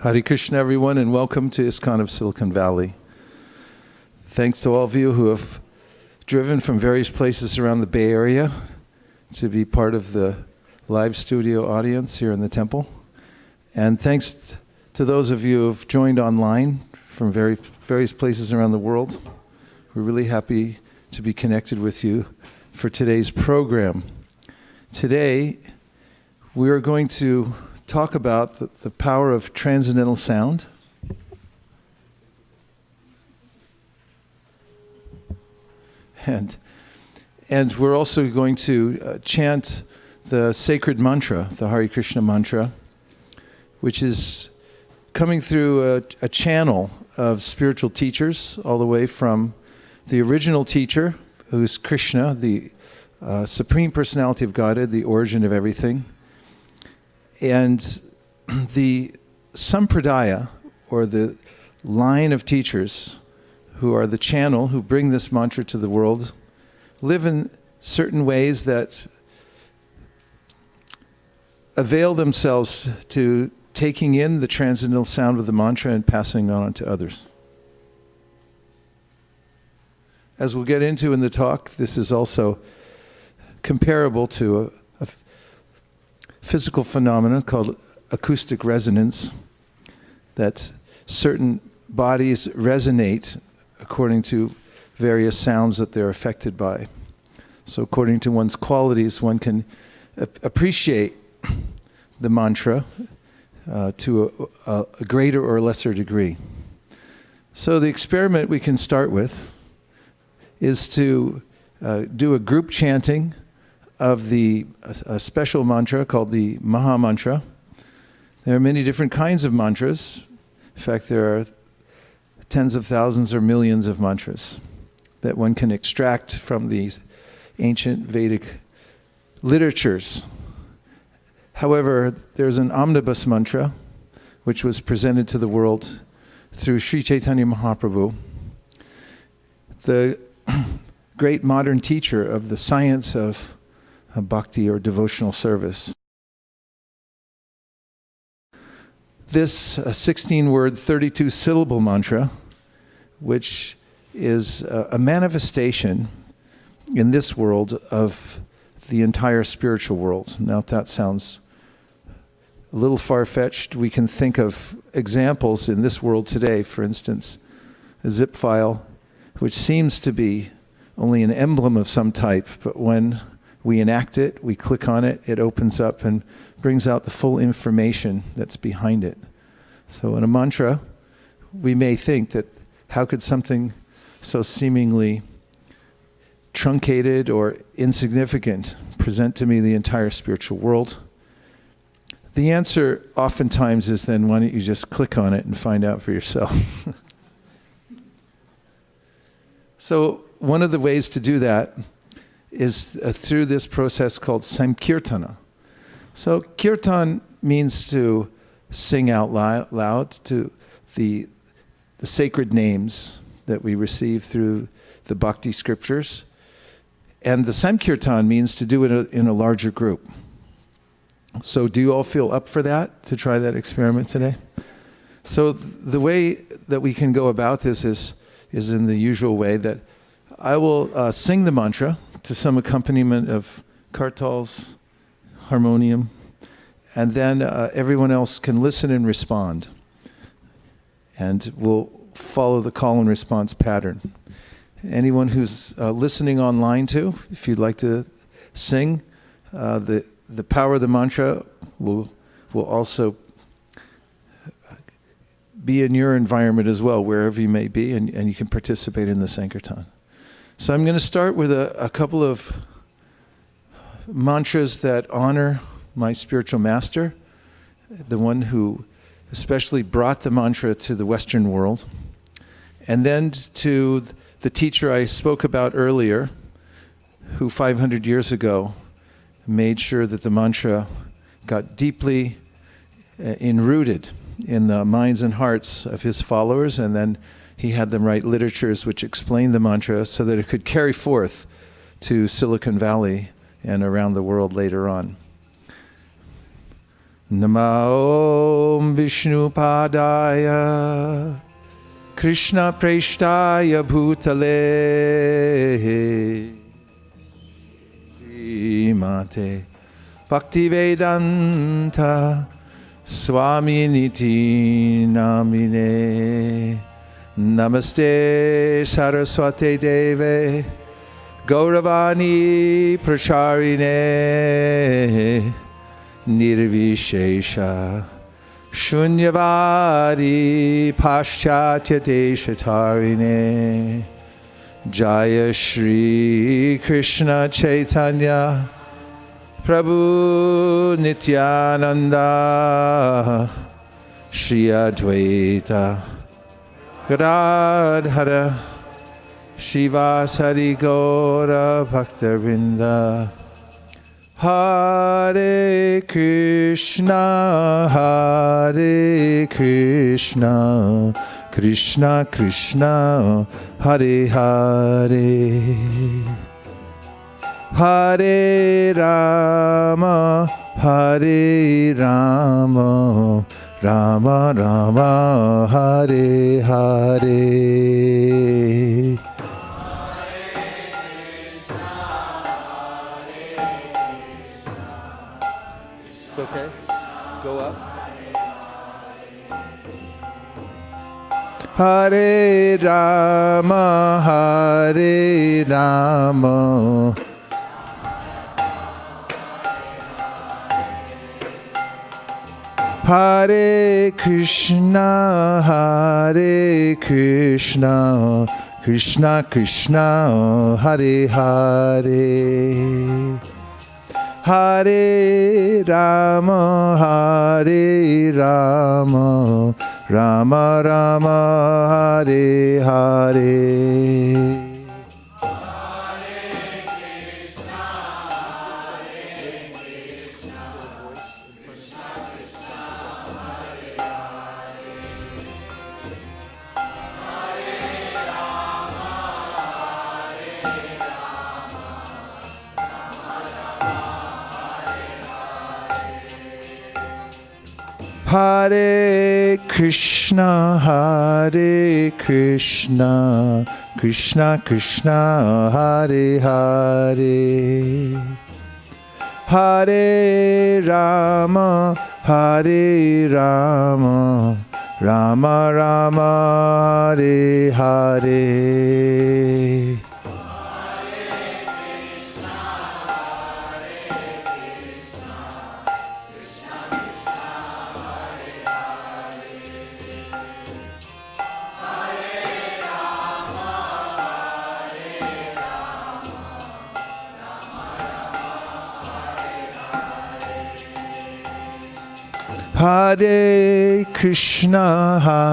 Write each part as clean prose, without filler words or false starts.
Hare Krishna, everyone, and welcome to ISKCON of Silicon Valley. Thanks to all of you who have driven from various places around the Bay Area to be part of the live studio audience here in the temple. And thanks to those of you who have joined online from various places around the world. We're really happy to be connected with you for today's program. Today, we are going to talk about the power of transcendental sound. And we're also going to chant the sacred mantra, the Hare Krishna mantra, which is coming through a channel of spiritual teachers, all the way from the original teacher, who's Krishna, the Supreme Personality of Godhead, the origin of everything, and the sampradaya, or the line of teachers who are the channel, who bring this mantra to the world, live in certain ways that avail themselves to taking in the transcendental sound of the mantra and passing it on to others. As we'll get into in the talk, this is also comparable to a physical phenomenon called acoustic resonance, that certain bodies resonate according to various sounds that they're affected by. So according to one's qualities, one can appreciate the mantra to a greater or lesser degree. So the experiment we can start with is to do a group chanting of a special mantra called the Maha Mantra. There are many different kinds of mantras. In fact, there are tens of thousands or millions of mantras that one can extract from these ancient Vedic literatures. However, there's an omnibus mantra which was presented to the world through Sri Chaitanya Mahaprabhu, the great modern teacher of the science of bhakti or devotional service. This 16-word, 32-syllable mantra, which is a manifestation in this world of the entire spiritual world. Now, if that sounds a little far-fetched, we can think of examples in this world today. For instance, a zip file, which seems to be only an emblem of some type, but when we enact it, we click on it, it opens up and brings out the full information that's behind it. So in a mantra, we may think that how could something so seemingly truncated or insignificant present to me the entire spiritual world? The answer oftentimes is then, why don't you just click on it and find out for yourself? So one of the ways to do that is through this process called Sankirtana. So kirtan means to sing out loud to the sacred names that we receive through the bhakti scriptures. And the Sankirtan means to do it in a larger group. So do you all feel up for that, to try that experiment today? So the way that we can go about this is in the usual way, that I will sing the mantra to some accompaniment of kartals, harmonium, and then everyone else can listen and respond. And we'll follow the call and response pattern. Anyone who's listening online too, if you'd like to sing, the power of the mantra will also be in your environment as well, wherever you may be, and you can participate in the Sankirtan. So I'm going to start with a couple of mantras that honor my spiritual master, the one who especially brought the mantra to the Western world, and then to the teacher I spoke about earlier, who 500 years ago made sure that the mantra got deeply enrooted in the minds and hearts of his followers, and then he had them write literatures which explained the mantra so that it could carry forth to Silicon Valley and around the world later on. Namo Om Vishnu Padaya Krishna Preshtaya Bhutale Srimate Bhaktivedanta Swami Niti Namine Namaste Saraswate Deve Gauravani Pracharine Nirvishesha Shunyavadi Paschatya Deshatarine Jaya Shri Krishna Chaitanya Prabhu Nityananda Shri Advaita Gadadhara Shivasari Gaura Bhaktavinda Hare Krishna Krishna Krishna Hare Hare Hare Rama Rama Rama Hare Hare It's okay. Go up. Hare Rama Hare Krishna Krishna Krishna Hare Hare Hare Rama Rama Rama Hare Hare Hare Krishna Krishna Krishna Hare Hare Hare Rama Rama Rama Hare Hare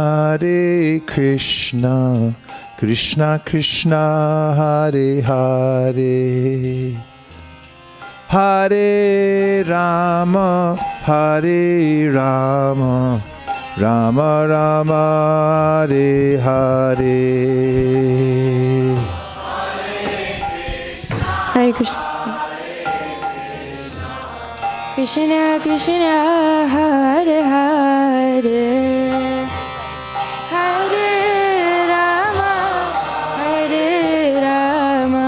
Hare Krishna Krishna Krishna Hare Hare Hare Rama Rama Rama Hare Hare Hare Krishna Krishna Krishna Hare Hare Hare Rama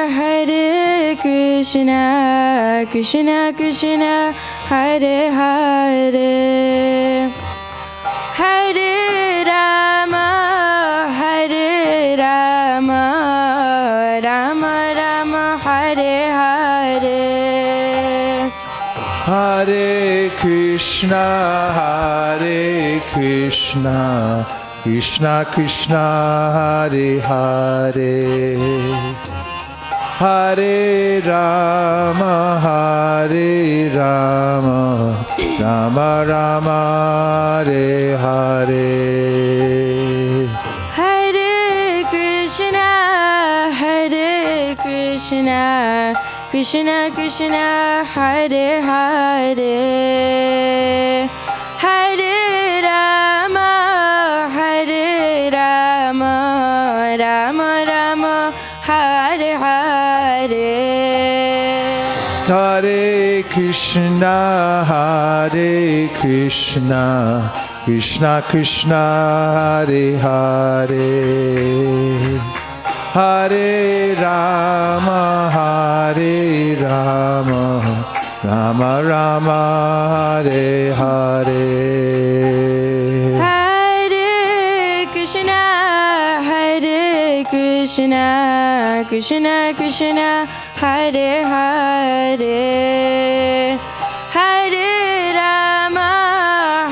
Hare Krishna Krishna Krishna Hare Hare Hare Rama Rama Rama Hare Hare Hare Krishna Krishna Krishna Hare Hare Hare Rama Rama Rama Hare Hare Hare Krishna Krishna Krishna Hare Hare Hare Rama Rama Krishna, Hare Krishna, Krishna Krishna, Hare Hare, Hare Rama, Hare Rama, Rama Rama, Hare Hare. Krishna, Krishna Krishna, Hare Hare, Hare Rama,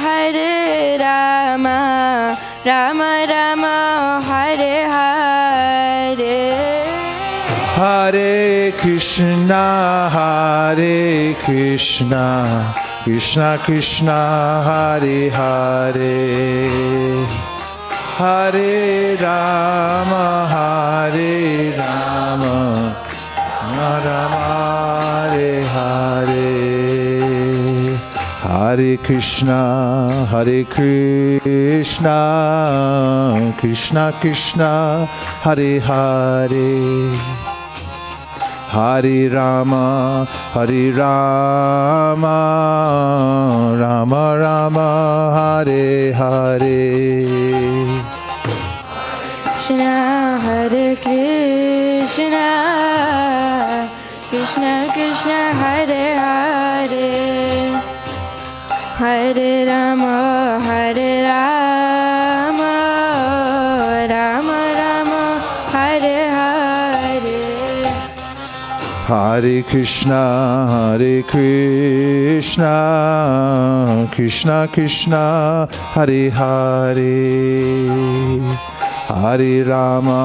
Hare Rama, Rama Rama, Hare Hare. Hare Krishna, Hare Krishna, Krishna Krishna, Hare Hare, Hare Rama, Hare Rama, Rama Hare Hare. Hare Krishna, Hare Krishna, Krishna Krishna, Hare Hare, Hare Rama, Hare Rama, Rama Rama, Hare Hare. Krishna, Hare Krishna, Krishna Krishna, Hare Hare, Hare Rama, Hare Rama, Rama Rama, Hare Hare. Hare Krishna, Hare Krishna, Krishna Krishna, Hare Hare, Hare Rama,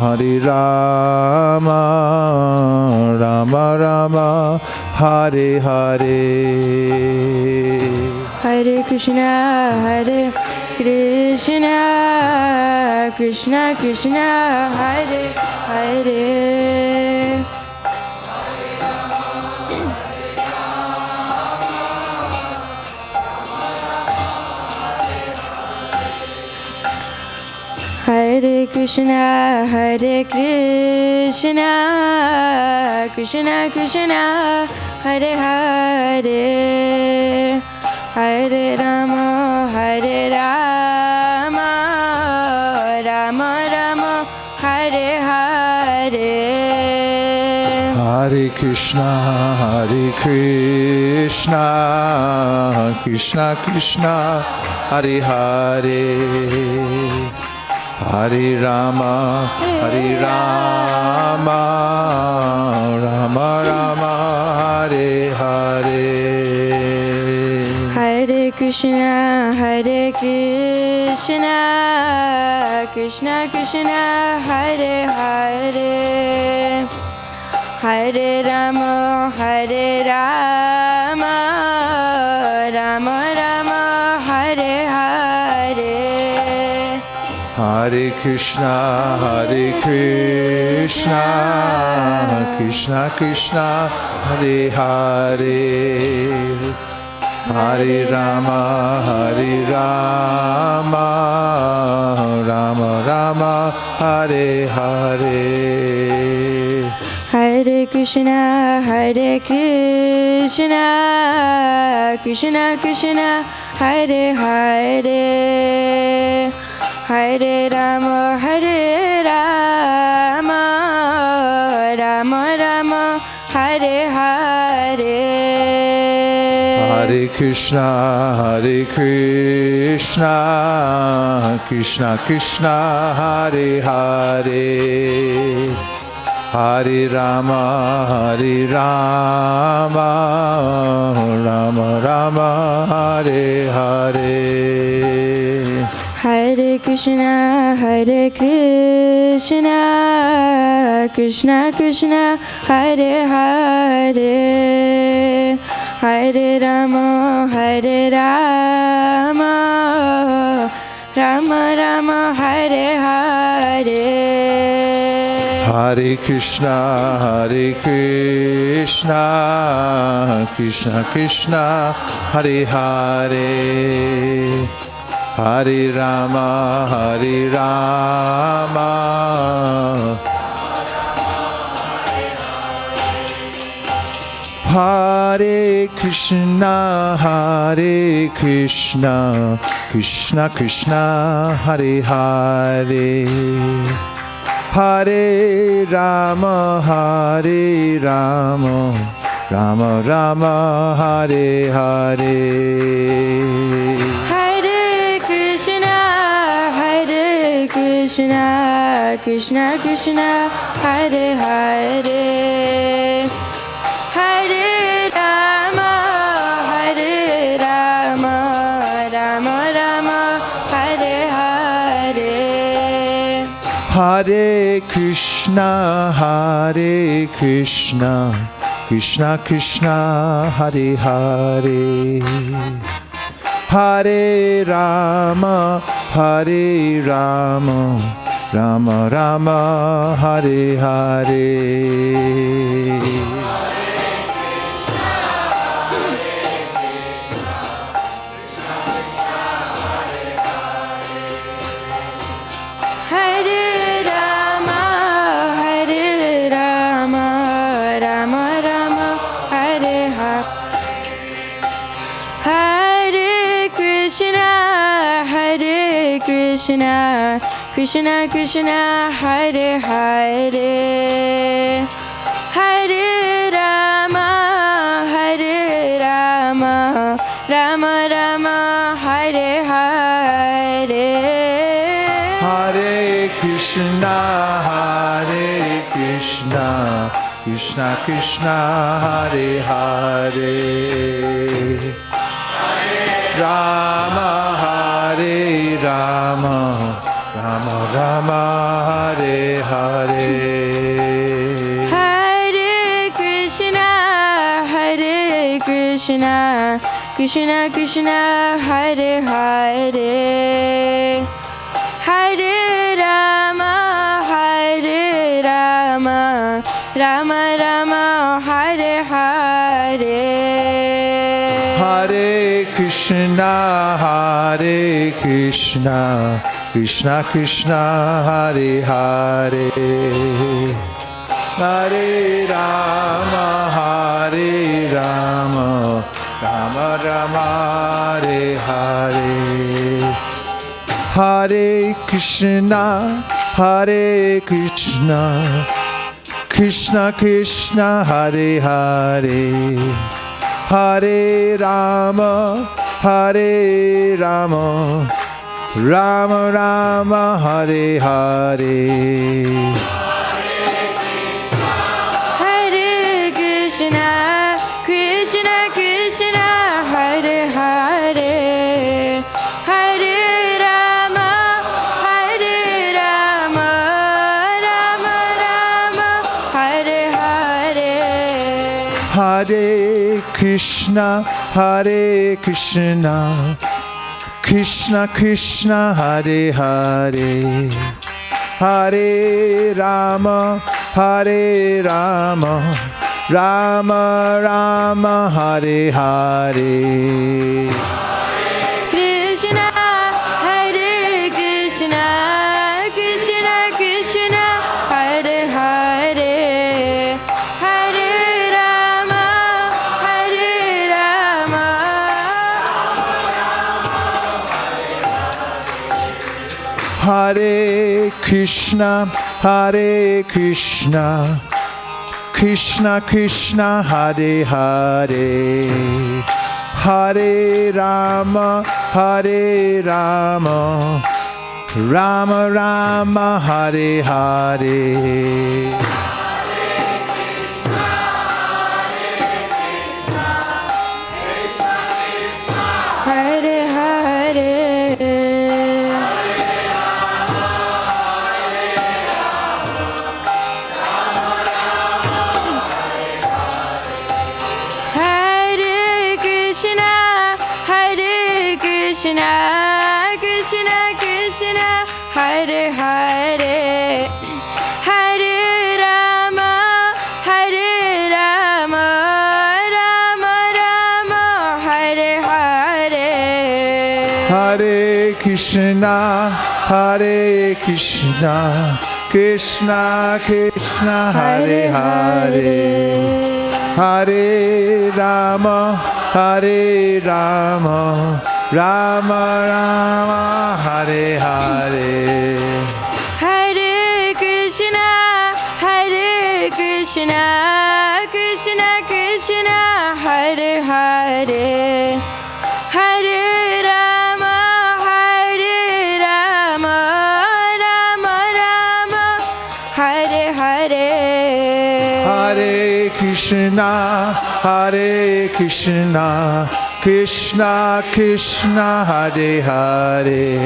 Hare Rama, Rama Rama, Hare Hare. Hare Krishna, Hare Krishna, Krishna Krishna, Hare Hare, Hare Krishna, Hare Krishna, Krishna Krishna, Hare Hare, Hare Rama, Hare Rama, Rama Rama, Hare Hare. Hare Krishna, Hare Krishna, Krishna Krishna, Hare Hare, Hare Rama, Hare Rama, Rama Rama, Hare Hare. Hare Krishna, Hare Krishna, Krishna Krishna, Hare Hare, Hare Rama, Hare Rama, Rama Rama, Hare Hare. Hare Krishna, Hare Krishna, Krishna Krishna, Hare Hare, Hare Rama, Hare Rama, Rama Rama, Hare Hare. Hare Krishna, Hare Krishna, Krishna Krishna, Hare Hare, Hare Rama, Hare Rama, Rama Rama, Hare Hare. Hare Krishna, Hare Krishna, Krishna Krishna, Hare Hare, Hare Rama, Hare Rama, Rama Rama, Hare Hare. Hare Krishna, Hare Krishna, Krishna Krishna, Hare Hare, Hare Rama, Hare Rama, Rama Rama, Hare Hare. Hare Krishna, Hare Krishna, Krishna Krishna, Hare Hare, Hare Rama, Hare Rama, Hare Krishna, Krishna Krishna, Hare Hare, Hare Rama, Rama Rama, Hare Hare. Hare Krishna, Krishna Krishna, Hare Hare, Hare Rama, Rama Rama, Hare Hare. Hare Krishna, Krishna Krishna, Hare Hare, Hare Rama, Rama Rama, Hare Hare. Hare Rama, Rama Rama, Hare Hare. Hare Krishna, Krishna Krishna, Hare Hare, Hare Rama, Rama Rama, Hare Hare. Hare Krishna, Krishna Krishna, Hare Hare, Rama, Rama Rama, Hare Hare. Hare Krishna, Krishna Krishna, Hare Hare, Hare Rama, Rama Rama, Hare Hare. Hare Krishna, Krishna Krishna, Hare Hare, Hare Rama, Rama Rama, Hare Hare. Hare Krishna, Krishna Krishna, Hare Hare, Hare Rama, Rama Rama, Hare Hare. Hare Krishna, Krishna Krishna, Hare Hare, Hare Rama, Rama Rama, Hare Hare. Hare Krishna, Krishna Krishna, Hare Hare, Hare Rama, Rama Rama, Hare Hare. Krishna, Hare Krishna, Krishna Krishna, Hare Hare, Hare Rama, Hare Krishna, Krishna Krishna, Hare Hare, Hare Rama, Rama Rama, Hare Hare. Hare Hare. Hare Krishna, Krishna Krishna, Hare Hare, Hare Rama, Rama Rama, Hare Hare. Hare Krishna, Krishna Krishna, Hare Hare, Hare Rama, Hare Rama, Rama Rama, Hare Hare. Hare Krishna, Krishna Krishna, Hare Hare. Hare Rama, Rama Rama, Hare Hare. Hare Krishna, Krishna Krishna, Hare Hare.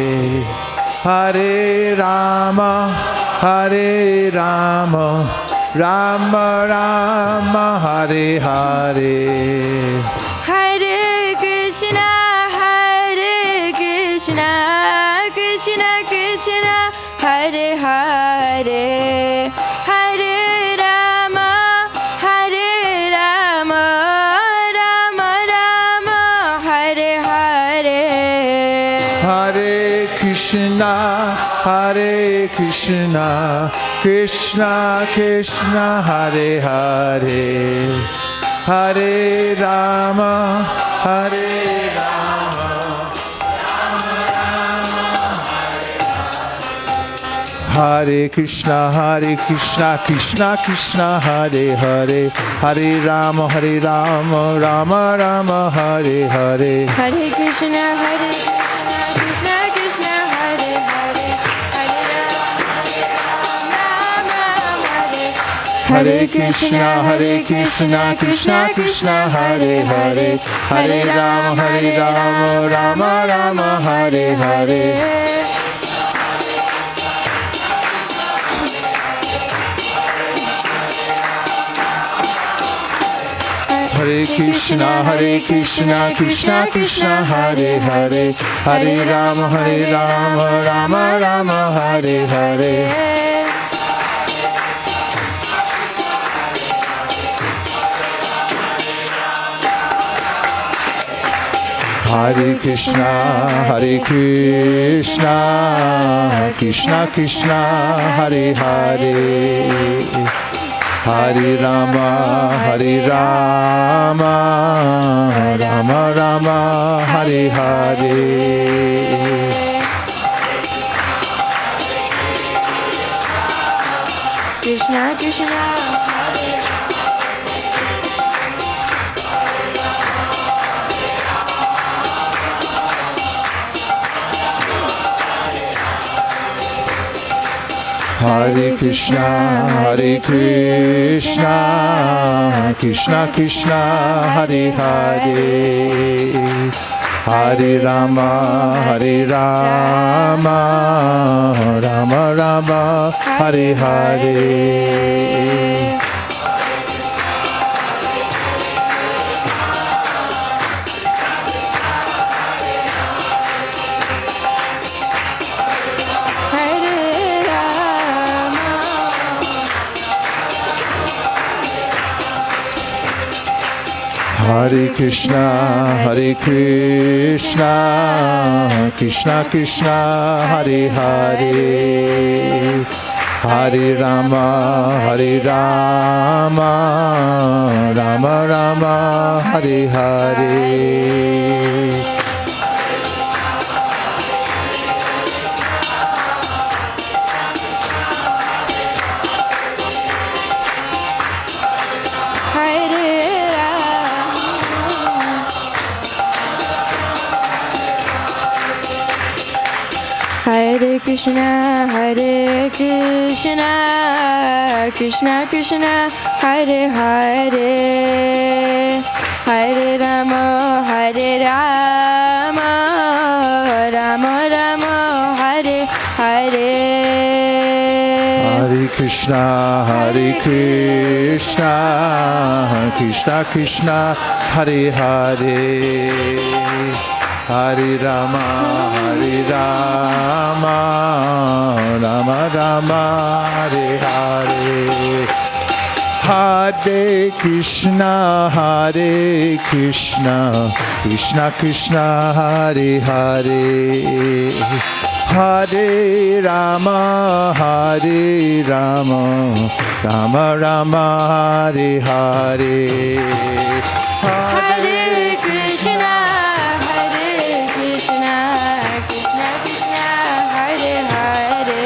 Hare Rama, Rama Rama, Hare Hare. Hare Krishna, Krishna Krishna, Hare Hare. Hare Rama, Rama Rama, Hare Hare. Hare Krishna, Krishna Krishna, Hare Hare. Hare Rama, Hare Krishna, Krishna Krishna, Hare Hare. Hare Rama, Rama Rama, Hare Hare. Hare Krishna, Krishna Krishna, Hare Hare. Hare Krishna, Krishna Krishna, Hare Hare. Hare Rama, Rama Rama, Hare Hare. Hare Krishna, Krishna Krishna, Hare Hare. Hare Rama, Rama Rama, Hare Hare. Hare Krishna, Krishna Krishna, Hare Hare. Hare Rama, Rama Rama, Hare Hare. Krishna Krishna, Hare Krishna, Krishna Krishna, Hare Hare. Hare Rama, Rama Rama, Hare Hare. Hare Krishna, Krishna Krishna, Hare Hare. Hare Rama, Rama Rama, Hare Hare. Hare Krishna, Krishna Krishna, Hare Hare. Hare Rama, Rama Rama, Hare Hare. Hare Krishna, Krishna Krishna, Hare Hare. Hare Rama, Rama Rama, Hare Hare. Hare Krishna, Krishna Krishna, Hare Hare. Hare Rama, Hare Rama, Rama Rama, Hare Hare. Hare Krishna, Hare Krishna, Krishna Krishna, Hare Hare.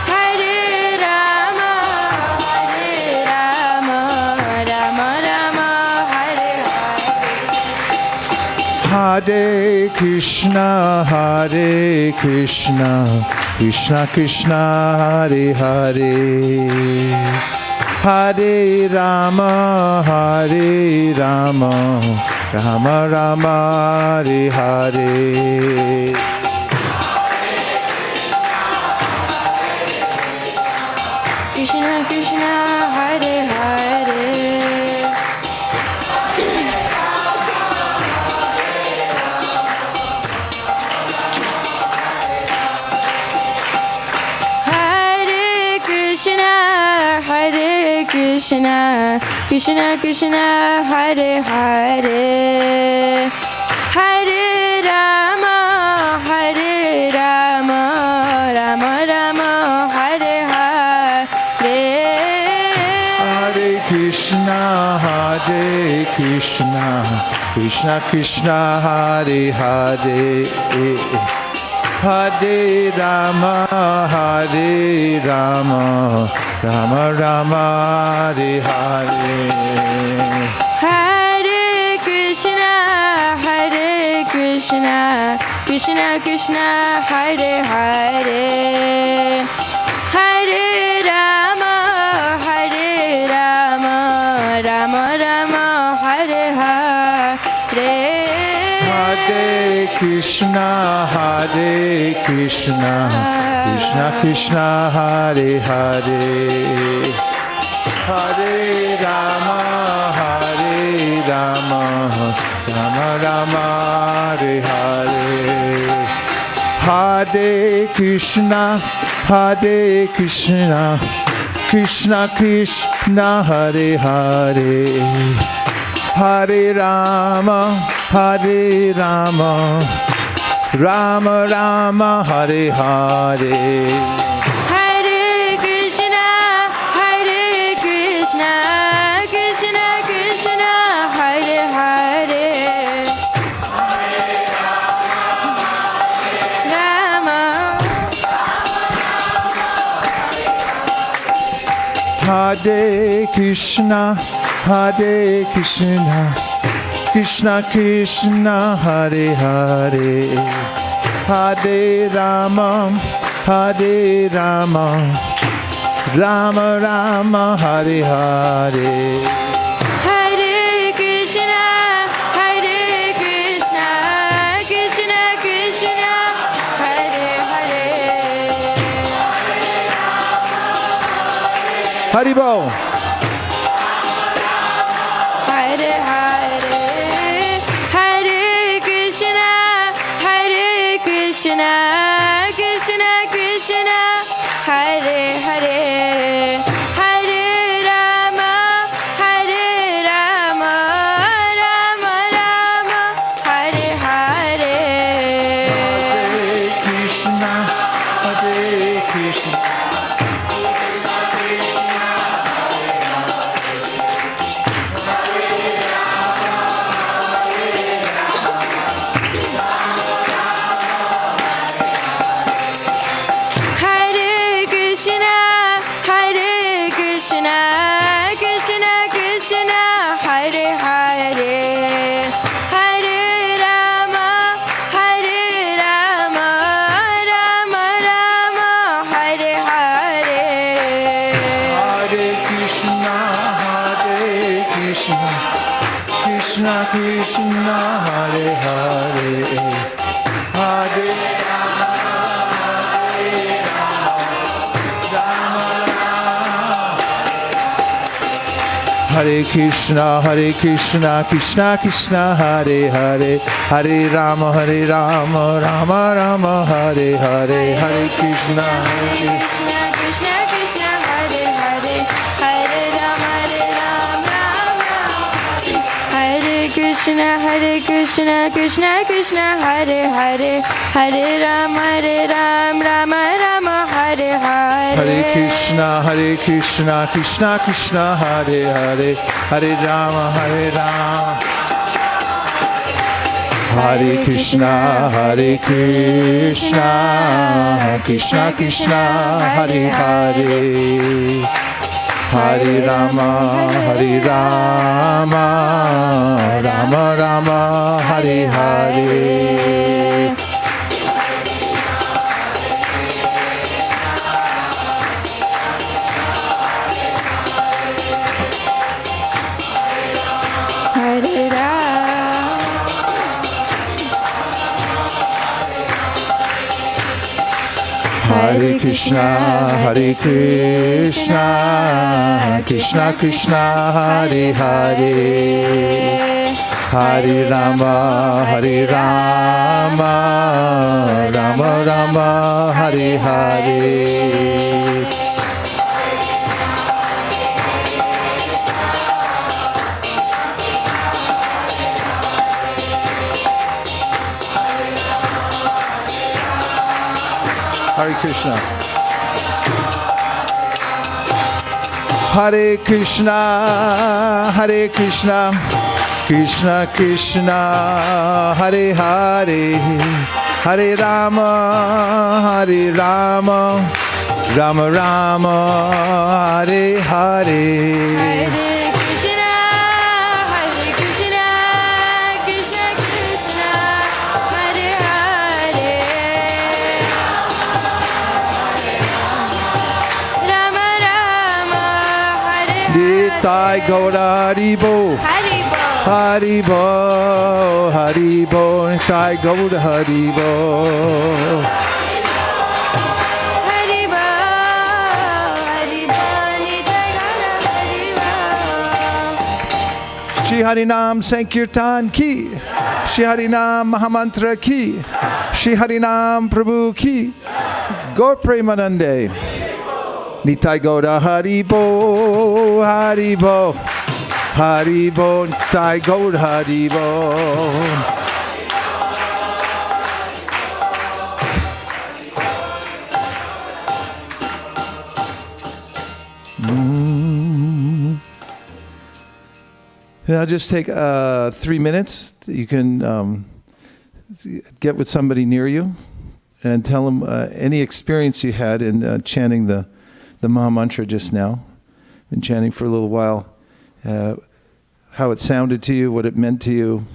Hare Rama, Hare Rama, Rama Rama, Hare Hare. Hare Krishna, Hare Krishna, Krishna Krishna, Hare Hare. Hare Rama, Hare Rama, Rama Rama, Hare Hare. Krishna Krishna, Hare Hare. Hare Krishna, Hare Krishna, Krishna Krishna, Hare Hare. Hare Rama, Hare Rama, Rama Rama, Hare Hare. Hare Krishna, Hare Krishna, Krishna Krishna, Hare Hare. Hare Rama, Hare Rama, Rama Rama, Hare Hare. Hare Krishna, Hare Krishna, Krishna Krishna, Hare Hare. Hare Rama, Hare Rama, Rama Rama, Hare Hare. Hare Krishna, Hare Krishna, Krishna Krishna, Hare Hare. Hare Rama, Hare Rama, Rama Rama, Hare Hare. Hare Krishna, Hare Krishna, Krishna Krishna, Hare Hare. Hare Rama, Hare Rama, Rama Rama, Hare Hare. Hare Krishna, Hare Krishna, Krishna Krishna, Hare Hare. Rama. Hare Krishna, Hare Krishna, Krishna Krishna, Hare Hare. Hare Rama, Hare Rama, Rama Rama, Hare Hare. Hare Krishna, Hare Krishna, Krishna Krishna, Hare Hare. Haribol. Hare Hare. Hare Krishna, Hare Krishna, Krishna Krishna, Hare Hare. Hare Rama, Hare Rama, Rama Rama, Hare Hare. Hare Krishna, Hare Krishna. Hare Krishna, Hare Krishna, Krishna Krishna, Hare Hare. Hare Rama, Hare Rama, Rama Rama, Hare Hare. Hare Krishna, Hare Krishna, Krishna Krishna, Hare Hare. Hare Hare Krishna, Hare Krishna, Krishna Krishna, Hare Hare. Hare Rama, Rama Rama, Hare Hare. Hare Krishna, Hare Krishna. Krishna Krishna Krishna, Hare Hare. Hare Rama, Rama Rama. Hare Krishna, Krishna, Hare Krishna, Krishna Krishna, Hare Hare, Hare Rama, Rama Rama, Hare Hare. Hare Krishna, Krishna Krishna, Hare Hare, Hare Rama, Rama. Hare Krishna, Krishna Krishna, Hare Hare, Hare Rama, Rama Rama, Hare Hare. Hare Rama. Hare Krishna, Krishna Krishna, Hare Hare, Hare Rama, Rama Rama, Hare Hare. Hare Krishna. Hare Krishna, Krishna Krishna, Hare Hare, Hare Rama, Rama Rama, Hare Hare. Hare Krishna, Krishna Krishna, Hare Hare, Rama Rama, Hare Hare. Nitai Gaura Haribo, Haribo, Haribo, Haribo, Nitai Gaura Haribo. Haribo, Haribo, Nitai Gaura Haribo. Shri Harinam Sankirtan ki, Shri Harinam Mahamantra ki, Shri Harinam Prabhu ki, Gaur Premanande. Nitai Gaura Haribo, Haribo, Haribo, Nitai Gaura Haribo. I'll just take 3 minutes. You can get with somebody near you and tell them any experience you had in chanting the Maha Mantra just now. Been chanting for a little while. How it sounded to you, what it meant to you.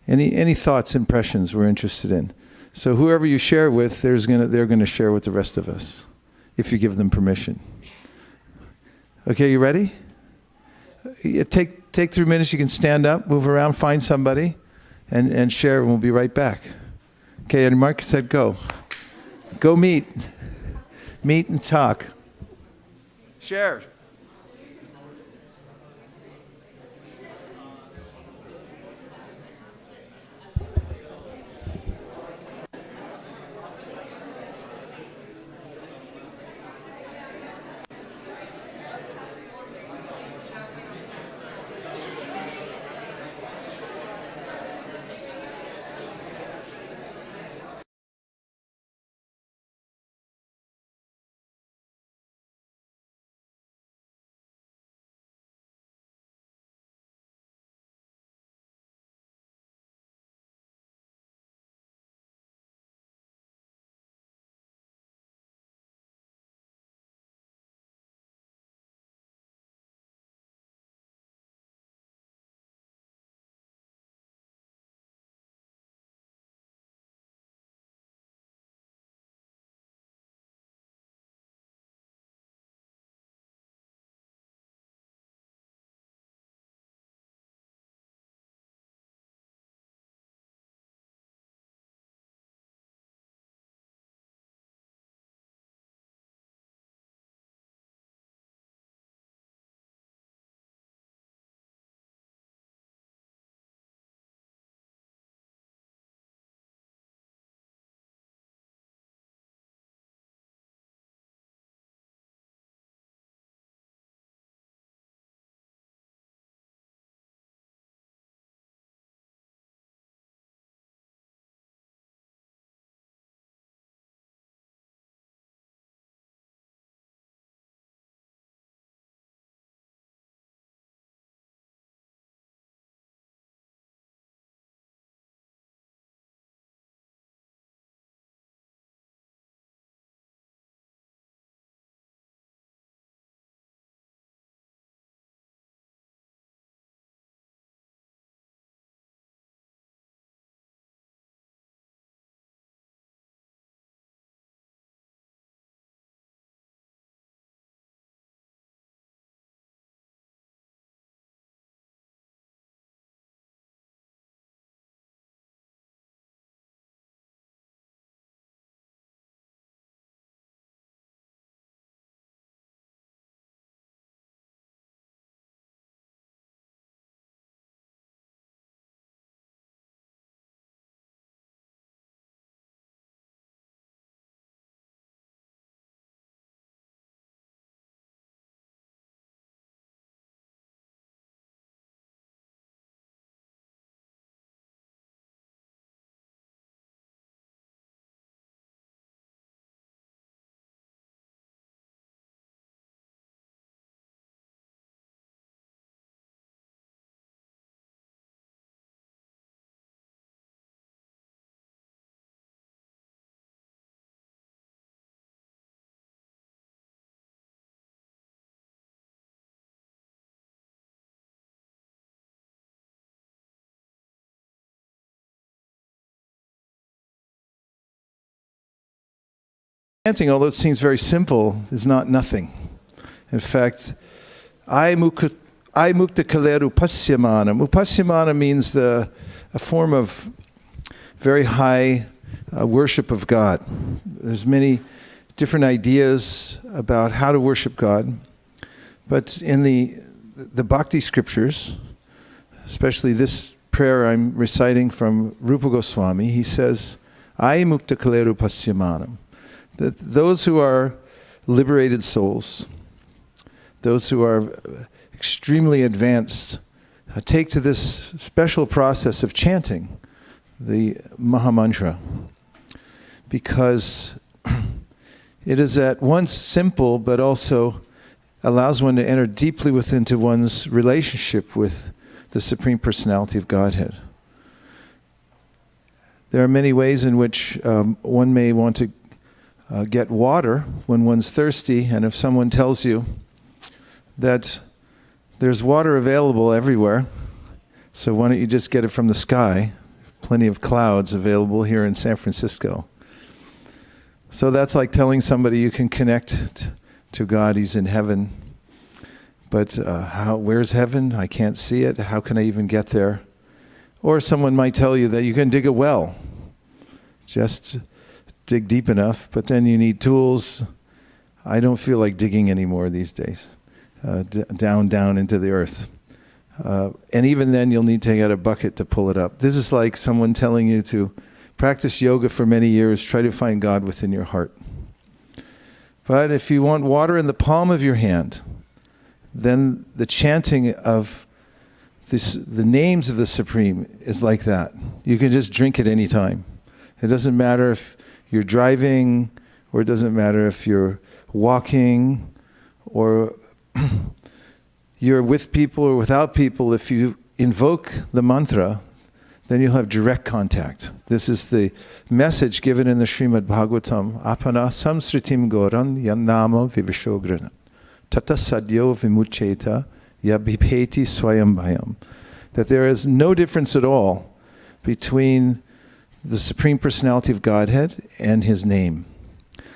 Any thoughts, impressions we're interested in. So whoever you share with, they're going to share with the rest of us, if you give them permission. Okay, you ready? Take 3 minutes. You can stand up, move around, find somebody, and share, and we'll be right back. Okay, and Mark said go. Go meet and talk. Share. Chanting, although it seems very simple, is not nothing. In fact, I mukta kaleru pasyamana. Upasyamana means a form of very high worship of God. There's many different ideas about how to worship God, but in the bhakti scriptures, especially this prayer I'm reciting from Rupa Goswami, he says, "Ai mukta kaleru pasyamanam," that those who are liberated souls, those who are extremely advanced, take to this special process of chanting the Mahamantra, because it is at once simple but also allows one to enter deeply into one's relationship with the Supreme Personality of Godhead. There are many ways in which one may want to get water when one's thirsty, and if someone tells you that there's water available everywhere, so why don't you just get it from the sky? Plenty of clouds available here in San Francisco. So that's like telling somebody you can connect to God, He's in heaven. But where's heaven? I can't see it. How can I even get there? Or someone might tell you that you can dig a well. Just dig deep enough, but then you need tools. I don't feel like digging anymore these days. Down into the earth. And even then you'll need to get a bucket to pull it up. This is like someone telling you to practice yoga for many years, try to find God within your heart. But if you want water in the palm of your hand, then the chanting of the names of the Supreme is like that. You can just drink it any time. It doesn't matter if you're driving, or it doesn't matter if you're walking, or you're with people or without people. If you invoke the mantra, then you'll have direct contact. This is the message given in the Srimad Bhagavatam. Apana samsritim goran yannama vivishograna tata sadyo vimucheta yabhipeti swayambhayam. That there is no difference at all between the Supreme Personality of Godhead and His name.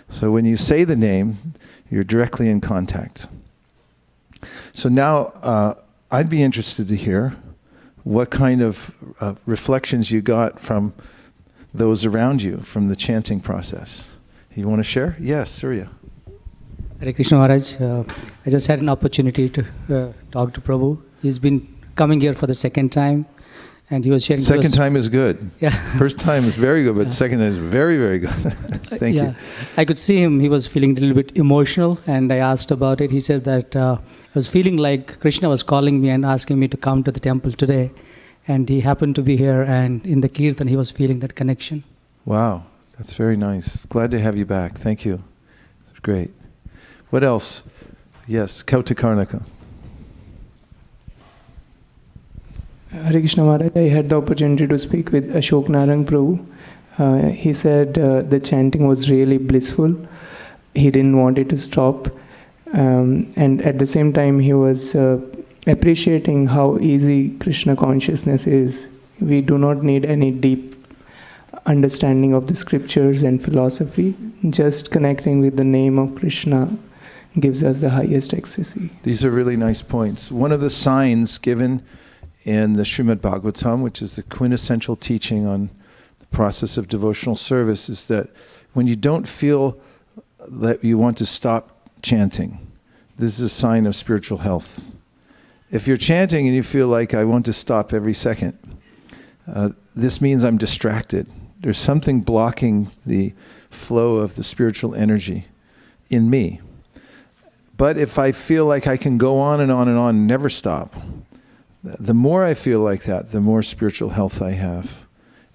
So when you say the name, you're directly in contact. So now I'd be interested to hear what kind of reflections you got from those around you from the chanting process. You want to share? Yes, Surya. Hare Krishna Maharaj, I just had an opportunity to talk to Prabhu. He's been coming here for the second time, and he was sharing. Second time is good. Yeah. First time is very good, but second is very, very good. Thank you. I could see him. He was feeling a little bit emotional, and I asked about it. He said that I was feeling like Krishna was calling me and asking me to come to the temple today, and he happened to be here, and in the kirtan he was feeling that connection. Wow, that's very nice. Glad to have you back. Thank you. It's great. What else? Yes, Kautakarnaka. Hare Krishna Maharaj, I had the opportunity to speak with Ashok Narang Prabhu. He said the chanting was really blissful. He didn't want it to stop. And at the same time, he was appreciating how easy Krishna consciousness is. We do not need any deep understanding of the scriptures and philosophy. Just connecting with the name of Krishna gives us the highest ecstasy. These are really nice points. One of the signs given in the Srimad Bhagavatam, which is the quintessential teaching on the process of devotional service, is that when you don't feel that you want to stop chanting, this is a sign of spiritual health. If you're chanting and you feel like I want to stop every second, this means I'm distracted. There's something blocking the flow of the spiritual energy in me. But if I feel like I can go on and on and on and never stop, the more I feel like that, the more spiritual health I have.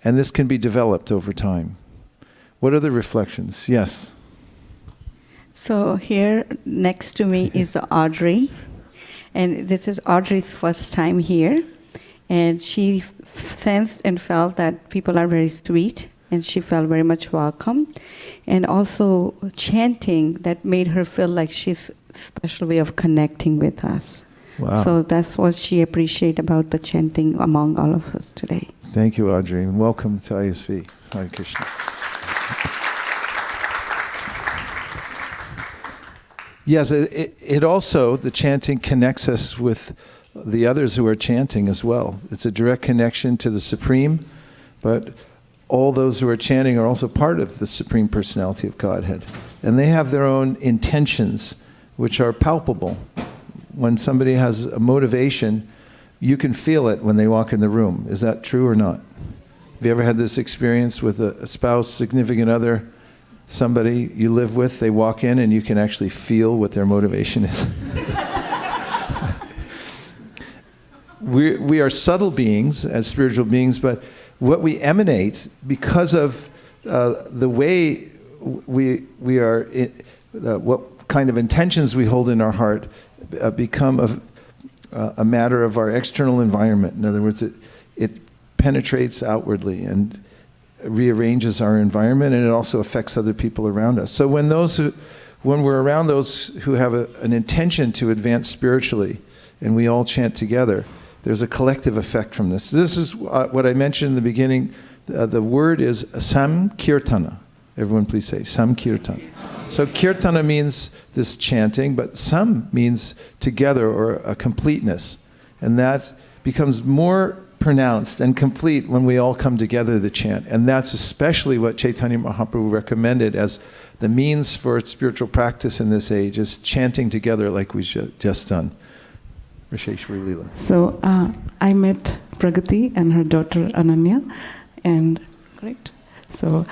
And this can be developed over time. What are the reflections? Yes. So here next to me is Audrey. And this is Audrey's first time here. And she sensed and felt that people are very sweet. And she felt very much welcome. And also chanting that made her feel like she's a special way of connecting with us. Wow. So that's what she appreciated about the chanting among all of us today. Thank you, Audrey, and welcome to ISV. Hare Krishna. Yes, it also, the chanting connects us with the others who are chanting as well. It's a direct connection to the Supreme, but all those who are chanting are also part of the Supreme Personality of Godhead. And they have their own intentions, which are palpable. When somebody has a motivation, you can feel it when they walk in the room. Is that true or not? Have you ever had this experience with a spouse, significant other, somebody you live with, they walk in and you can actually feel what their motivation is? We are subtle beings as spiritual beings, but what we emanate, because of the way we are, what kind of intentions we hold in our heart, become a matter of our external environment. In other words, it penetrates outwardly and rearranges our environment, and it also affects other people around us. So when we're around those who have an intention to advance spiritually, and we all chant together, there's a collective effect from this. This is what I mentioned in the beginning. The word is samkirtana. Everyone please say samkirtana. So kirtana means this chanting, but sam means together or a completeness. And that becomes more pronounced and complete when we all come together to chant. And that's especially what Chaitanya Mahaprabhu recommended as the means for spiritual practice in this age, is chanting together like we've just done. Risheshwari Leela. So I met Pragati and her daughter Ananya, and correct. So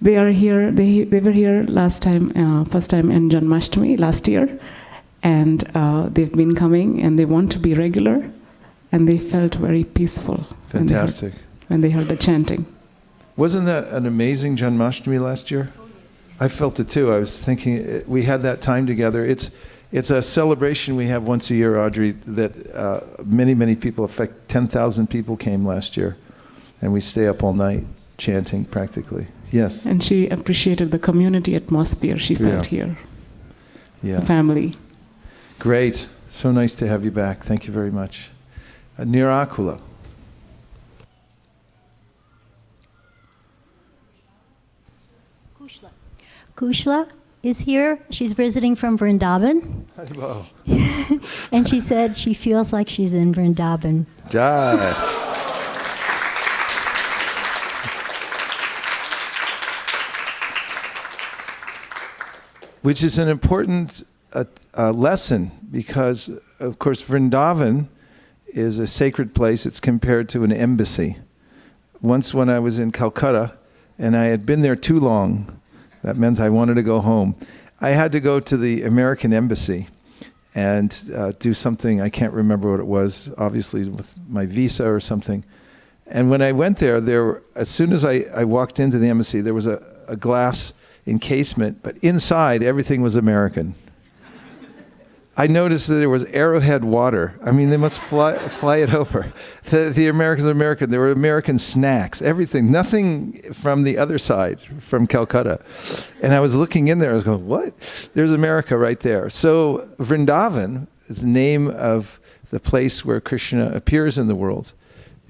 they are here. They were here last time, first time in Janmashtami last year, and they've been coming, and they want to be regular, and they felt very peaceful. Fantastic. When they heard the chanting. Wasn't that an amazing Janmashtami last year? I felt it too. I was thinking we had that time together. It's a celebration we have once a year, Audrey, that many people, in fact 10,000 people came last year, and we stay up all night chanting practically. Yes? And she appreciated the community atmosphere she felt here. Yeah. The family. Great. So nice to have you back. Thank you very much. Nirakula. Kushla is here. She's visiting from Vrindavan. Hello. And she said she feels like she's in Vrindavan. Jai. Which is an important lesson, because, of course, Vrindavan is a sacred place. It's compared to an embassy. Once when I was in Calcutta, and I had been there too long, that meant I wanted to go home. I had to go to the American embassy and do something, I can't remember what it was, obviously with my visa or something. And when I went there, as soon as I walked into the embassy, there was a glass encasement, but inside everything was American. I noticed that there was Arrowhead water. I mean, they must fly it over. The Americans are American. There were American snacks, everything, nothing from the other side, from Calcutta. And I was looking in there, I was going, what? There's America right there. So Vrindavan is the name of the place where Krishna appears in the world,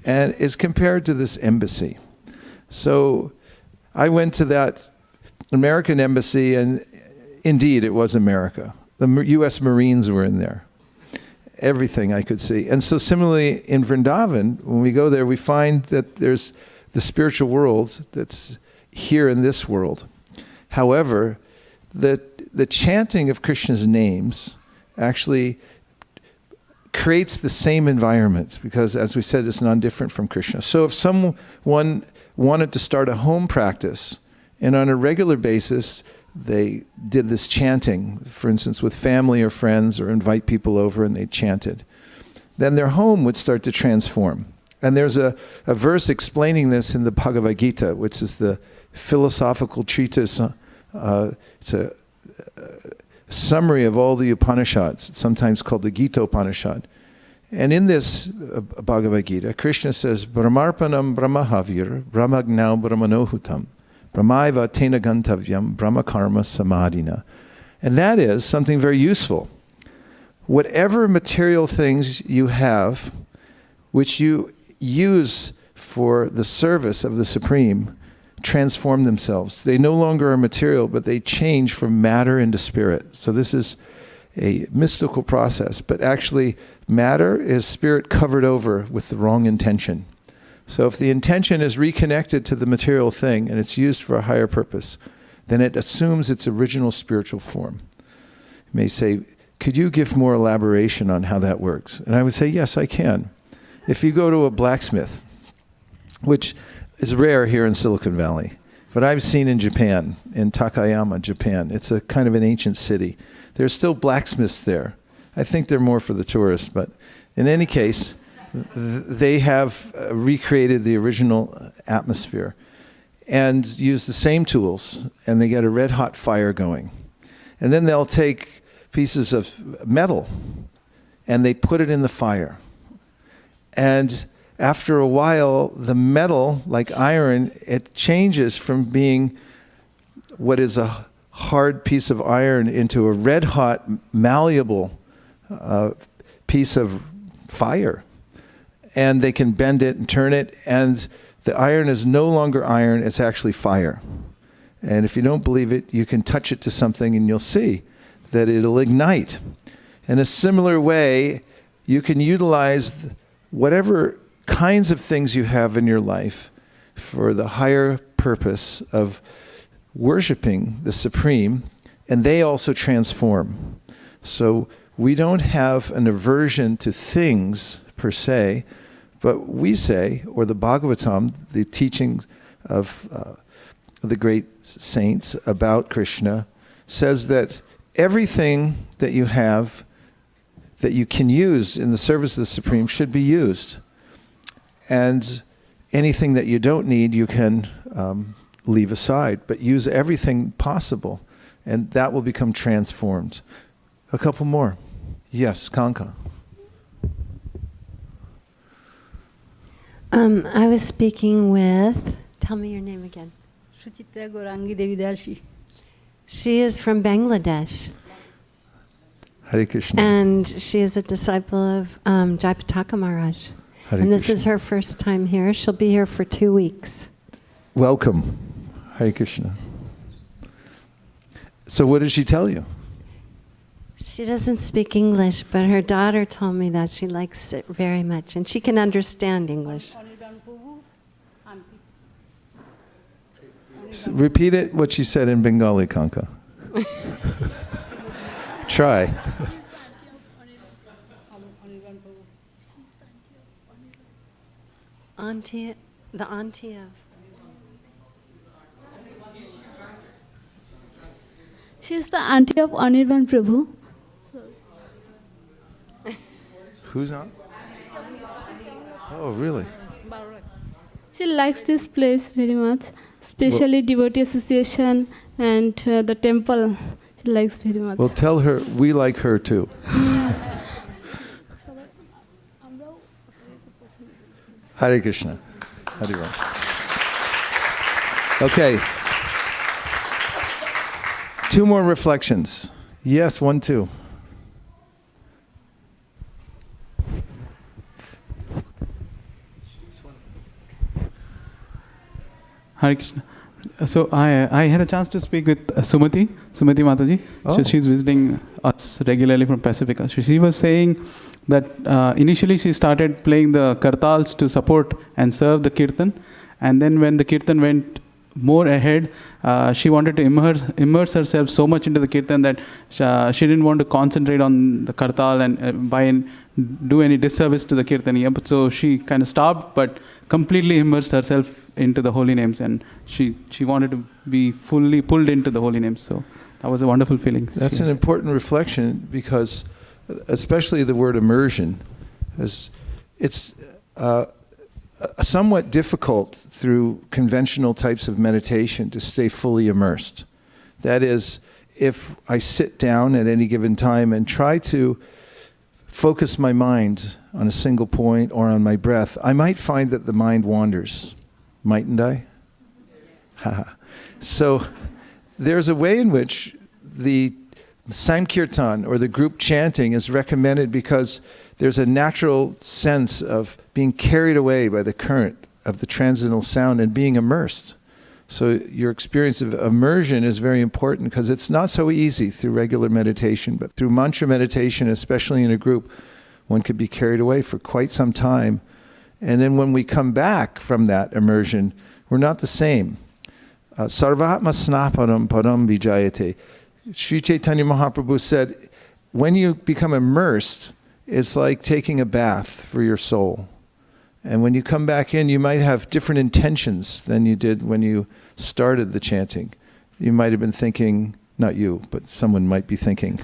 and is compared to this embassy. So I went to that American embassy, and indeed it was America. The U.S. Marines were in there. Everything I could see. And so similarly in Vrindavan, when we go there, we find that there's the spiritual world that's here in this world. However, the chanting of Krishna's names actually creates the same environment, because, as we said, it's non-different from Krishna. So if someone wanted to start a home practice, and on a regular basis they did this chanting, for instance, with family or friends, or invite people over and they chanted, then their home would start to transform. And there's a verse explaining this in the Bhagavad Gita, which is the philosophical treatise. It's a summary of all the Upanishads, sometimes called the Gita Upanishad. And in this Bhagavad Gita, Krishna says, Brahmarpanam Brahmahavir, Brahmagnau Brahmanohutam, Brahmaiva Tena Gantavyam, Brahmakarma Samadhina. And that is something very useful. Whatever material things you have, which you use for the service of the Supreme, transform themselves. They no longer are material, but they change from matter into spirit. So this is a mystical process, but actually matter is spirit covered over with the wrong intention. So if the intention is reconnected to the material thing and it's used for a higher purpose, then it assumes its original spiritual form. You may say, could you give more elaboration on how that works? And I would say, yes, I can. If you go to a blacksmith, which is rare here in Silicon Valley, but I've seen in Japan, in Takayama, Japan, it's a kind of an ancient city. There's still blacksmiths there. I think they're more for the tourists, but in any case, they have recreated the original atmosphere and use the same tools, and they get a red hot fire going. And then they'll take pieces of metal and they put it in the fire. And after a while, the metal, like iron, it changes from being what is a hard piece of iron into a red hot, malleable piece of fire. And they can bend it and turn it, and the iron is no longer iron, it's actually fire. And if you don't believe it, you can touch it to something and you'll see that it'll ignite. In a similar way, you can utilize whatever kinds of things you have in your life for the higher purpose of worshiping the Supreme, and they also transform. So we don't have an aversion to things per se, but we say, or the Bhagavatam, the teachings of the great saints about Krishna, says that everything that you have that you can use in the service of the Supreme should be used. And anything that you don't need, you can leave aside, but use everything possible, and that will become transformed. A couple more. Yes, Kanka. I was speaking with, tell me your name again. Suchitra Gaurangi Devi Dasi. She is from Bangladesh. Hare Krishna. And she is a disciple of Jayapataka Maharaj. Hare and this Krishna. is her first time here. She'll be here for 2 weeks. Welcome. Hare Krishna. So what did she tell you? She doesn't speak English, but her daughter told me that she likes it very much, and she can understand English. Repeat it, what she said in Bengali, Kanka. Try. Auntie, the auntie of... She is the auntie of Anirban Prabhu. Who's on? Oh, really? She likes this place very much, especially devotee association and the temple. She likes very much. Well, tell her we like her too. Hare Krishna. Hare Ram. Okay. 2 more reflections. Yes, 1, 2. Hare Krishna. So I had a chance to speak with Sumati Mataji. Oh. So she's visiting us regularly from Pacifica. So she was saying that initially she started playing the kartals to support and serve the kirtan, and then when the kirtan went more ahead, she wanted to immerse herself so much into the kirtan that she didn't want to concentrate on the kartal and do any disservice to the kirtan. So she kind of stopped, but completely immersed herself into the holy names, and she wanted to be fully pulled into the holy names. So that was a wonderful feeling. That's an important reflection, because especially the word immersion, it's somewhat difficult through conventional types of meditation to stay fully immersed. That is, if I sit down at any given time and try to focus my mind on a single point or on my breath, I might find that the mind wanders. Mightn't I? So there's a way in which the Sankirtan, or the group chanting, is recommended because there's a natural sense of being carried away by the current of the transcendental sound and being immersed. So your experience of immersion is very important because it's not so easy through regular meditation, but through mantra meditation, especially in a group, one could be carried away for quite some time. And then when we come back from that immersion, we're not the same. Sarvatma snaparam param vijayate. Sri Chaitanya Mahaprabhu said, when you become immersed, it's like taking a bath for your soul. And when you come back in, you might have different intentions than you did when you started the chanting. You might have been thinking, not you, but someone might be thinking,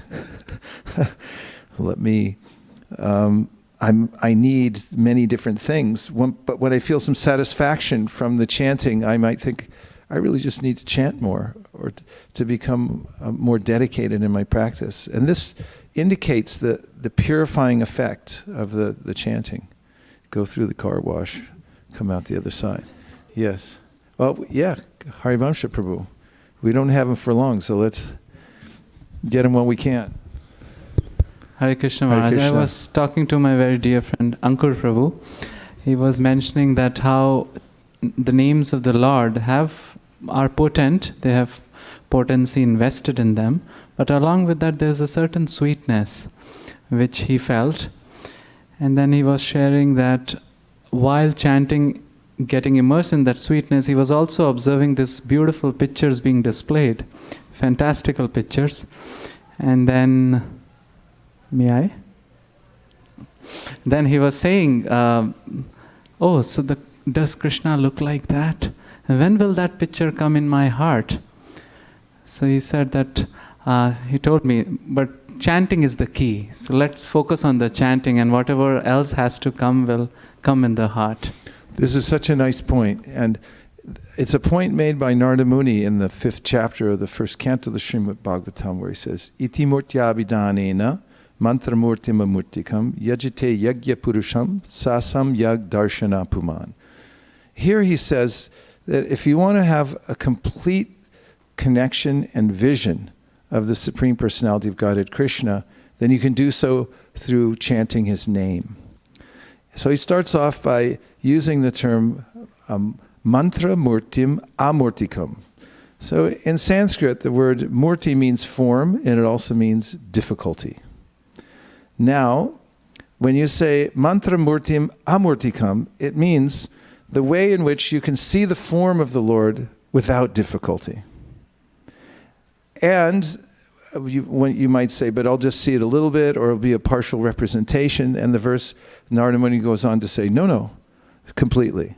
I need many different things. But when I feel some satisfaction from the chanting, I might think, I really just need to chant more or to become more dedicated in my practice. And this indicates the purifying effect of the chanting. Go through the car wash, come out the other side. Yes. Well, yeah, Harivamsha Prabhu. We don't have him for long, so let's get him while we can. Hare Krishna Maharaj. I was talking to my very dear friend Ankur Prabhu. He was mentioning that how the names of the Lord are potent, they have potency invested in them, but along with that there's a certain sweetness which he felt. And then he was sharing that while chanting, getting immersed in that sweetness, he was also observing these beautiful pictures being displayed, fantastical pictures. And then, Then he was saying, does Krishna look like that? And when will that picture come in my heart? So he said that, he told me, but chanting is the key. So let's focus on the chanting, and whatever else has to come will come in the heart. This is such a nice point. And it's a point made by Narada Muni in the 5th chapter of the 1st canto of the Srimad Bhagavatam, where he says, Iti murtyabhidanena mantramurtim amurtikam yajite yagya purusham sasam yag darshana puman. Here he says that if you want to have a complete connection and vision of the Supreme Personality of Godhead Krishna, then you can do so through chanting his name. So he starts off by using the term mantra murtim amurtikam. So in Sanskrit, the word murti means form, and it also means difficulty. Now, when you say mantra murtim amurtikam, it means the way in which you can see the form of the Lord without difficulty. And you might say, but I'll just see it a little bit, or it'll be a partial representation. And the verse, Narada Muni goes on to say, no, completely.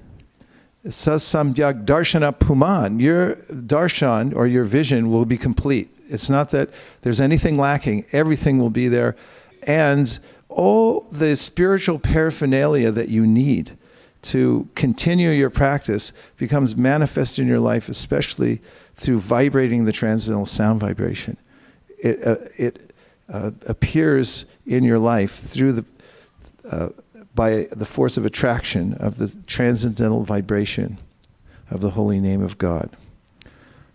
Sasamyak darshana puman. Your darshan, or your vision, will be complete. It's not that there's anything lacking. Everything will be there. And all the spiritual paraphernalia that you need to continue your practice becomes manifest in your life, especially through vibrating the transcendental sound vibration. It appears in your life through by the force of attraction of the transcendental vibration of the holy name of God.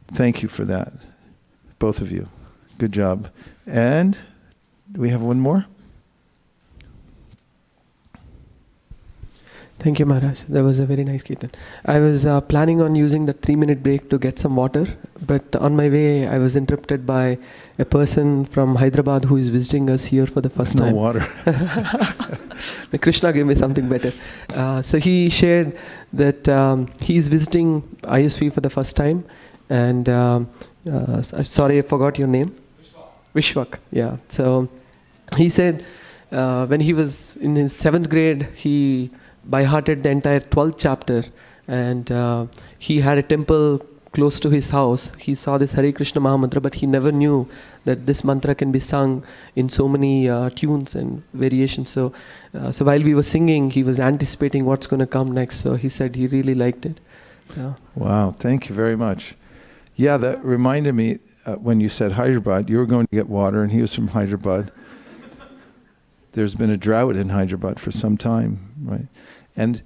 Thank you for that, both of you. Good job. And do we have one more? Thank you, Maharaj. That was a very nice kirtan. I was planning on using the 3-minute break to get some water, but on my way I was interrupted by a person from Hyderabad who is visiting us here for the first time. No water. Krishna gave me something better. So he shared that he is visiting ISV for the first time, and sorry, I forgot your name. Vishwak. Yeah. So he said when he was in his 7th grade, he by-hearted the entire 12th chapter, and he had a temple close to his house. He saw this Hare Krishna Mahamantra, but he never knew that this mantra can be sung in so many tunes and variations. So while we were singing, he was anticipating what's going to come next. So he said he really liked it. Yeah. Wow, thank you very much. Yeah, that reminded me when you said Hyderabad, you were going to get water, and he was from Hyderabad. There's been a drought in Hyderabad for some time, right? And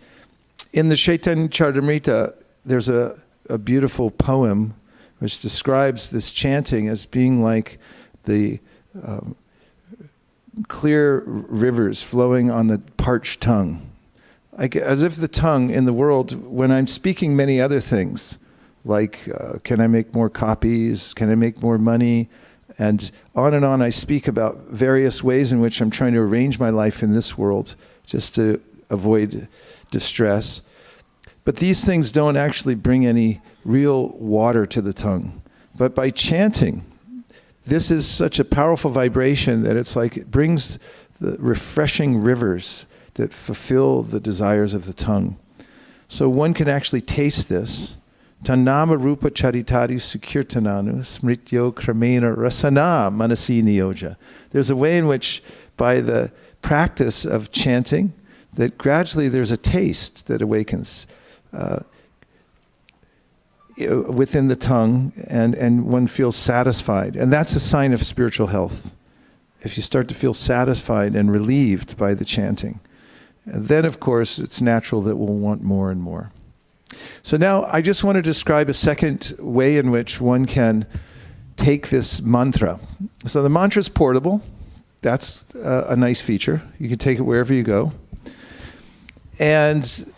in the Chaitanya Charitamrita, there's a beautiful poem which describes this chanting as being like the clear rivers flowing on the parched tongue. As if the tongue in the world, when I'm speaking many other things, like, can I make more copies? Can I make more money? And on I speak about various ways in which I'm trying to arrange my life in this world just to avoid distress. But these things don't actually bring any real water to the tongue. But by chanting, this is such a powerful vibration that it's like it brings the refreshing rivers that fulfill the desires of the tongue. So one can actually taste this. Tanama rupa charitari sukirtananu smrityo kramena rasana manasi niyoja. There's a way in which, by the practice of chanting, that gradually there's a taste that awakens within the tongue, and one feels satisfied. And that's a sign of spiritual health. If you start to feel satisfied and relieved by the chanting, and then of course it's natural that we'll want more and more. So now I just want to describe a second way in which one can take this mantra. So the mantra is portable. That's a nice feature. You can take it wherever you go. And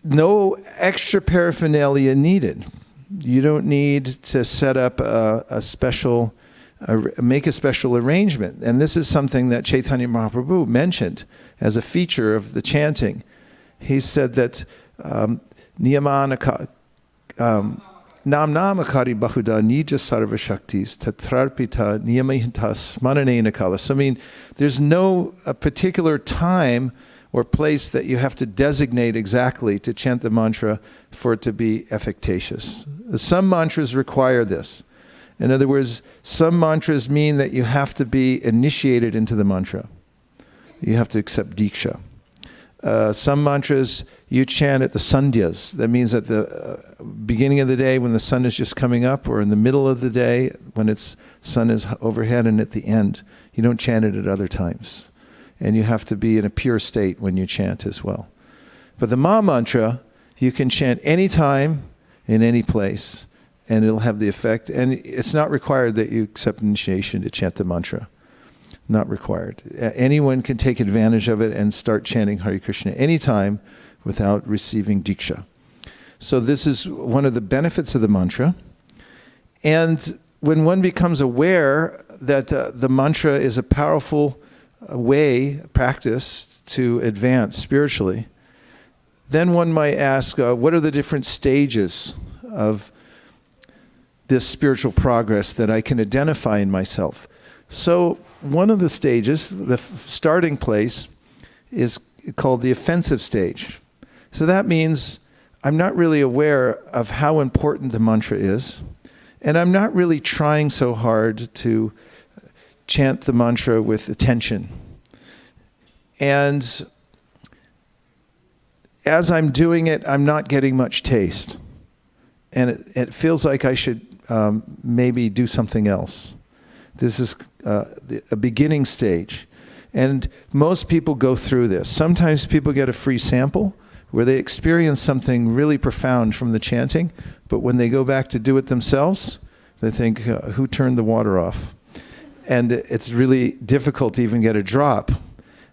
no extra paraphernalia needed. You don't need to set up make a special arrangement. And this is something that Chaitanya Mahaprabhu mentioned as a feature of the chanting. He said that Niyamanakari bahuda nija sarva shaktis tatrarpita niyamahitas mananena kala. So I mean, there's no particular time or place that you have to designate exactly to chant the mantra for it to be efficacious. Some mantras require this. In other words, some mantras mean that you have to be initiated into the mantra. You have to accept diksha. Some mantras you chant at the sandhyas. That means at the beginning of the day when the sun is just coming up, or in the middle of the day when its sun is overhead, and at the end. You don't chant it at other times. And you have to be in a pure state when you chant as well. But the Ma mantra, you can chant any time, in any place, and it'll have the effect. And it's not required that you accept initiation to chant the mantra. Not required. Anyone can take advantage of it and start chanting Hare Krishna anytime without receiving diksha. So this is one of the benefits of the mantra. And when one becomes aware that the mantra is a powerful practice to advance spiritually, then one might ask, what are the different stages of this spiritual progress that I can identify in myself? So one of the stages, the starting place, is called the offensive stage. So that means I'm not really aware of how important the mantra is, and I'm not really trying so hard to chant the mantra with attention. And as I'm doing it, I'm not getting much taste. And it feels like I should maybe do something else. This is a beginning stage. And most people go through this. Sometimes people get a free sample where they experience something really profound from the chanting, but when they go back to do it themselves, they think, who turned the water off? And it's really difficult to even get a drop.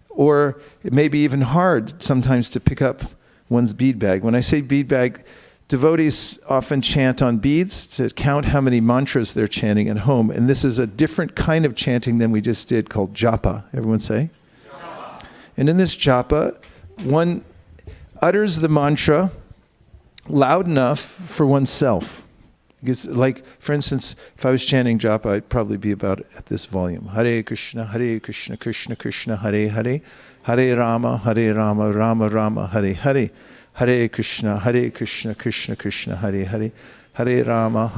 Or it may be even hard sometimes to pick up one's bead bag. When I say bead bag, devotees often chant on beads to count how many mantras they're chanting at home. And this is a different kind of chanting than we just did, called japa. Everyone say? Japa. And in this japa, one utters the mantra loud enough for oneself. Because, like, for instance, if I was chanting japa, I'd probably be about at this volume. Hare Krishna, Krishna Krishna, Hare Hare, Hare Rama, Rama Rama, Hare Hare. Hare Krishna, Krishna Krishna, Hare Hare, Hare Rama,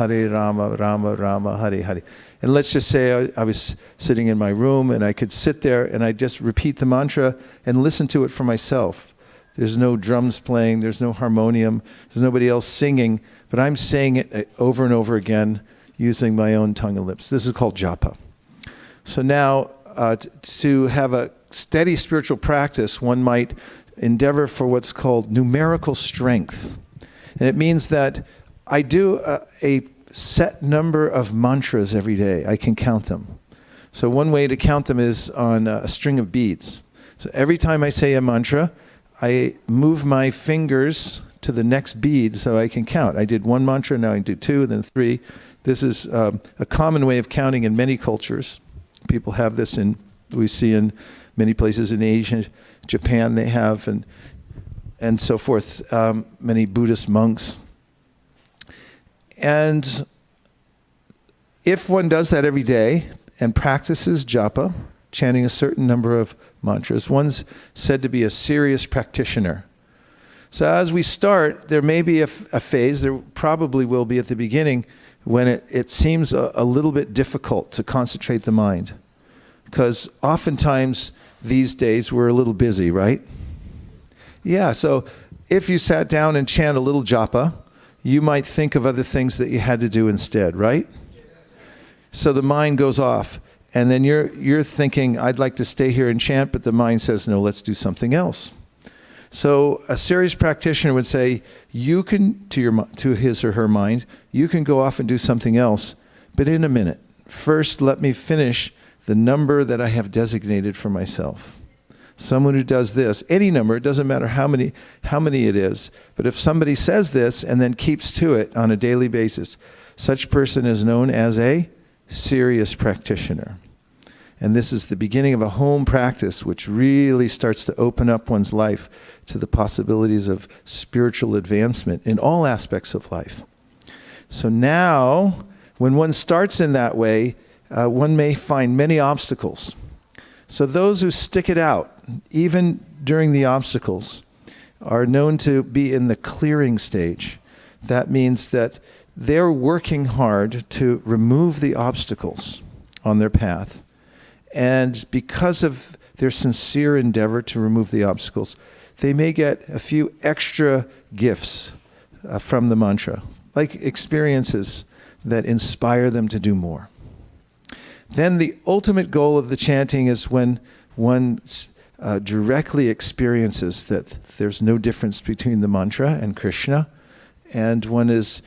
Rama Rama, Hare Hare. And let's just say I was sitting in my room and I could sit there and I just repeat the mantra and listen to it for myself. There's no drums playing, there's no harmonium, there's nobody else singing, but I'm saying it over and over again using my own tongue and lips. This is called japa. So now to have a steady spiritual practice, one might endeavor for what's called numerical strength. And it means that I do a set number of mantras every day. I can count them. So one way to count them is on a string of beads. So every time I say a mantra, I move my fingers to the next bead so I can count. I did one mantra, now I do two, then three. This is a common way of counting in many cultures. People have this we see in many places in Asia, Japan they have, and so forth, many Buddhist monks. And if one does that every day and practices japa, chanting a certain number of mantras, one's said to be a serious practitioner. So as we start, there may be a phase, there probably will be at the beginning, when it seems a little bit difficult to concentrate the mind. Because oftentimes these days we're a little busy, right? Yeah, so if you sat down and chant a little japa, you might think of other things that you had to do instead, right? So the mind goes off, and then you're thinking, I'd like to stay here and chant, but the mind says, no, let's do something else. So a serious practitioner would say, you can, to his or her mind, you can go off and do something else, but in a minute. First, let me finish the number that I have designated for myself. Someone who does this, any number, it doesn't matter how many it is, but if somebody says this and then keeps to it on a daily basis, such person is known as a serious practitioner. And this is the beginning of a home practice which really starts to open up one's life to the possibilities of spiritual advancement in all aspects of life. So now, when one starts in that way, one may find many obstacles. So those who stick it out, even during the obstacles, are known to be in the clearing stage. That means that they're working hard to remove the obstacles on their path. And because of their sincere endeavor to remove the obstacles, they may get a few extra gifts from the mantra, like experiences that inspire them to do more. Then the ultimate goal of the chanting is when one directly experiences that there's no difference between the mantra and Krishna, and one is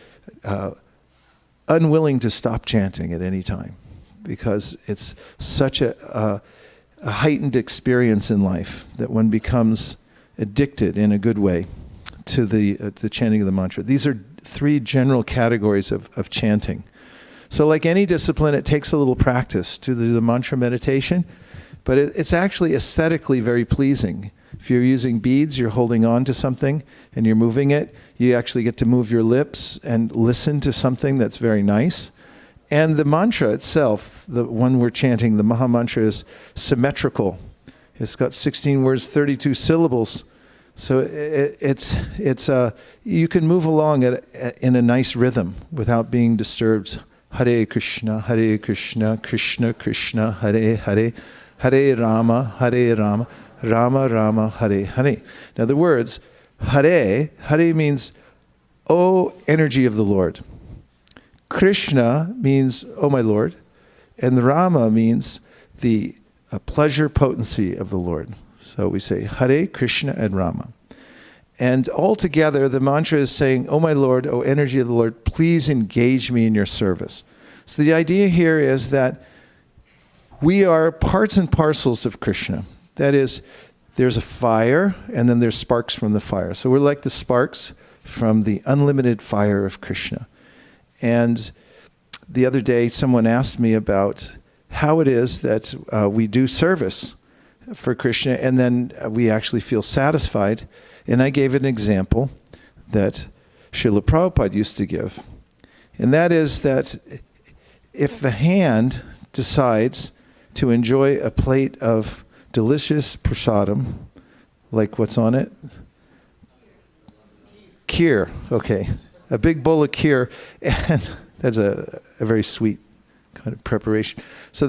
unwilling to stop chanting at any time, because it's such a heightened experience in life that one becomes addicted in a good way to the chanting of the mantra. These are three general categories of chanting. So like any discipline, it takes a little practice to do the mantra meditation, but it's actually aesthetically very pleasing. If you're using beads, you're holding on to something and you're moving it, you actually get to move your lips and listen to something that's very nice. And the mantra itself, the one we're chanting, the Maha Mantra, is symmetrical. It's got 16 words, 32 syllables. So you can move along in a nice rhythm without being disturbed. Hare Krishna, Krishna Krishna, Hare Hare, Hare Rama, Rama Rama, Hare Hare. Now the words, Hare means, O energy of the Lord. Krishna means, oh my Lord. And Rama means the pleasure potency of the Lord. So we say Hare, Krishna, and Rama. And altogether, the mantra is saying, oh my Lord, oh energy of the Lord, please engage me in your service. So the idea here is that we are parts and parcels of Krishna. That is, there's a fire, and then there's sparks from the fire. So we're like the sparks from the unlimited fire of Krishna. And the other day, someone asked me about how it is that we do service for Krishna, and then we actually feel satisfied. And I gave an example that Srila Prabhupada used to give. And that is that if the hand decides to enjoy a plate of delicious prasadam, like what's on it? Kheer, okay. A big bowl of kheer, and that's a very sweet kind of preparation. So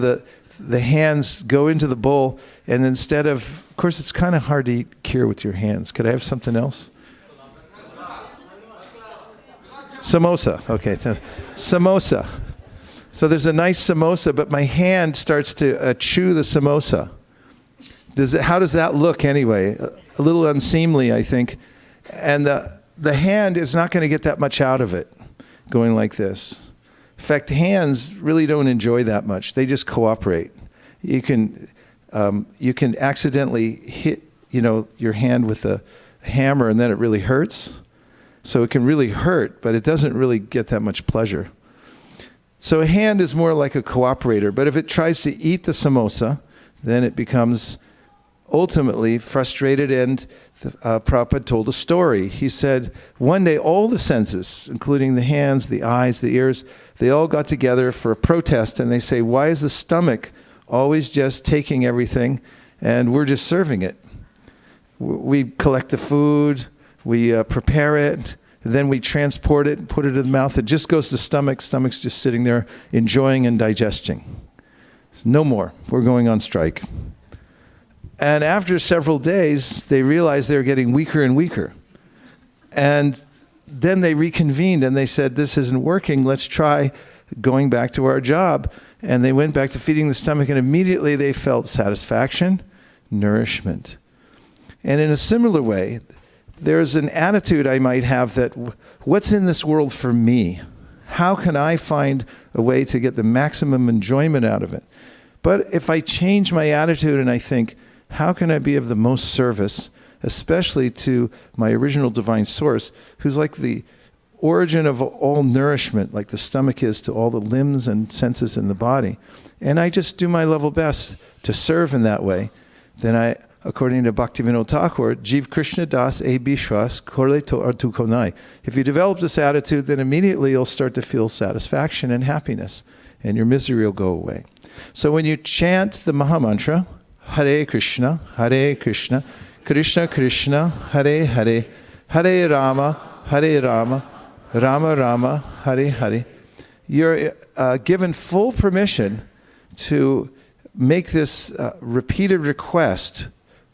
the hands go into the bowl, and instead of course, it's kind of hard to eat kheer with your hands. Could I have something else? Samosa, okay. Samosa. So there's a nice samosa, but my hand starts to chew the samosa. How does that look anyway? A little unseemly, I think. And the hand is not going to get that much out of it, going like this. In fact, hands really don't enjoy that much. They just cooperate. You can accidentally hit, your hand with a hammer, and then it really hurts. So it can really hurt, but it doesn't really get that much pleasure. So a hand is more like a cooperator, but if it tries to eat the samosa, then it becomes ultimately frustrated, and Prabhupada told a story. He said, one day all the senses, including the hands, the eyes, the ears, they all got together for a protest, and they say, why is the stomach always just taking everything and we're just serving it? We collect the food, we prepare it, then we transport it and put it in the mouth. It just goes to the stomach. Stomach's just sitting there enjoying and digesting. No more. We're going on strike. And after several days, they realized they were getting weaker and weaker. And then they reconvened and they said, this isn't working. Let's try going back to our job. And they went back to feeding the stomach, and immediately they felt satisfaction, nourishment. And in a similar way, there's an attitude I might have that, what's in this world for me? How can I find a way to get the maximum enjoyment out of it? But if I change my attitude and I think, how can I be of the most service, especially to my original divine source, who's like the origin of all nourishment, like the stomach is to all the limbs and senses in the body. And I just do my level best to serve in that way. Then I, according to Bhaktivinoda Thakur, Jiv Krishna Das E Bishwas Korle to Artu Konai. If you develop this attitude, then immediately you'll start to feel satisfaction and happiness, and your misery will go away. So when you chant the Mahamantra, Hare Krishna, Krishna Krishna, Hare Hare, Hare Rama, Rama Rama, Hare Hare, you're given full permission to make this repeated request.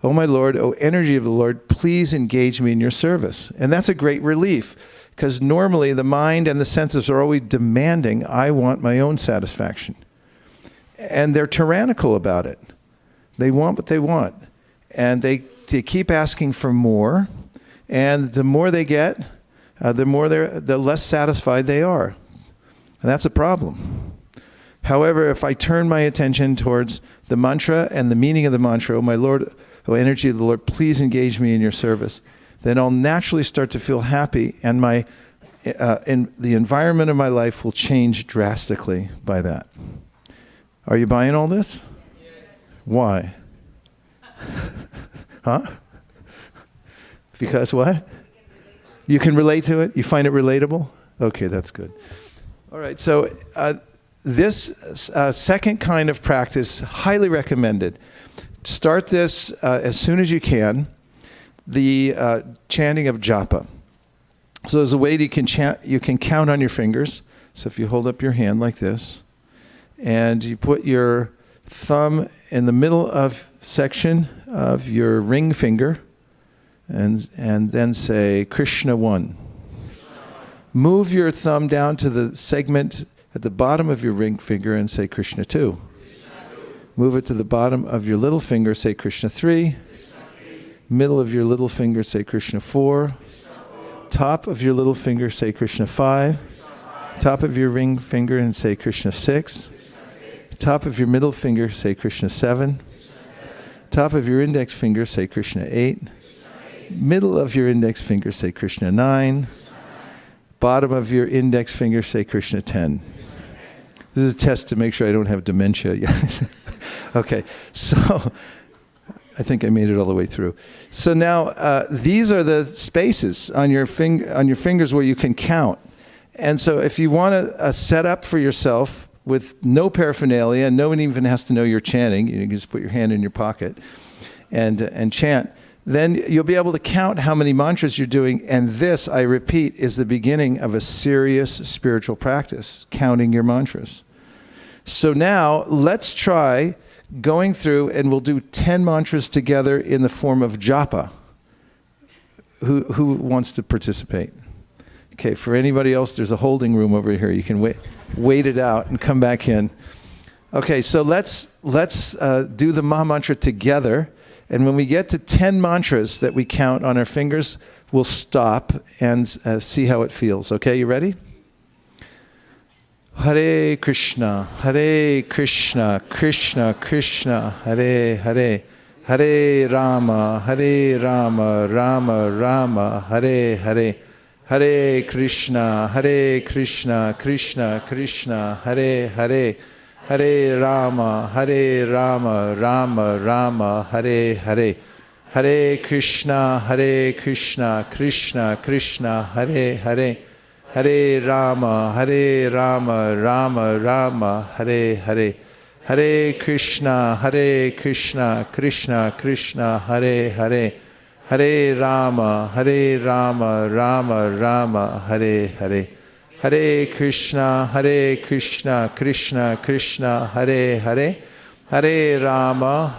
Oh my Lord, oh energy of the Lord, please engage me in your service. And that's a great relief, because normally the mind and the senses are always demanding, I want my own satisfaction. And they're tyrannical about it. They want what they want. And they keep asking for more. And the more they get, the less satisfied they are. And that's a problem. However, if I turn my attention towards the mantra and the meaning of the mantra, oh my Lord, oh energy of the Lord, please engage me in your service, then I'll naturally start to feel happy, and my in the environment of my life will change drastically by that. Are you buying all this? Yes. Why? Huh? Because what? You can relate to it? You find it relatable? Okay, that's good. All right, so this second kind of practice, highly recommended. Start this as soon as you can, the chanting of japa. So there's a way you can chant, you can count on your fingers. So if you hold up your hand like this, and you put your thumb in the middle of section of your ring finger, and then say Krishna 1. Move your thumb down to the segment at the bottom of your ring finger and say Krishna 2. Move it to the bottom of your little finger, say Krishna 3. Middle of your little finger, say Krishna 4. Top of your little finger, say Krishna 5. Top of your ring finger and say Krishna 6. Top of your middle finger, say Krishna 7. Top of your index finger, say Krishna 8. Middle of your index finger, say Krishna 9. Bottom of your index finger, say Krishna 10. This is a test to make sure I don't have dementia. Okay, so I think I made it all the way through. So now these are the spaces on your fingers where you can count. And so if you want to set up for yourself with no paraphernalia, and no one even has to know you're chanting, you can just put your hand in your pocket and chant, then you'll be able to count how many mantras you're doing. And this, I repeat, is the beginning of a serious spiritual practice, counting your mantras. So now let's try going through, and we'll do 10 mantras together in the form of japa. Who wants to participate? Okay, for anybody else, there's a holding room over here. You can wait it out and come back in. Okay, so let's do the Maha Mantra together. And when we get to 10 mantras that we count on our fingers, we'll stop and see how it feels. Okay, you ready? Hare Krishna, Krishna Krishna, Hare Hare, Hare Rama, Rama Rama, Hare Hare, Hare Krishna, Krishna Krishna, Hare Hare, Hare Rama, Rama Rama, Hare Hare. Hare Krishna, Krishna Krishna, Hare Hare. Hare Rama, Rama Rama, Hare Hare. Hare Krishna, Krishna Krishna, Hare Hare. Hare Rama, Rama Rama, Hare Hare. Hare Krishna, Krishna Krishna, Hare Hare. Hare Rama,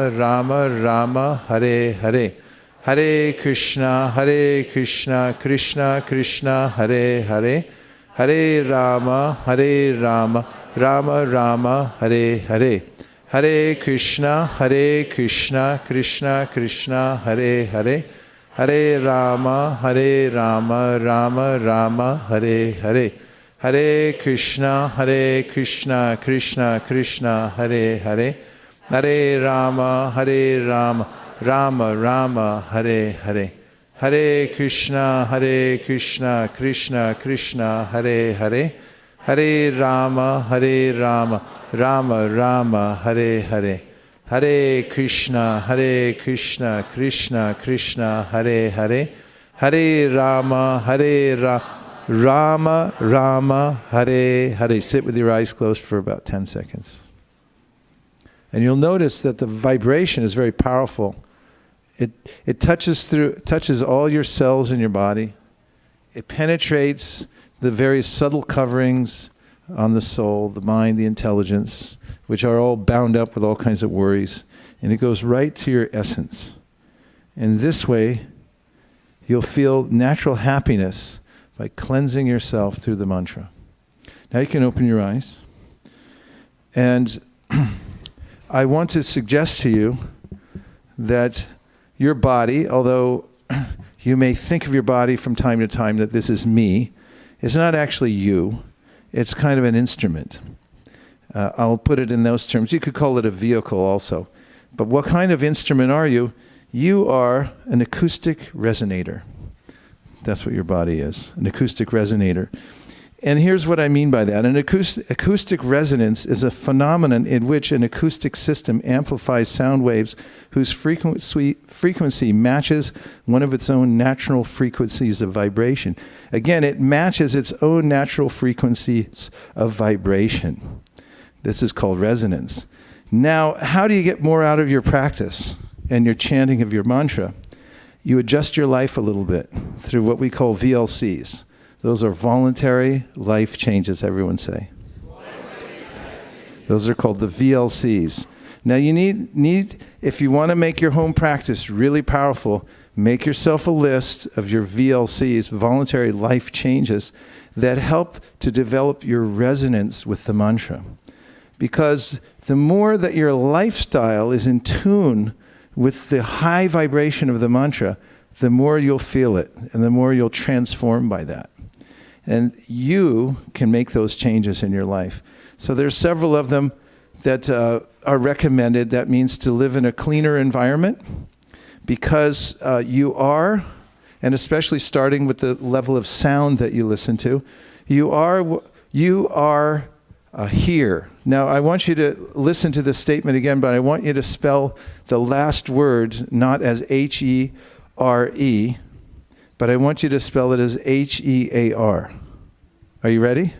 Rama Rama, Hare Hare. Hare Krishna, Krishna Krishna, Hare Hare. Hare Rama, Rama Rama, Hare Hare. Hare Krishna, Krishna Krishna, Hare Hare. Hare Rama, Rama Rama, Hare Hare. Hare Krishna, Krishna Krishna, Hare Hare. Hare Rama, Rama Rama, Hare Hare. Hare Krishna, Krishna Krishna, Hare Hare. Hare Rama, Rama Rama, Hare Hare. Hare Krishna, Krishna Krishna, Hare Hare. Hare Rama, Rama Rama, Hare Hare. Sit with your eyes closed for about 10 seconds. And you'll notice that the vibration is very powerful. It touches all your cells in your body. It penetrates the various subtle coverings on the soul, the mind, the intelligence, which are all bound up with all kinds of worries. And it goes right to your essence. And this way, you'll feel natural happiness by cleansing yourself through the mantra. Now you can open your eyes. And I want to suggest to you that your body, although you may think of your body from time to time that this is me, is not actually you. It's kind of an instrument. I'll put it in those terms. You could call it a vehicle also. But what kind of instrument are you? You are an acoustic resonator. That's what your body is, an acoustic resonator. And here's what I mean by that. An acoustic resonance is a phenomenon in which an acoustic system amplifies sound waves whose frequency matches one of its own natural frequencies of vibration. Again, it matches its own natural frequencies of vibration. This is called resonance. Now, how do you get more out of your practice and your chanting of your mantra? You adjust your life a little bit through what we call VLCs. Those are voluntary life changes, everyone say. Those are called the VLCs. Now you need, if you want to make your home practice really powerful, make yourself a list of your VLCs, voluntary life changes, that help to develop your resonance with the mantra. Because the more that your lifestyle is in tune with the high vibration of the mantra, the more you'll feel it, and the more you'll transform by that. And you can make those changes in your life. So there's several of them that are recommended. That means to live in a cleaner environment, because you are, and especially starting with the level of sound that you listen to, you are here. Now I want you to listen to this statement again, but I want you to spell the last word not as H-E-R-E, but I want you to spell it as H-E-A-R. Are you ready?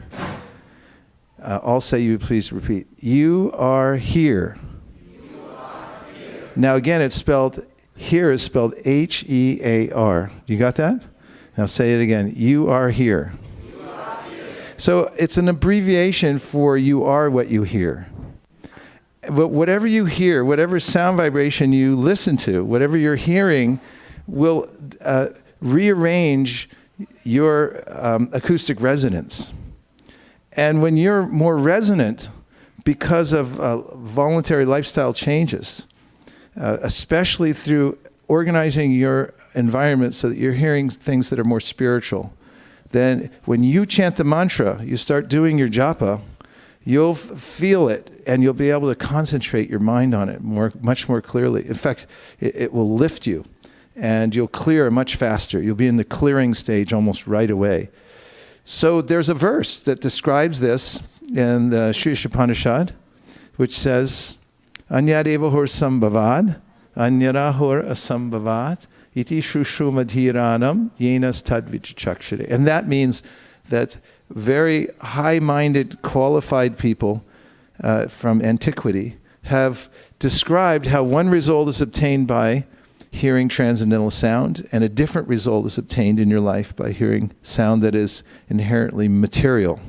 I'll say you please repeat. You are here. You are here. Now again, it's spelled, here is spelled H-E-A-R. You got that? Now say it again. You are here. You are here. So it's an abbreviation for you are what you hear. But whatever you hear, whatever sound vibration you listen to, whatever you're hearing will rearrange your acoustic resonance. And when you're more resonant because of voluntary lifestyle changes, especially through organizing your environment so that you're hearing things that are more spiritual, then when you chant the mantra, you start doing your japa, you'll feel it and you'll be able to concentrate your mind on it much more clearly. In fact, it will lift you. and you'll clear much faster. You'll be in the clearing stage almost right away. So there's a verse that describes this in the Sri Upanishad, which says, Anyadevahor sambhavad, anyarahor asambhavad, iti shushu madhiranam, yenas tadvichakshare. And that means that very high-minded, qualified people from antiquity have described how one result is obtained by hearing transcendental sound, and a different result is obtained in your life by hearing sound that is inherently material.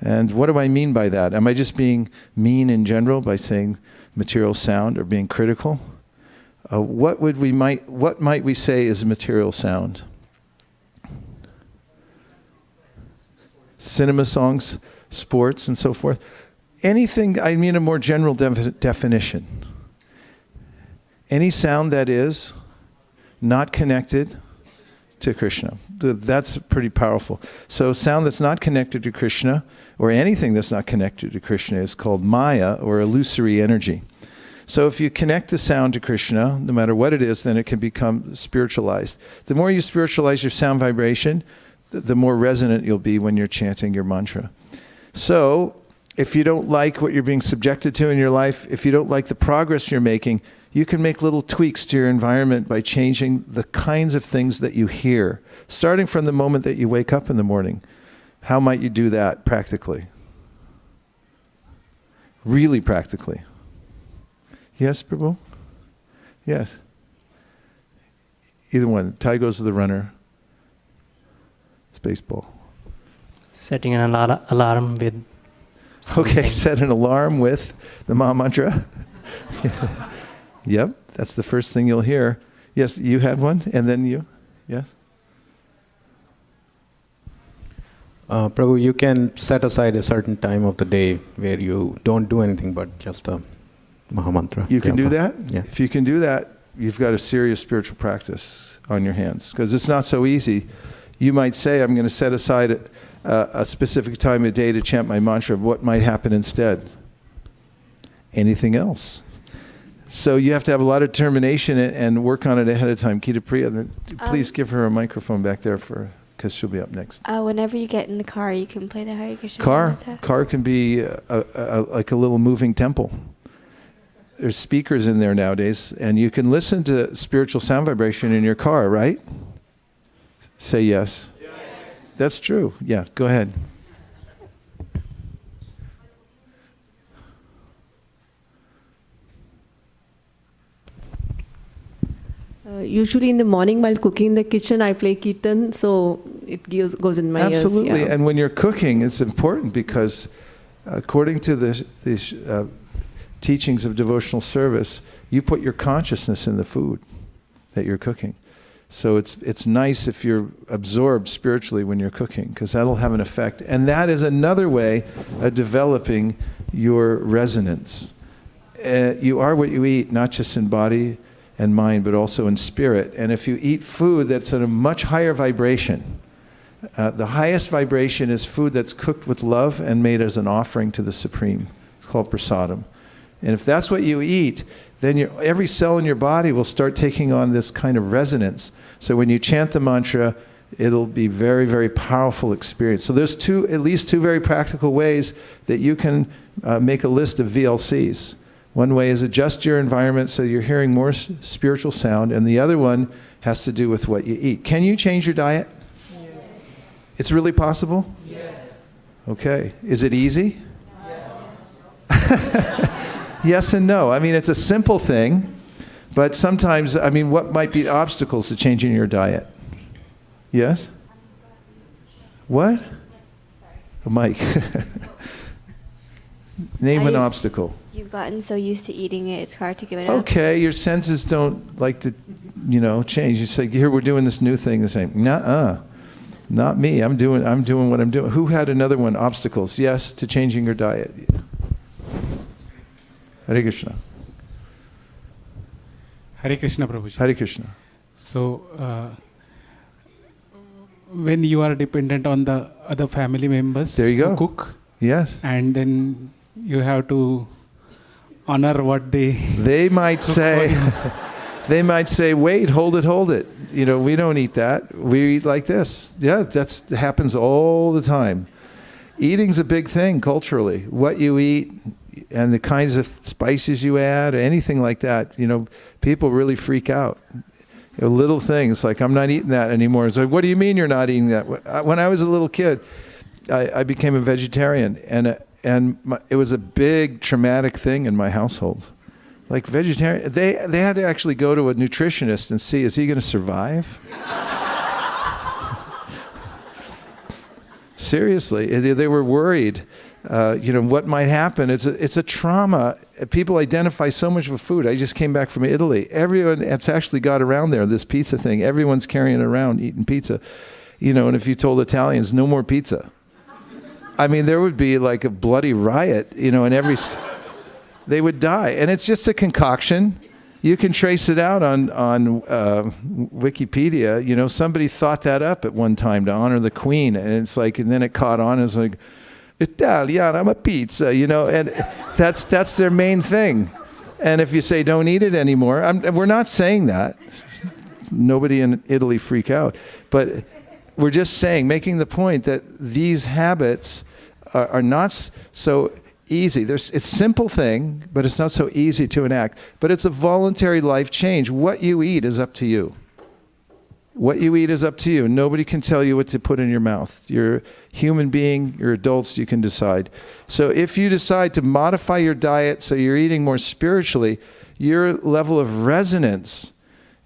And what do I mean by that? Am I just being mean in general by saying material sound or being critical? What might we say is material sound? Cinema songs, sports, and so forth. Anything, I mean a more general definition. Any sound that is not connected to Krishna. That's pretty powerful. So sound that's not connected to Krishna, or anything that's not connected to Krishna, is called Maya, or illusory energy. So if you connect the sound to Krishna, no matter what it is, then it can become spiritualized. The more you spiritualize your sound vibration, the more resonant you'll be when you're chanting your mantra. So if you don't like what you're being subjected to in your life, if you don't like the progress you're making, you can make little tweaks to your environment by changing the kinds of things that you hear, starting from the moment that you wake up in the morning. How might you do that practically? Really practically. Yes, Prabhu? Yes. Either one. Ty goes to the runner. It's baseball. Setting an alarm with something. Okay, set an alarm with the Maha Mantra. Yep, that's the first thing you'll hear. Yes, you had one, and then you? Yeah? Prabhu, you can set aside a certain time of the day where you don't do anything but just a Maha Mantra. You can do that? Yeah. If you can do that, you've got a serious spiritual practice on your hands, because it's not so easy. You might say, I'm going to set aside a specific time of day to chant my mantra. What might happen instead? Anything else. So you have to have a lot of determination and work on it ahead of time. Kita Priya, please give her a microphone back there because she'll be up next. Whenever you get in the car, you can play the Hare Krishna mantra. Car can be like a little moving temple. There's speakers in there nowadays, and you can listen to spiritual sound vibration in your car, right? Say yes. Yes. That's true. Yeah, go ahead. Usually in the morning while cooking in the kitchen, I play kirtan, so it goes in my ears. Absolutely. Yeah. And when you're cooking, it's important because according to these teachings of devotional service, you put your consciousness in the food that you're cooking. So it's nice if you're absorbed spiritually when you're cooking, because that'll have an effect. And that is another way of developing your resonance. You are what you eat, not just in body and mind, but also in spirit. And if you eat food that's at a much higher vibration, the highest vibration is food that's cooked with love and made as an offering to the Supreme. It's called prasadam. And if that's what you eat, then every cell in your body will start taking on this kind of resonance. So when you chant the mantra, it'll be very, very powerful experience. So there's at least two very practical ways that you can make a list of VLCs. One way is adjust your environment so you're hearing more spiritual sound, and the other one has to do with what you eat. Can you change your diet? Yes. It's really possible? Yes. Okay. Is it easy? Yes. Yes and no. I mean, it's a simple thing, but sometimes, I mean, what might be obstacles to changing your diet? Yes? What? A mic. Name an obstacle. You've gotten so used to eating it, it's hard to give it up. Okay, your senses don't like to, change. You say, here, we're doing this new thing. They say, nuh-uh, not me. I'm doing what I'm doing. Who had another one? Obstacles. Yes, to changing your diet. Hare Krishna. Hare Krishna, Prabhuji. Hare Krishna. So, when you are dependent on the other family members there you go. to cook, yes, and then you have to honor what they might say They might say, wait, hold it. We don't eat that. We eat like this. Yeah, that happens all the time. Eating's a big thing culturally. What you eat and the kinds of spices you add, anything like that, people really freak out. Little things like, I'm not eating that anymore. It's like, what do you mean you're not eating that? When I was a little kid, I became a vegetarian, and it was a big traumatic thing in my household. Like vegetarian, they had to actually go to a nutritionist and see, is he going to survive? Seriously, they were worried. What might happen? It's a trauma. People identify so much with food. I just came back from Italy. Everyone, it's actually got around there, this pizza thing. Everyone's carrying it around, eating pizza. And if you told Italians, no more pizza, I mean, there would be like a bloody riot, and they would die. And it's just a concoction. You can trace it out on Wikipedia. Somebody thought that up at one time to honor the Queen, and then it caught on. It's like, Italian, I'm a pizza, and that's their main thing. And if you say don't eat it anymore, we're not saying that. Nobody in Italy freak out, but we're just making the point that these habits are not so easy. It's a simple thing, but it's not so easy to enact. But it's a voluntary life change. What you eat is up to you. What you eat is up to you. Nobody can tell you what to put in your mouth. You're a human being, you're adults, you can decide. So if you decide to modify your diet so you're eating more spiritually, your level of resonance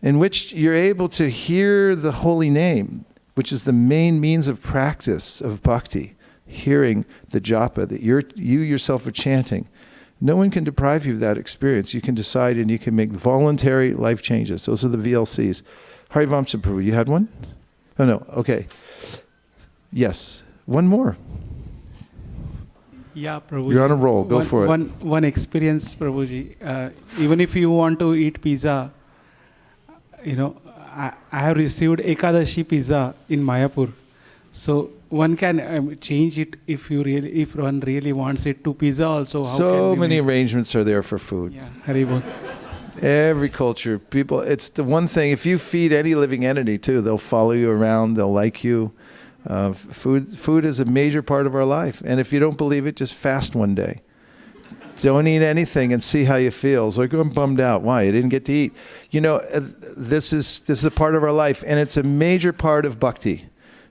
in which you're able to hear the holy name, which is the main means of practice of bhakti, hearing the japa that you yourself are chanting. No one can deprive you of that experience. You can decide and you can make voluntary life changes. Those are the VLCs. Harivamsa Prabhu, you had one? Oh no, okay. Yes, one more. Yeah, Prabhuji. You're on a roll, go for it. One experience, Prabhuji. Even if you want to eat pizza, I have received Ekadashi pizza in Mayapur. So one can change it if one really wants it to pizza also. So many arrangements are there for food. Yeah, Haribol. Every culture, people, it's the one thing, if you feed any living entity too, they'll follow you around, they'll like you. Food is a major part of our life. And if you don't believe it, just fast one day. Don't eat anything and see how you feel. It's like, I'm bummed out. Why? You didn't get to eat. This is a part of our life, and it's a major part of bhakti.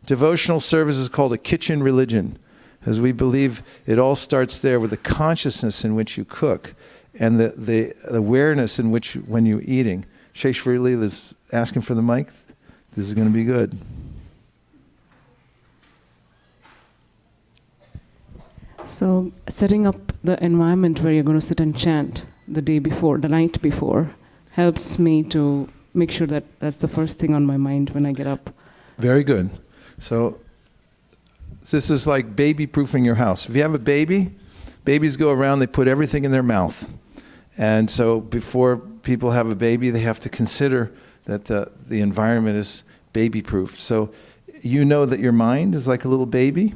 Devotional service is called a kitchen religion, as we believe it all starts there with the consciousness in which you cook and the awareness in which when you're eating. Sheshwari Leela is asking for the mic. This is going to be good. So setting up the environment where you're going to sit and chant the night before, helps me to make sure that that's the first thing on my mind when I get up. Very good. So this is like baby-proofing your house. If you have a baby, babies go around, they put everything in their mouth. And so before people have a baby, they have to consider that the environment is baby-proofed. So you know that your mind is like a little baby.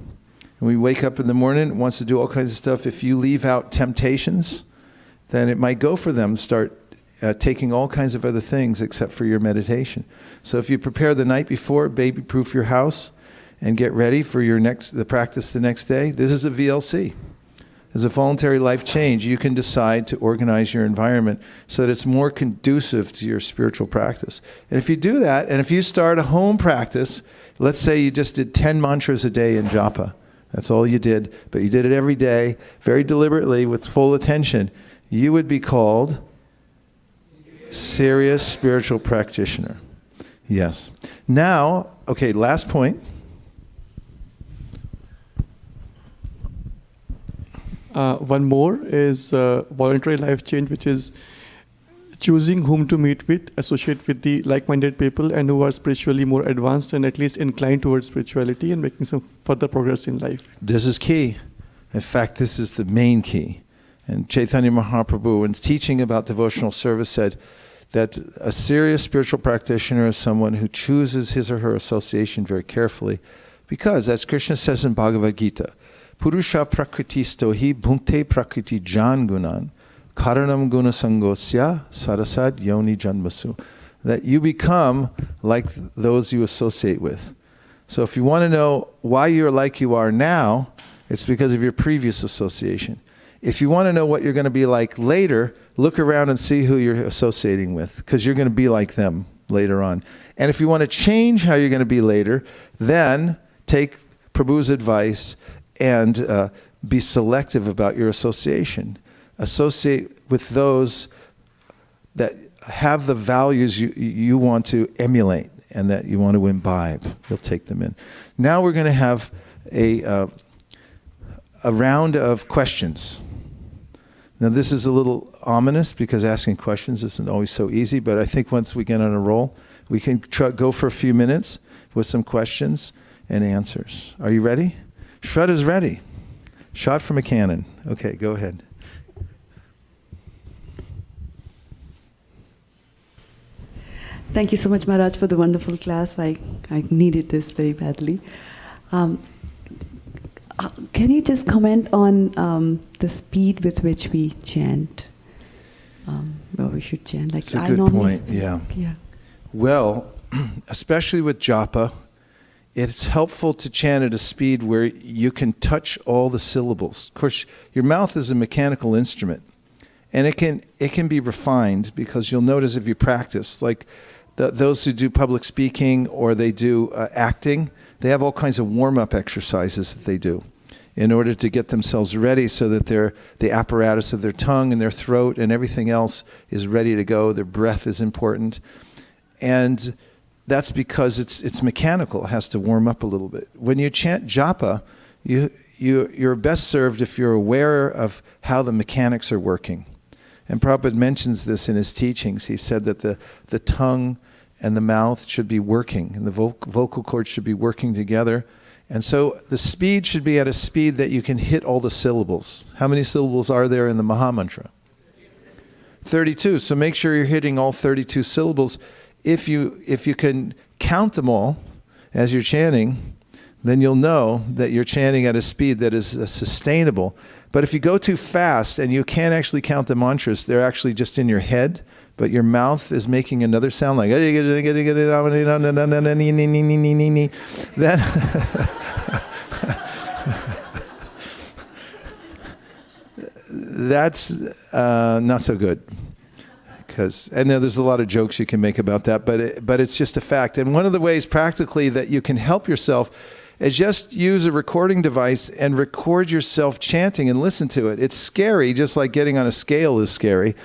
And we wake up in the morning, it wants to do all kinds of stuff. If you leave out temptations, then it might go for them to start taking all kinds of other things except for your meditation. So if you prepare the night before, baby-proof your house, and get ready for the practice the next day, this is a VLC. As a voluntary life change, you can decide to organize your environment so that it's more conducive to your spiritual practice. And if you do that, and if you start a home practice, let's say you just did 10 mantras a day in japa. That's all you did, but you did it every day, very deliberately, with full attention. You would be called serious spiritual practitioner. Yes. Now, okay, last point. One more is voluntary life change, which is choosing whom to meet with, associate with the like-minded people and who are spiritually more advanced and at least inclined towards spirituality, and making some further progress in life. This is key. In fact, this is the main key. And Chaitanya Mahaprabhu, when teaching about devotional service, said that a serious spiritual practitioner is someone who chooses his or her association very carefully, because, as Krishna says in Bhagavad Gita, Purusha prakritisto hi bhunte prakriti jan gunan karanam guna sangosya sarasad yoni janmasu. That you become like those you associate with. So if you want to know why you're like you are now, it's because of your previous association. If you want to know what you're going to be like later, look around and see who you're associating with, because you're going to be like them later on. And if you want to change how you're going to be later, then take Prabhu's advice and be selective about your association. Associate with those that have the values you want to emulate and that you want to imbibe. You'll take them in. Now we're going to have a round of questions. Now this is a little ominous because asking questions isn't always so easy, but I think once we get on a roll, we can go for a few minutes with some questions and answers. Are you ready? Shraddha's ready. Shot from a cannon. Okay, go ahead. Thank you so much, Maharaj, for the wonderful class. I needed this very badly. Can you just comment on the speed with which we chant? Or we should chant. Like That's a good point, yeah. Well, especially with japa, it's helpful to chant at a speed where you can touch all the syllables. Of course, your mouth is a mechanical instrument, and it can be refined because you'll notice if you practice, like those who do public speaking or they do acting, they have all kinds of warm-up exercises that they do in order to get themselves ready so that the apparatus of their tongue and their throat and everything else is ready to go. Their breath is important. And that's because it's mechanical. It has to warm up a little bit. When you chant japa, you're best served if you're aware of how the mechanics are working. And Prabhupada mentions this in his teachings. He said that the tongue and the mouth should be working, and the vocal cords should be working together. And so the speed should be at a speed that you can hit all the syllables. How many syllables are there in the Mahamantra? 32. So make sure you're hitting all 32 syllables. If you can count them all as you're chanting, then you'll know that you're chanting at a speed that is sustainable. But if you go too fast and you can't actually count the mantras, they're actually just in your head, but your mouth is making another sound like then that's not so good. And there's a lot of jokes you can make about that, but it's just a fact. And one of the ways practically that you can help yourself is just use a recording device and record yourself chanting and listen to it. It's scary, just like getting on a scale is scary.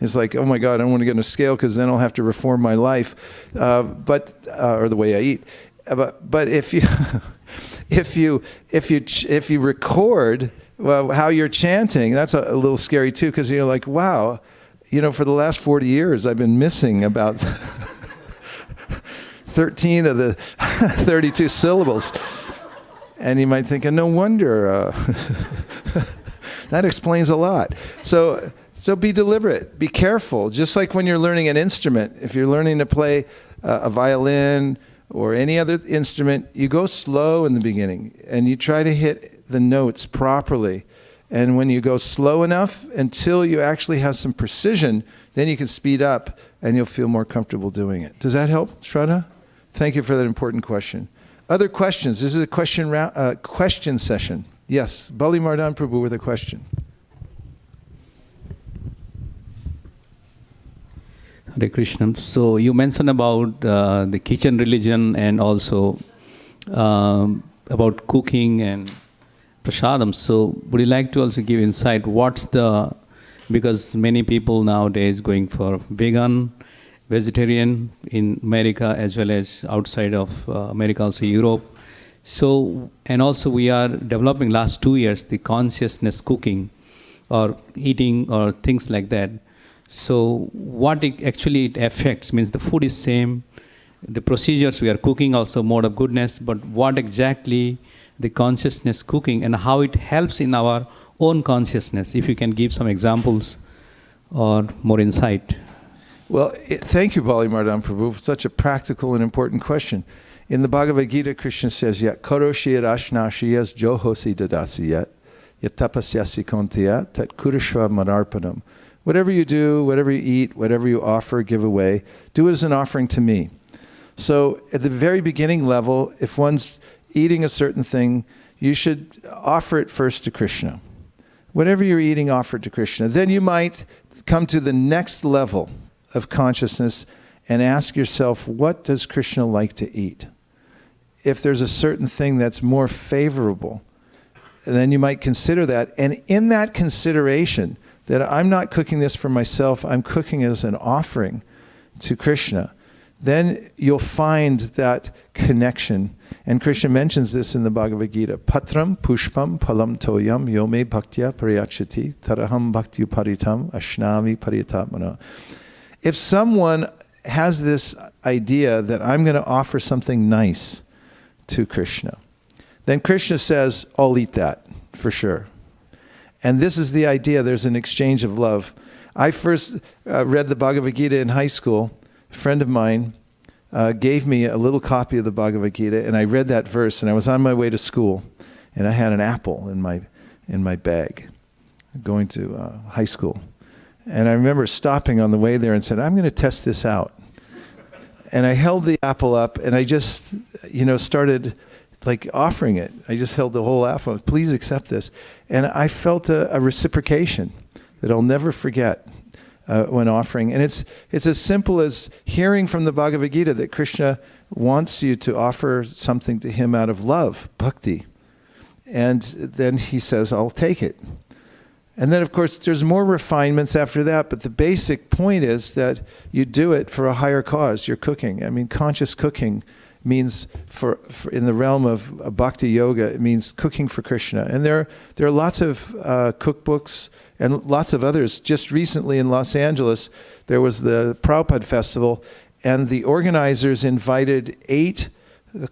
It's like, oh my God, I don't want to get on a scale because then I'll have to reform my life, or the way I eat. But if you record how you're chanting, that's a little scary too, because you're like, wow, for the last 40 years, I've been missing about 13 of the 32 syllables. And you might think, no wonder. That explains a lot. So be deliberate, be careful. Just like when you're learning an instrument, if you're learning to play a violin or any other instrument, you go slow in the beginning and you try to hit the notes properly. And when you go slow enough until you actually have some precision, then you can speed up and you'll feel more comfortable doing it. Does that help, Shraddha? Thank you for that important question. Other questions? This is a question session. Yes, Bali Mardan Prabhu with a question. Hare Krishna. So you mentioned about the kitchen religion and also about cooking and prasadam. So would you like to also give insight? Because many people nowadays going for vegetarian in America as well as outside of America, also Europe. So, and also we are developing last 2 years the consciousness cooking or eating or things like that. So what it affects means the food is same, the procedures we are cooking also mode of goodness, but what exactly the consciousness cooking and how it helps in our own consciousness, if you can give some examples or more insight. Well, thank you, Bali Mardan Prabhu, for such a practical and important question. In the Bhagavad Gita, Krishna says, Yat karoshi ashnashiyas johosi dadasi yat tapasyasi kontya tat kurishva manarpanam Whatever you do, whatever you eat, whatever you offer, give away, do it as an offering to me. So at the very beginning level, if one's eating a certain thing, you should offer it first to Krishna. Whatever you're eating, offer it to Krishna. Then you might come to the next level of consciousness and ask yourself, what does Krishna like to eat? If there's a certain thing that's more favorable, then you might consider that. And in that consideration, that I'm not cooking this for myself, I'm cooking it as an offering to Krishna, then you'll find that connection. And Krishna mentions this in the Bhagavad Gita. Patram pushpam palam toyam yome bhaktya pariyachati taraham bhakti paritam ashnami paritatmana. If someone has this idea that I'm going to offer something nice to Krishna, then Krishna says, I'll eat that for sure. And this is the idea. There's an exchange of love. I first read the Bhagavad Gita in high school. A friend of mine gave me a little copy of the Bhagavad Gita, and I read that verse, and I was on my way to school, and I had an apple in my bag going to high school. And I remember stopping on the way there and said, I'm going to test this out. And I held the apple up, and I just, started like offering it. I just held the whole apple. Please accept this. And I felt a reciprocation that I'll never forget when offering. And it's as simple as hearing from the Bhagavad Gita that Krishna wants you to offer something to him out of love, bhakti. And then he says, I'll take it. And then, of course, there's more refinements after that, but the basic point is that you do it for a higher cause. You're cooking. I mean, conscious cooking means, for in the realm of bhakti yoga, it means cooking for Krishna. And there are lots of cookbooks and lots of others. Just recently in Los Angeles, there was the Prabhupada Festival, and the organizers invited 8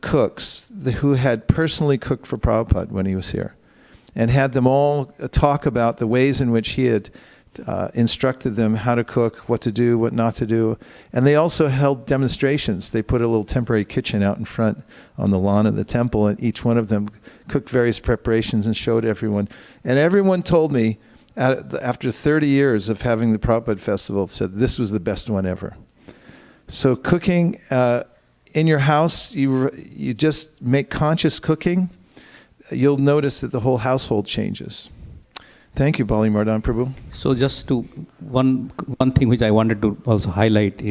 cooks who had personally cooked for Prabhupada when he was here, and had them all talk about the ways in which he had instructed them how to cook, what to do, what not to do. And they also held demonstrations. They put a little temporary kitchen out in front on the lawn of the temple, and each one of them cooked various preparations and showed everyone. And everyone told me, after 30 years of having the Prabhupada Festival, said this was the best one ever. So cooking in your house, you just make conscious cooking, you'll notice that the whole household changes. Thank you, Bali Mardhan Prabhu. So just to one thing which I wanted to also highlight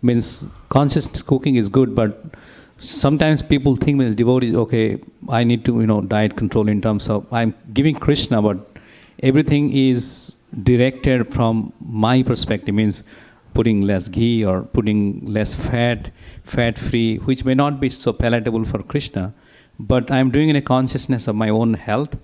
means conscious cooking is good, but sometimes people think as devotees, okay, I need to diet control in terms of I'm giving Krishna, but everything is directed from my perspective, means putting less ghee or putting less fat-free, which may not be so palatable for Krishna. But I'm doing in a consciousness of my own health,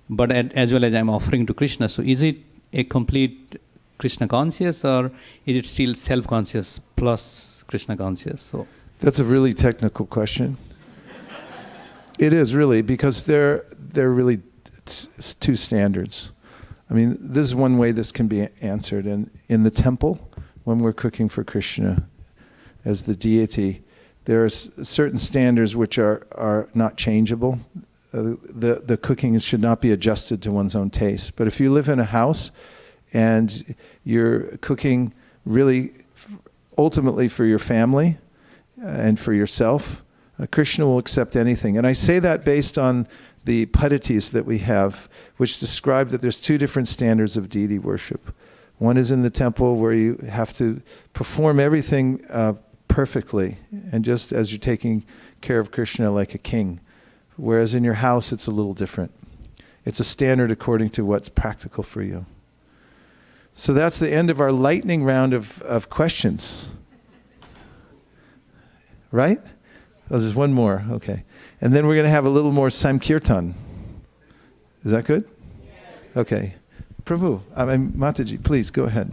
but as well as I'm offering to Krishna. So is it a complete Krishna conscious, or is it still self-conscious plus Krishna conscious? So that's a really technical question. It is really, because there are really 2 standards. I mean, this is one way this can be answered. And in the temple, when we're cooking for Krishna as the deity, there are certain standards which are not changeable. The cooking should not be adjusted to one's own taste. But if you live in a house and you're cooking really ultimately for your family and for yourself, Krishna will accept anything. And I say that based on the padatis that we have, which describe that there's 2 different standards of deity worship. One is in the temple, where you have to perform everything perfectly, and just as you're taking care of Krishna like a king. Whereas in your house, it's a little different. It's a standard according to what's practical for you. So that's the end of our lightning round of questions. Right? Oh, there's one more. Okay. And then we're going to have a little more Samkirtan. Is that good? Yes. Okay. Prabhu, Mataji, please go ahead.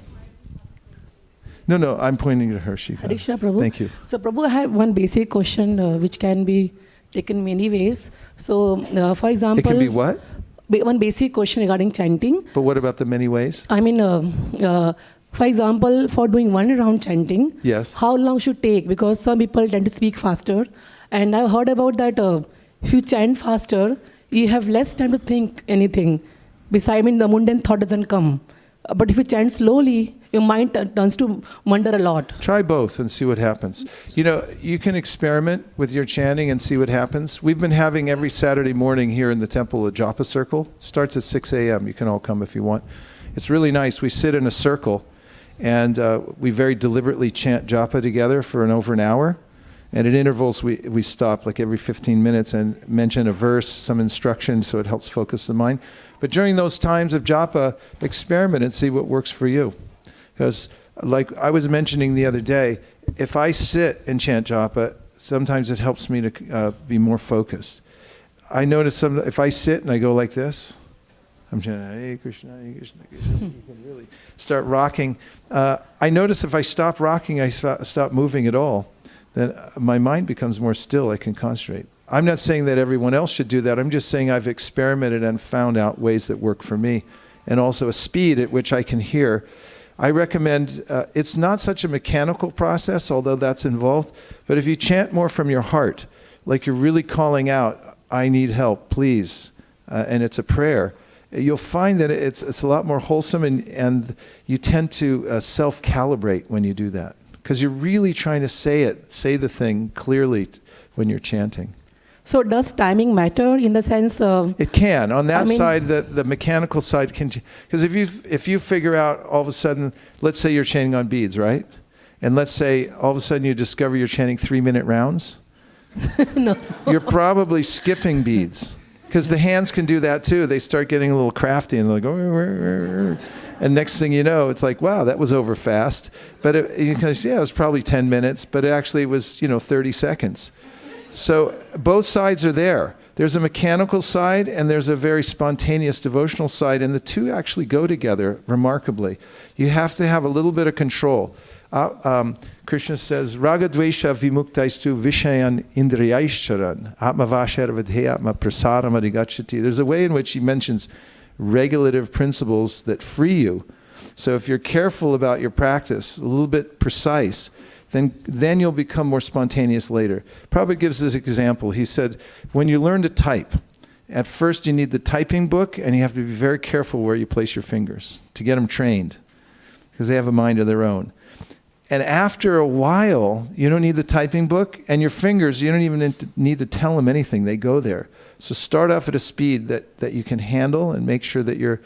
No, I'm pointing to her, Shikha. Hare Krishna, Prabhu. Thank you. So, Prabhu, I have one basic question which can be taken many ways. So, for example... It can be what? One basic question regarding chanting. But what about the many ways? I mean, for example, for doing 1 round chanting, yes, how long should take? Because some people tend to speak faster. And I've heard about that if you chant faster, you have less time to think anything. Besides, the mundane thought doesn't come. But if you chant slowly, your mind turns to wander a lot. Try both and see what happens. You know, you can experiment with your chanting and see what happens. We've been having every Saturday morning here in the temple a japa circle. Starts at 6 a.m. You can all come if you want. It's really nice. We sit in a circle and we very deliberately chant japa together for over an hour. And at intervals, we stop like every 15 minutes and mention a verse, some instruction, so it helps focus the mind. But during those times of japa, experiment and see what works for you. Because like I was mentioning the other day, if I sit and chant japa, sometimes it helps me to be more focused. I notice if I sit and I go like this, I'm chanting, Hare Krishna, Hare Krishna, Krishna. You can really start rocking. I notice if I stop rocking, I stop moving at all, then my mind becomes more still. I can concentrate. I'm not saying that everyone else should do that. I'm just saying I've experimented and found out ways that work for me, and also a speed at which I can hear. I recommend, it's not such a mechanical process, although that's involved, but if you chant more from your heart, like you're really calling out, I need help, please, and it's a prayer, you'll find that it's a lot more wholesome, and you tend to self-calibrate when you do that. Because you're really trying to say the thing clearly when you're chanting. So does timing matter in the sense? It can. On that side, the mechanical side can. Because if you figure out all of a sudden, let's say you're chanting on beads, right? And let's say all of a sudden you discover you're chanting 3-minute rounds. No. You're probably skipping beads. Because the hands can do that too. They start getting a little crafty and they're like, and next thing you know, it's like, wow, that was over fast. But you can say, yeah, it was probably 10 minutes, but actually it was, 30 seconds. So both sides are there. There's a mechanical side and there's a very spontaneous devotional side, and the two actually go together remarkably. You have to have a little bit of control. Krishna says, Raga Dvesha Vimuktaisthu Vishayan Indriyaishcharan Atmavashar Vidheyatma Prasaram Adhigachati. There's a way in which he mentions regulative principles that free you. So if you're careful about your practice, a little bit precise, then you'll become more spontaneous later. Prabhupada gives this example. He said, when you learn to type, at first you need the typing book, and you have to be very careful where you place your fingers to get them trained, because they have a mind of their own. And after a while, you don't need the typing book, and your fingers, you don't even need to tell them anything. They go there. So start off at a speed that you can handle and make sure that you're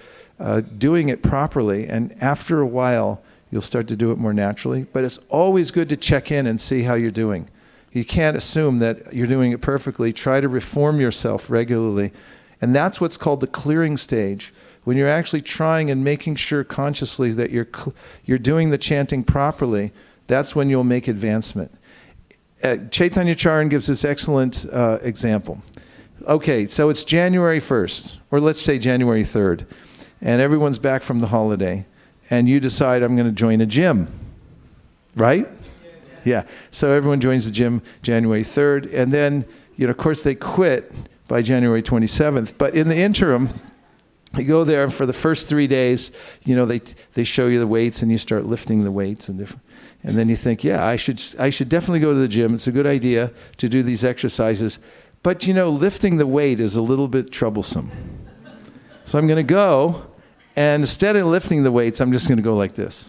doing it properly. And after a while, you'll start to do it more naturally. But it's always good to check in and see how you're doing. You can't assume that you're doing it perfectly. Try to reform yourself regularly. And that's what's called the clearing stage. When you're actually trying and making sure consciously that you're doing the chanting properly, that's when you'll make advancement. Chaitanya Charan gives this excellent example. Okay, so it's January 1st, or let's say January 3rd, and everyone's back from the holiday, and you decide, I'm going to join a gym, right? Yeah, so everyone joins the gym January 3rd, and then, of course, they quit by January 27th, but in the interim, you go there for the first 3 days, they show you the weights, and you start lifting the weights, and then you think, yeah, I should definitely go to the gym. It's a good idea to do these exercises. But lifting the weight is a little bit troublesome. So I'm going to go, and instead of lifting the weights, I'm just going to go like this.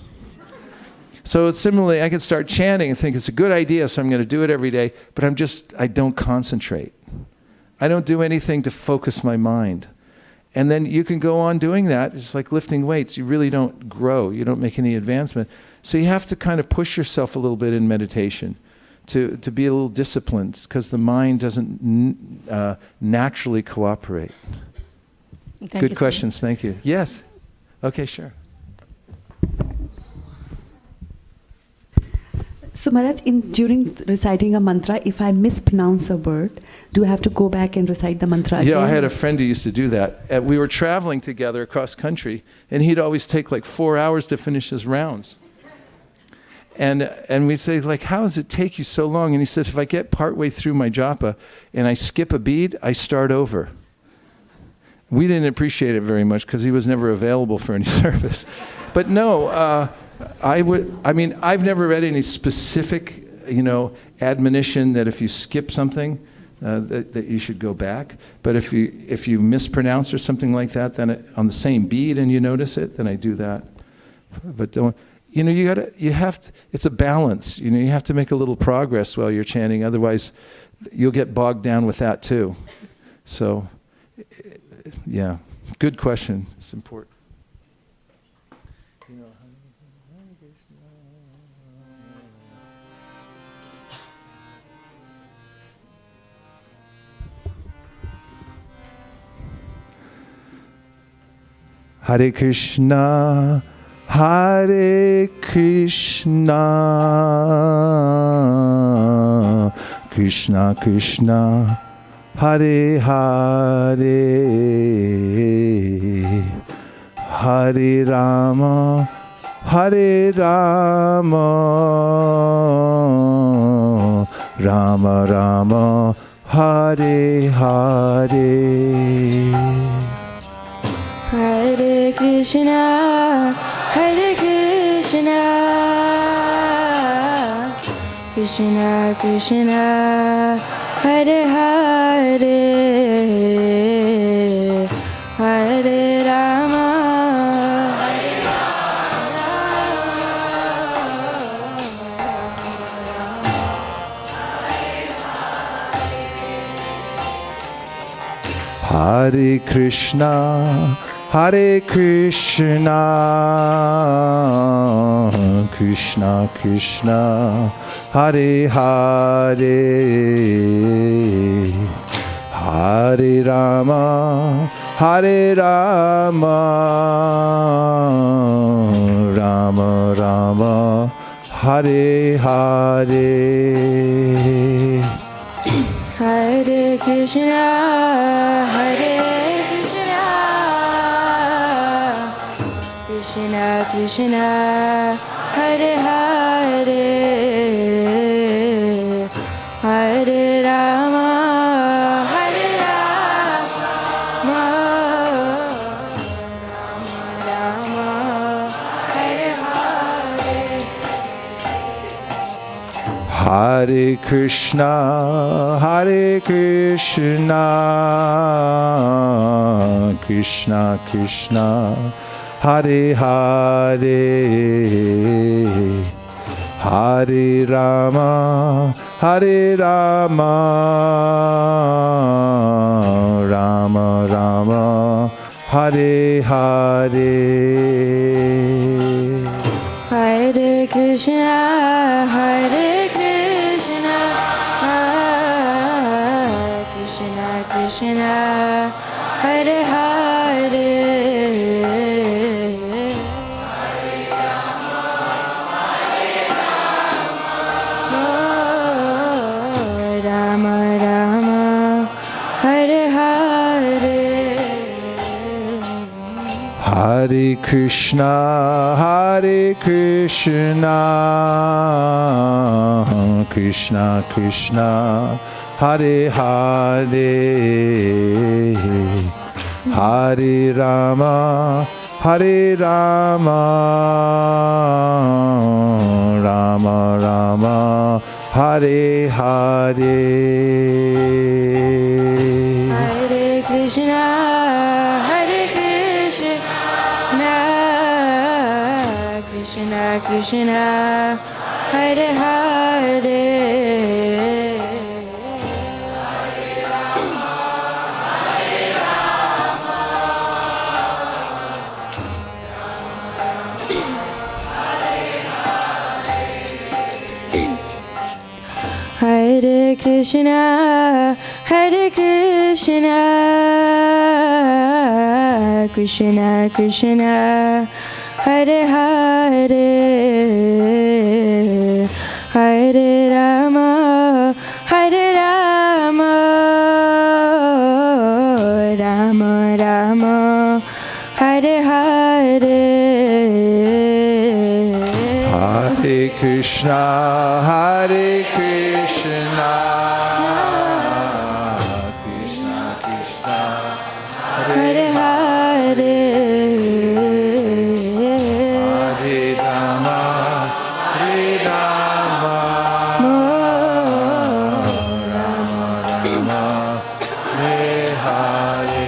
So similarly, I can start chanting and think it's a good idea, so I'm going to do it every day, but I don't concentrate. I don't do anything to focus my mind. And then you can go on doing that. It's like lifting weights. You really don't grow. You don't make any advancement. So you have to kind of push yourself a little bit in meditation to be a little disciplined, because the mind doesn't naturally cooperate. Good questions. Thank you. Yes. Okay, sure. So Maharaj, during reciting a mantra, if I mispronounce a word, do I have to go back and recite the mantra again? Yeah, I had a friend who used to do that. We were traveling together across country, and he'd always take like 4 hours to finish his rounds. And we'd say, like, how does it take you so long? And he says, if I get partway through my japa and I skip a bead, I start over. We didn't appreciate it very much because he was never available for any service. But no, I've never read any specific, admonition that if you skip something, that you should go back. But if you mispronounce or something like that, then on the same bead and you notice it, then I do that. but don't. It's a balance. You have to make a little progress while you're chanting. Otherwise, you'll get bogged down with that too. So, yeah, good question. It's important. Hare Krishna, Hare Krishna, Krishna Krishna, Hare Hare, Hare Rama, Hare Rama, Rama Rama, Hare Hare. Hare Krishna, Hare Krishna, Krishna Krishna, Hare Hare, Hare Rama, Hare Krishna, Hare Krishna, Krishna Krishna, Hare Hare, Hare Rama, Hare Rama, Rama Rama, Hare Hare. Hare Krishna, Hare Krishna, Krishna, Hare Hare, Hare Rama, Hare Rama, Rama, Hare Hare. Hare Krishna, Hare Krishna, Krishna Krishna, Hare Hare, Hare Rama, Hare Rama, Rama Rama, Hare Hare. Hare Krishna, Hare Krishna, Krishna Krishna, Hare Hare, Rama Rama, Hare Hare. Hare Krishna, Hare Krishna, Krishna Krishna, Hare Hare, Hare Rama, Hare Rama, Rama Rama, Hare Hare. Hare Krishna, Hare Krishna, Krishna Krishna, Hare Hare, Hare Krishna, Hare Krishna, Krishna Krishna, Hare Hare, Hare Rama, Hare Rama, Rama Rama, Hare Hare. Hare Krishna, Hare Krishna, Krishna Krishna, Hare Hare, Hare Rama, Hare Rama, Rama Rama, Hare Hare.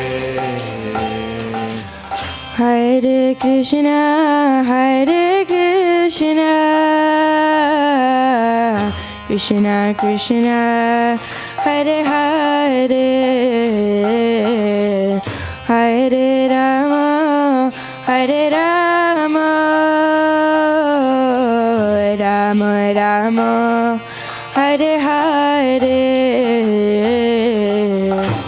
Hare Krishna. Krishna, Hare Krishna, Krishna Krishna, Hare Hare, Hare Rama, Hare Rama, Rama Rama, Hare Hare.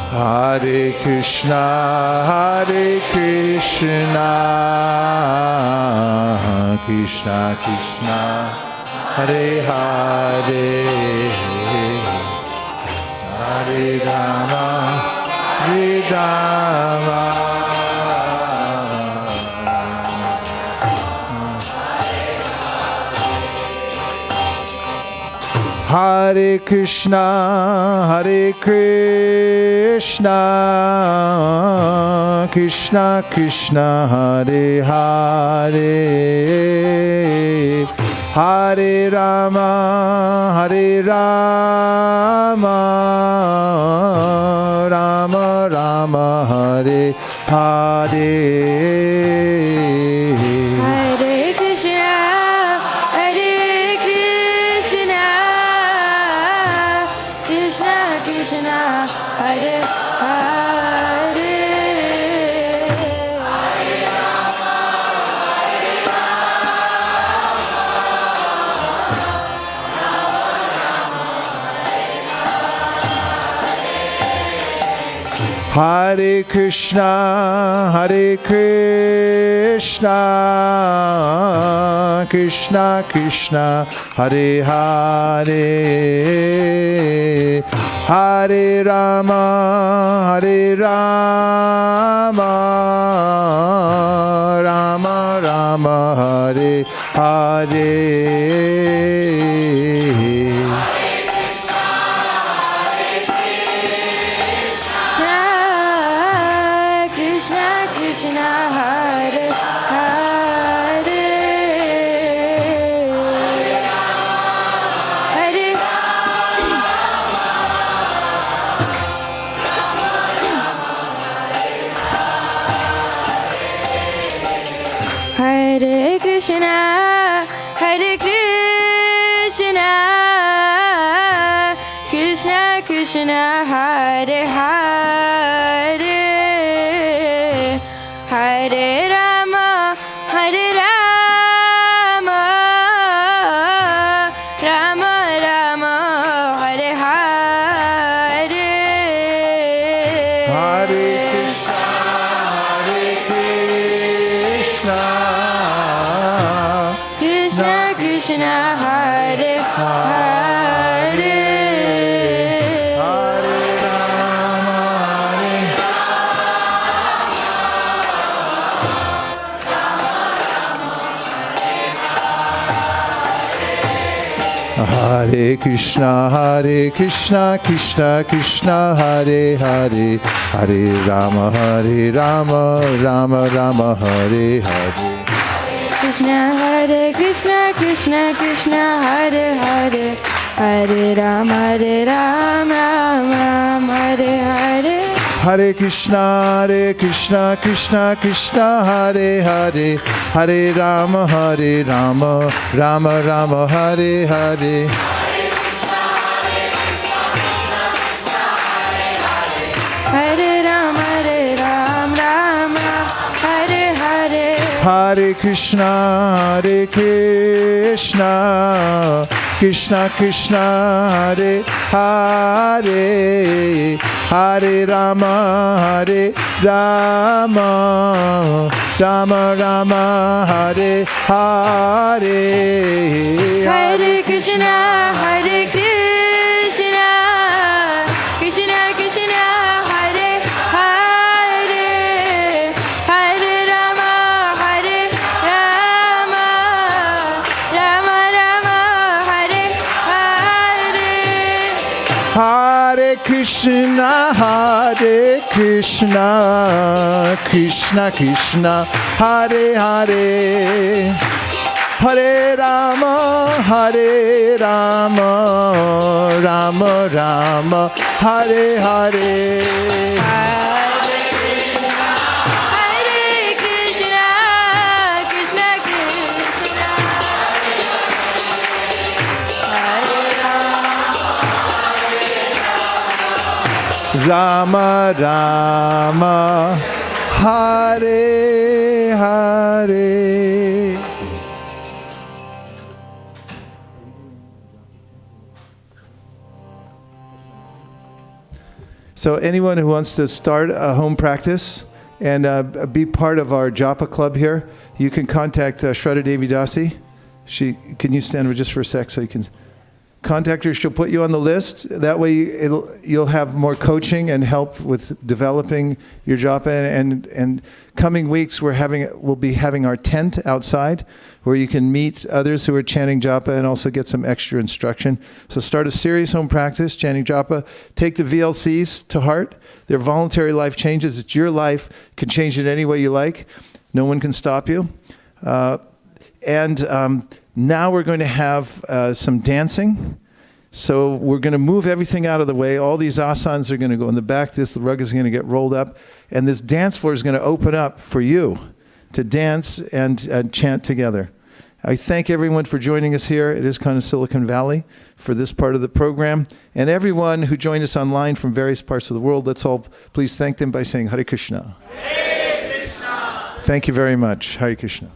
Hare Krishna, Hare Krishna, Krishna Krishna, Hare Hare, Hare Rama, Hare Rama. Hare Krishna, Hare Krishna, Krishna Krishna, Hare Hare, Hare Rama, Hare Rama, Rama Rama, Hare Hare. Hare Krishna, Hare Krishna, Krishna Krishna, Hare Hare. Hare Krishna, Hare Krishna, Krishna Krishna, Hare Hare, Hare Rama, Hare Rama, Rama Rama, Hare Hare. Krishna Krishna, Hare Hare, Hare Hare Krishna, Hare Krishna, Krishna Krishna, Hare Hare, Hare Rama, Hare Rama, Rama Rama, Hare Hare. Hare Krishna, Krishna Krishna, Hare Hare, Hare Rama, Hare Krishna, Hare Krishna, Krishna Krishna, Hare Hare, Hare Rama, Rama Rama, Hare Hare. Krishna Hare Krishna, Krishna Krishna, Hare Hare, Hare Rama, Ram Ram, Hare Hare. Hare Krishna, Krishna Krishna, Hare Hare, Hare Rama, Rama Rama, Hare Hare. Hare Ram Rama, Hare Hare. Hare Krishna, Krishna Krishna, Hare Hare, Hare Rama, Rama Rama, Hare Hare. Hare Krishna, Hare Krishna, Krishna Krishna, Hare Hare, Hare Rama, Rama Rama, Hare Hare. Hare Krishna, Krishna Krishna, Hare Hare, Hare Rama, Rama Rama, Hare Hare. Hare Krishna, Rama Rama, Hare Hare. So anyone who wants to start a home practice and be part of our japa club here, you can contact Shraddha Devi Dasi. Can you stand just for a sec so you can contact her? She'll put you on the list. That way you'll have more coaching and help with developing your japa. And coming weeks we'll be having our tent outside where you can meet others who are chanting japa and also get some extra instruction. So start a serious home practice, chanting japa. Take the VLCs to heart. They're voluntary life changes. It's your life. You can change it any way you like. No one can stop you. Now we're going to have some dancing. So we're going to move everything out of the way. All these asanas are going to go in the back. The rug is going to get rolled up. And this dance floor is going to open up for you to dance and chant together. I thank everyone for joining us here at ISKCON Silicon Valley for this part of the program. And everyone who joined us online from various parts of the world, let's all please thank them by saying Hare Krishna. Hare Krishna. Thank you very much. Hare Krishna.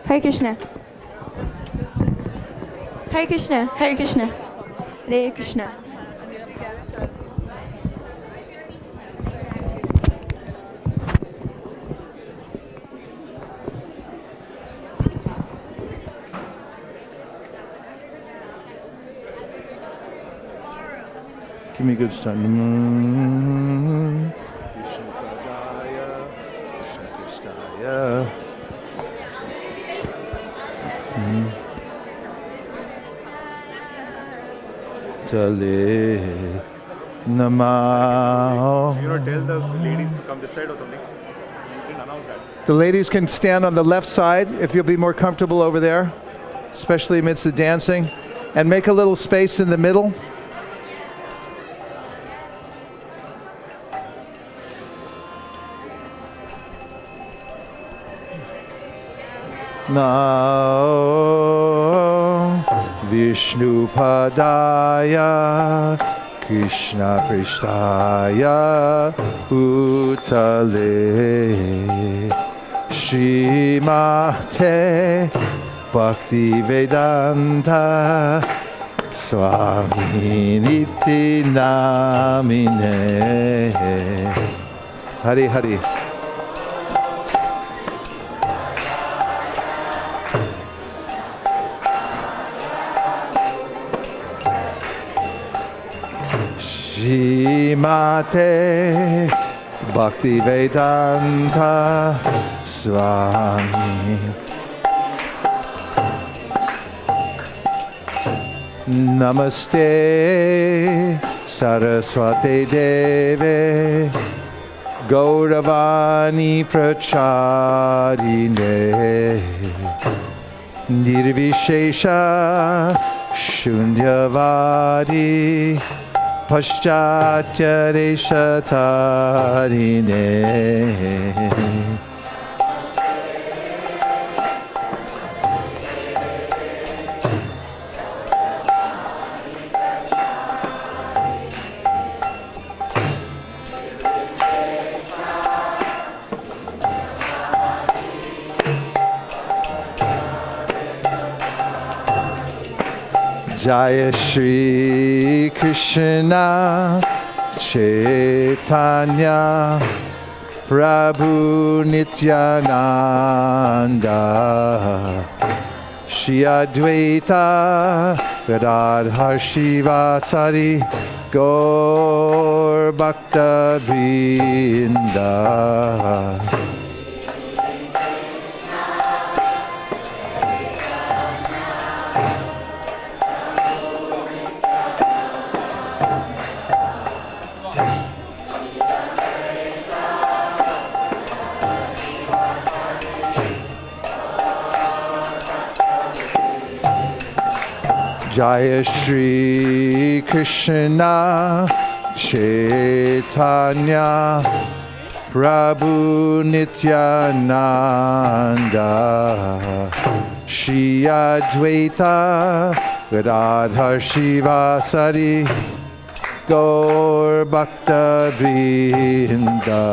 Hare Krishna. Hare Krishna. Hare Krishna. Hare Krishna. Give me a good start. Tale Namah. You know, tell the ladies to come this side or something. You didn't announce that. The ladies can stand on the left side if you'll be more comfortable over there, especially amidst the dancing, and make a little space in the middle. Namo Vishnu Padaya Krishna Prishtaya Utale Srimate Bhakti Vedanta Swami Niti Namine Hari Hari. Srimate Bhakti Vedanta Swami Namaste Saraswate Deve Gauravani Pracharine Nirvishesha Shunyavadi Paschatya Deshatarine Jaya Shri Krishna Chaitanya Prabhu Nityananda Shri Advaita Gadadhar Shivasari Gaur Bhakta Vrinda Jaya Shri Krishna Chaitanya Prabhu Nityananda Shri Advaita Gadadhar Shivasari Gaur Bhakta Vrinda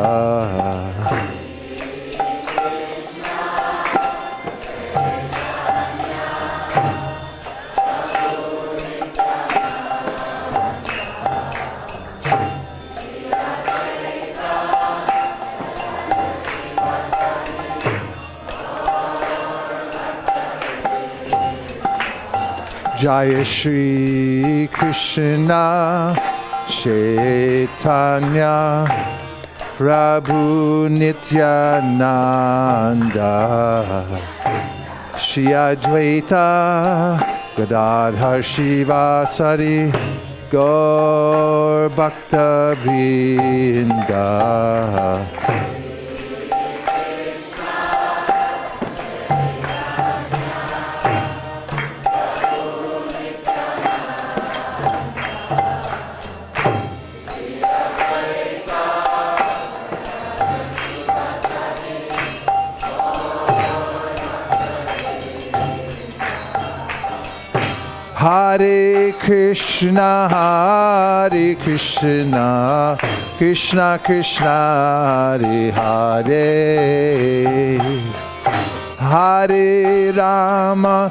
Jaya Shri Krishna Chaitanya Prabhu Nityananda Shri Advaita Gadadhar Shivasari Gaur Bhakta Vrinda Hare Krishna, Krishna Krishna, Hare Hare, Hare Rama,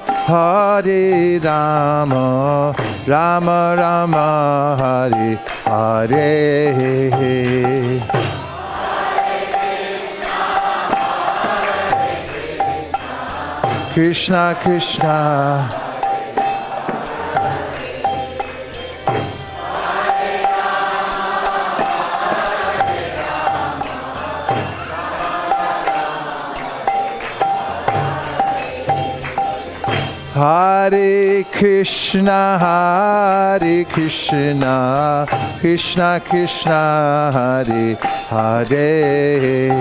Rama Rama, Hare Hare. Krishna Krishna. Hare Krishna, Krishna Krishna, Hare Hare,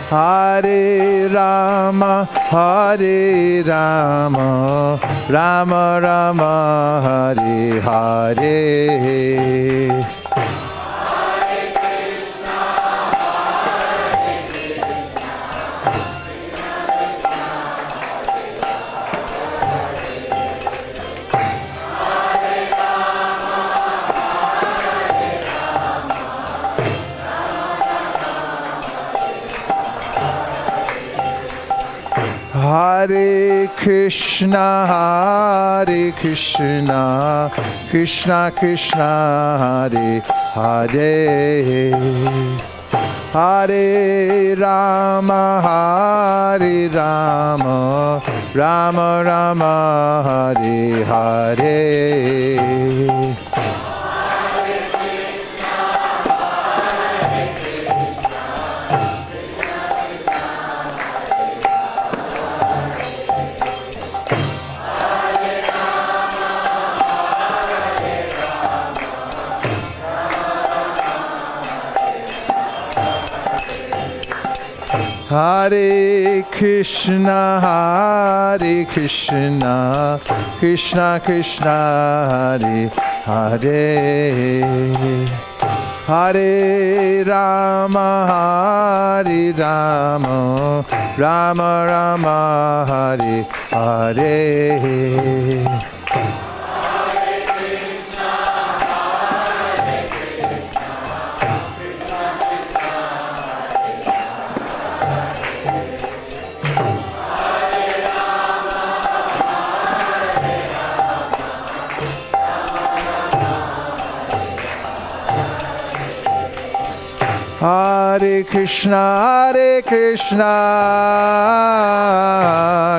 Hare Rama, Rama Rama, Hare Hare. Hare Krishna, Krishna Krishna, Hare Hare, Hare Rama, Rama Rama, Hare Hare. Hare Krishna, Krishna Krishna, Hare Hare. Hare Rama, Rama Rama, Hare Hare. Hare Krishna,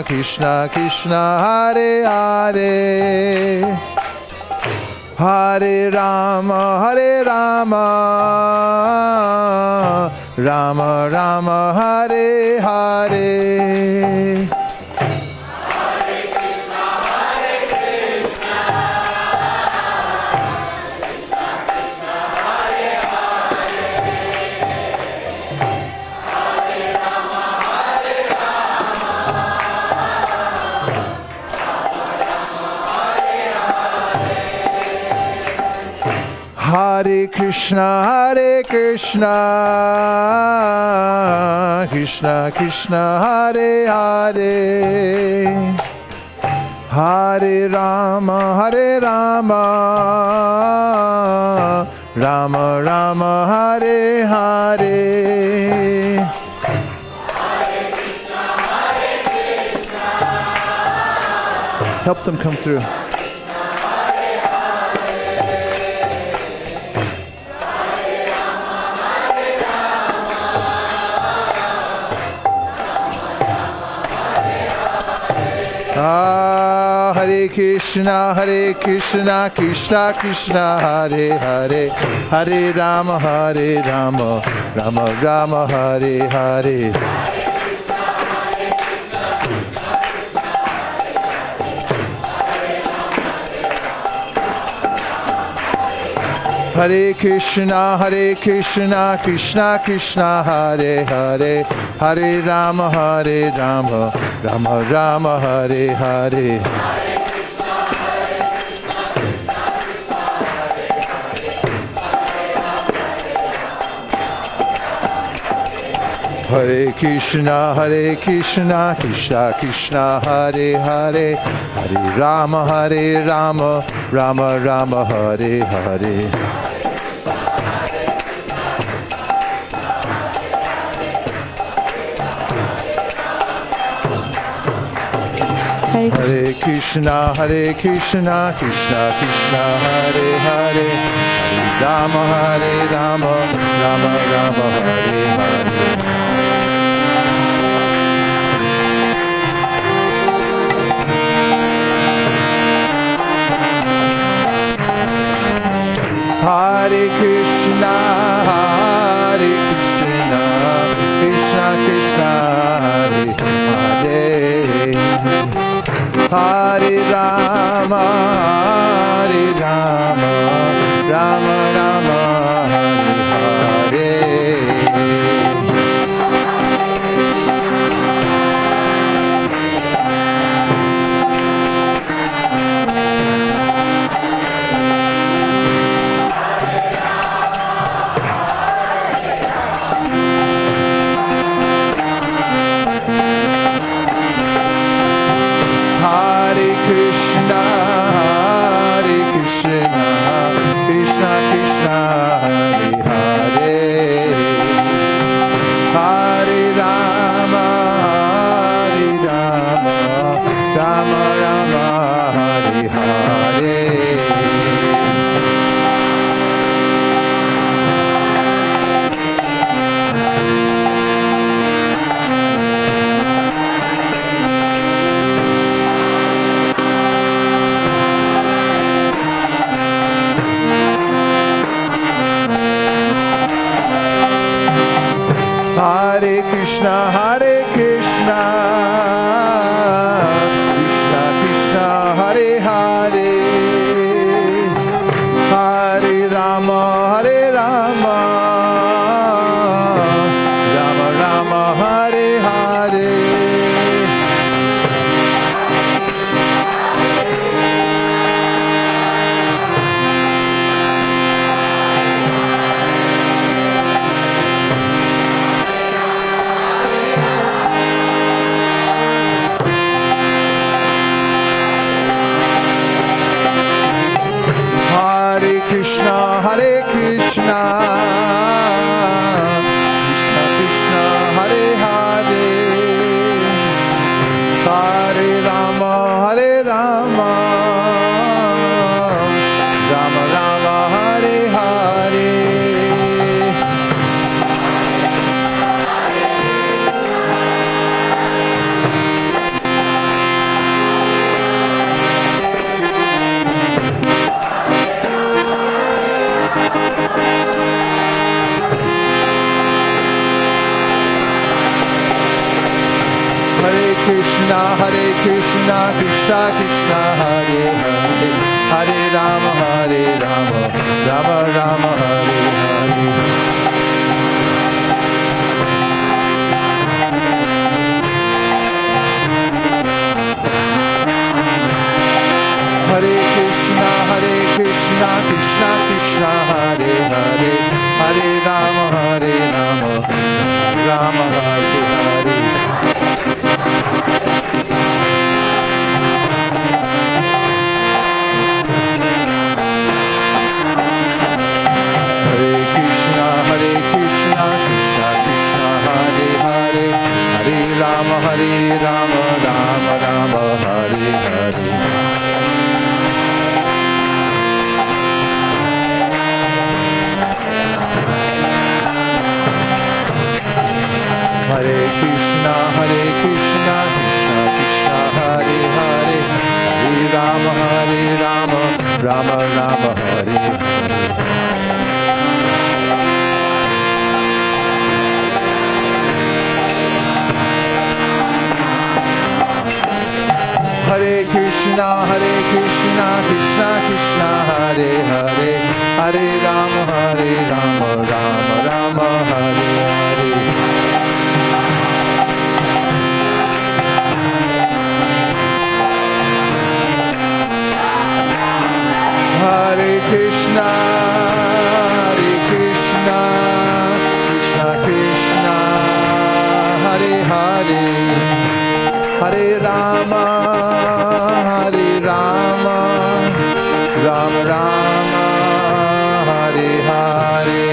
Krishna Krishna, Hare Hare. Hare Rama, Rama Rama, Hare Hare. Hare Krishna, Krishna Krishna, Hare Hare. Hare Rama, Rama Rama, Hare Hare. Help them come through. Hare Krishna, Krishna Krishna, Hare Hare. Hare Rama, Rama Rama, Hare Hare. Hare Krishna, Krishna Krishna, Hare Hare. Hare Rama, Rama Rama, Hare Hare. Hare Krishna, Krishna Krishna, Hare Hare. Hare Rama, Rama Rama, Hare Hare. Hare Krishna, Krishna Krishna, Hare Hare. Hare Rama, Rama Rama, Hare Hare. Hare Krishna, Krishna Krishna, Hare Hare. Hare Rama, Rama Rama, Hare Hare. Hare Krishna, Krishna Krishna, Hare Hare. Hare Rama, Rama Rama, Hare Hare. Hare Krishna, Krishna Krishna, Hare Hare. Hare Rama, Rama Rama, Hare Krishna, Krishna Krishna, Hare Hare, Hare Rama, Rama Rama, Hare Hare. Hare Krishna, Krishna Krishna, Hare Hare, Hare Rama, Rama Hare Hare. Hare Krishna, Krishna Krishna, Hare Hare, Hare Rama, Rama Rama, Hare Hare. Hare Krishna, Krishna Krishna, Hare Hare, Hare Rama, Rama Rama, Hare Hare. Hare Krishna, Krishna Krishna, Hare Hare, Hare Rama, Rama Rama, Hare Hare. Hare Krishna, Krishna Krishna, Hare Hare, Hare Rama, Rama Rama, Hare Hare.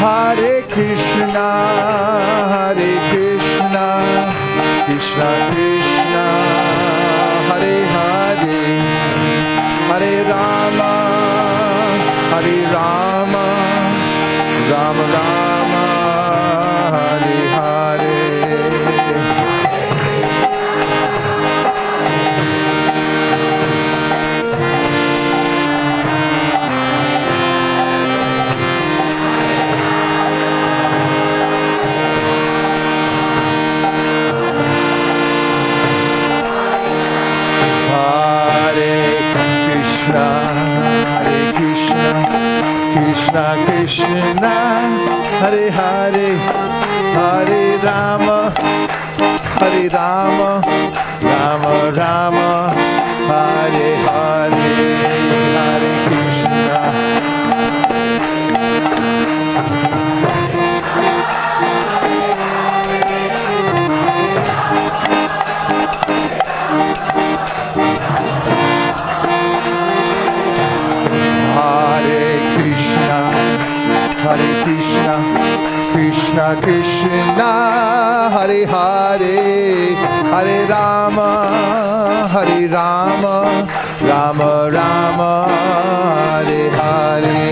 Hare Krishna, Krishna Krishna, Hare Hare, Hare Rama, Rama Rama, Hare Hare. Krishna Krishna, Hare Hare, Hare Rama, Rama Rama, Hare Hare, Hare Krishna. Hare Krishna, Krishna Krishna, Hare Hare, Hare Rama, Rama Rama, Hare Hare.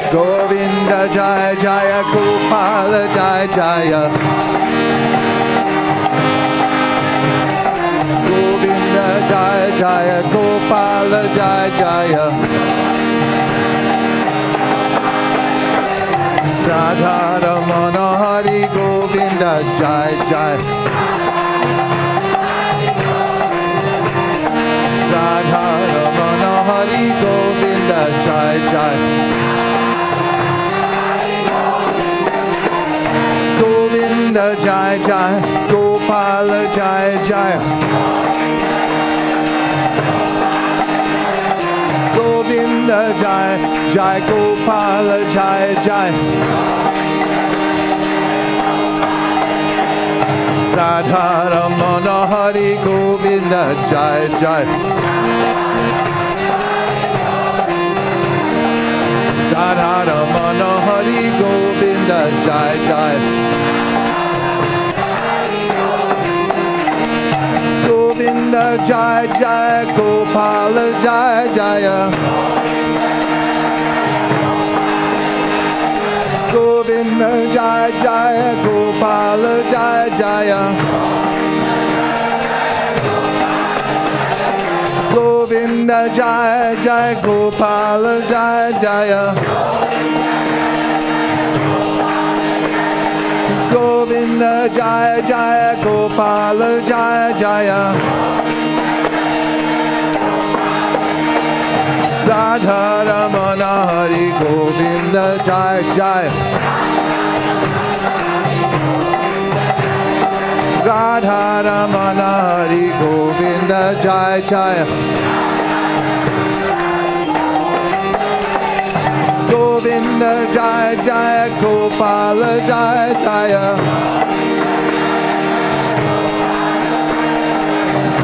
Govinda Jaya Jaya, Gopala Jaya Jaya. Govinda Jaya Jaya, Gopala Jaya Jaya. Radha Ramana Hari Govinda Jaya Jaya. Radha Ramana Hari Govinda Jaya Jaya. Govinda Jaya Jaya, Gopala Jaya Jaya. Govinda Jaya Jaya, Gopala Jaya Jaya. Radha Ramana Hari Govinda Jaya Jaya. Radha Ramana Hari Govinda Govinda Jai Jai. Govinda Jai Jai, Gopala Jai Jaya. Govinda Jai Jai, Gopala Jai Jaya. Govinda Jai Jai, Gopala Jai Jaya. Govinda Jai Jai, Gopala Jai Jaya. Radha Ramana Hari Govinda Jai Jai. Radha Ramana Hari Govinda Jai Jai. Govinda Jai Jai, Gopala Jai Jaya.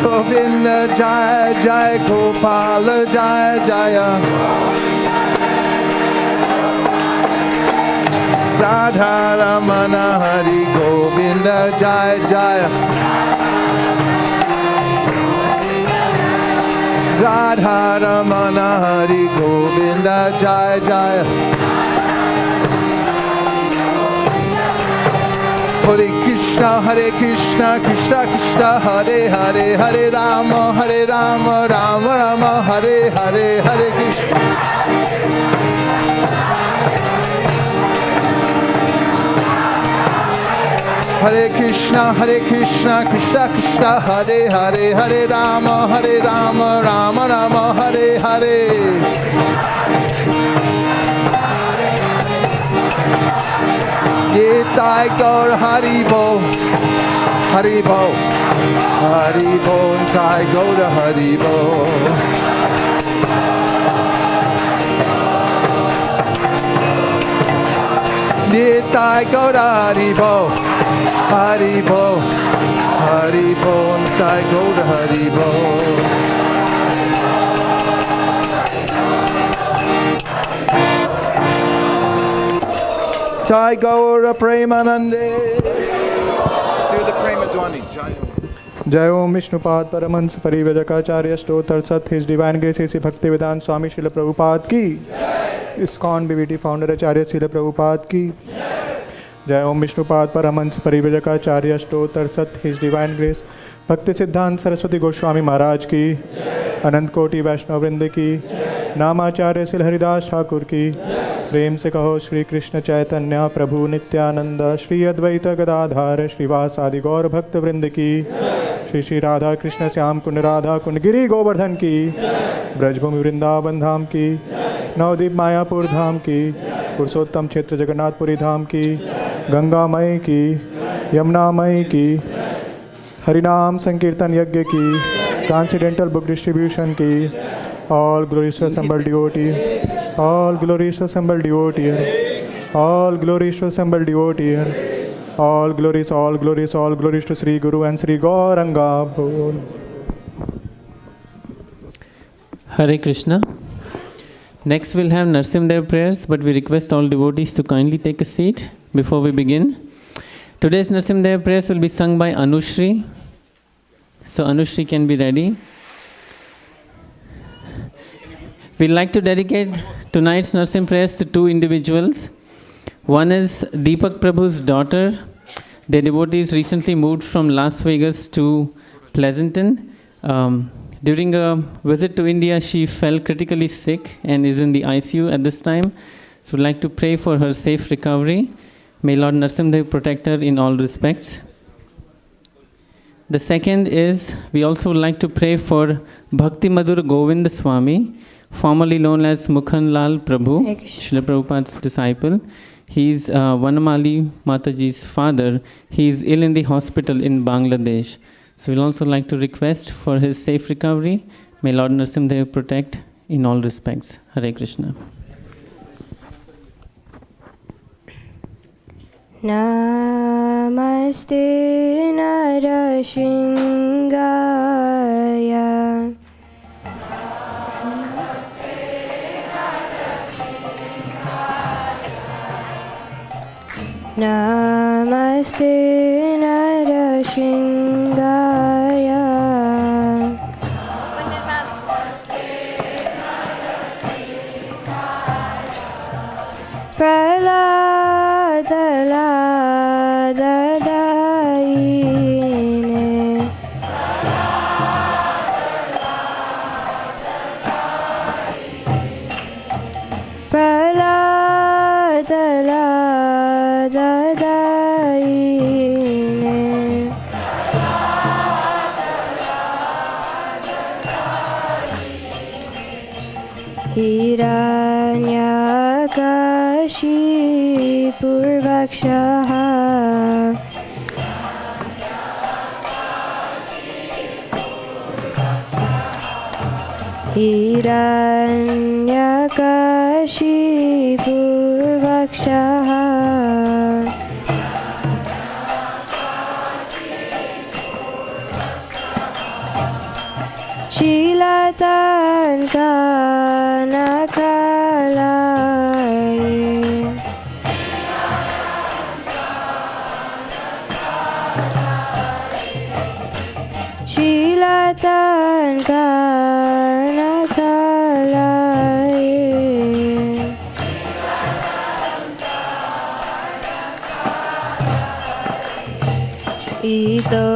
Govinda Jai Jai, Gopala Jai Jaya. Radha Ramana Hari Govinda Jai Jaya. Radha Ramana Hari Govinda Jai Jaya. Hare Krishna, Krishna Krishna, Hare Hare, Hare Rama, Rama Rama, Hare Hare, Hare Krishna. Hare Krishna, Krishna Krishna, Hare Hare, Hare Rama, Rama Rama, Hare Hare. Nitai Gaur Hari Bol, Hari Bol, Hari Bol, Nitai Gaur Hari Bol. Nitai Gaur Hari Bol, Hari Bol, Hari Bol, Nitai Gaur Hari Bol. Jai Gaura Premanande. Do the Prema Dhwani. Jai Om Vishnupad Paramhans Parivajakacharya Stotar Sat. His Divine Grace A.C. Bhaktivedanta Swami Srila Prabhupada ki. ISKCON BBT Founder Acharya Srila Prabhupada ki. Jai Om Vishnupad Paramhans Parivajakacharya Stotar Sat. His Divine Grace Bhakti Siddhanta Saraswati Goswami Maharaj ki. Anant Koti Vaishnav Vrinda ki. नामाचार्य Shri Haridas Thakur की. प्रेम से कहो श्री कृष्ण चैतन्य प्रभु नित्यानंद श्री अद्वैत गदाधार श्रीवास आदि गौर भक्त वृंद की. श्री श्री राधा कृष्ण श्याम कुंड राधा कुंड गिरी गोवर्धन की. ब्रजभूमि वृंदावन धाम की. नवदीप मायापुर धाम की. पुरुषोत्तम क्षेत्र जगन्नाथपुरी धाम की. गंगा मई की. यमुना मई की. हरिनाम संकीर्तन यज्ञ की. ट्रांसीडेंटल बुक डिस्ट्रीब्यूशन की. All glories to assembled devotee. All glories to assembled devotee. All glories to assembled devotee. All glories, all glories, all glories to Sri Guru and Sri Gauranga. Hare Krishna. Next we'll have Narsimdev prayers, but we request all devotees to kindly take a seat before we begin. Today's Narsimdev prayers will be sung by Anushri. So Anushri can be ready. We'd like to dedicate tonight's Narsim prayers to two individuals. One is Deepak Prabhu's daughter. Their devotees recently moved from Las Vegas to Pleasanton. During a visit to India, she fell critically sick and is in the ICU at this time. So we'd like to pray for her safe recovery. May Lord Narsimdev protect her in all respects. The second is, we also would like to pray for Bhakti Madhur Govind Swami, formerly known as Mukhan Lal Prabhu, Srila Prabhupada's disciple. He is Vanamali Mataji's father. He is ill in the hospital in Bangladesh. So we'll also like to request for his safe recovery. May Lord Narsimdev protect in all respects. Hare Krishna. Namaste Narashingaya. Namaste Narashingaya. Praladadayine. Praladadayine. Hiranyakashipurvakshaha. Hiranyakashipurvakshaha. Shilatankanakalaye. Shilatankanakalaye. Ito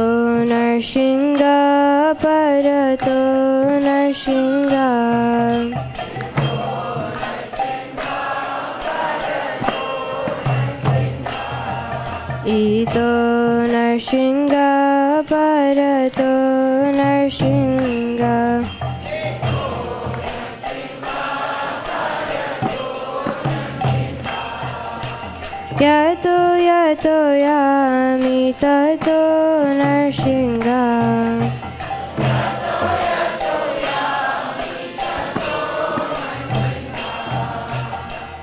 Narshinga Parato Narshinga. Ito Narshinga Parato Narshinga. Yato yato yami tato Narshinga.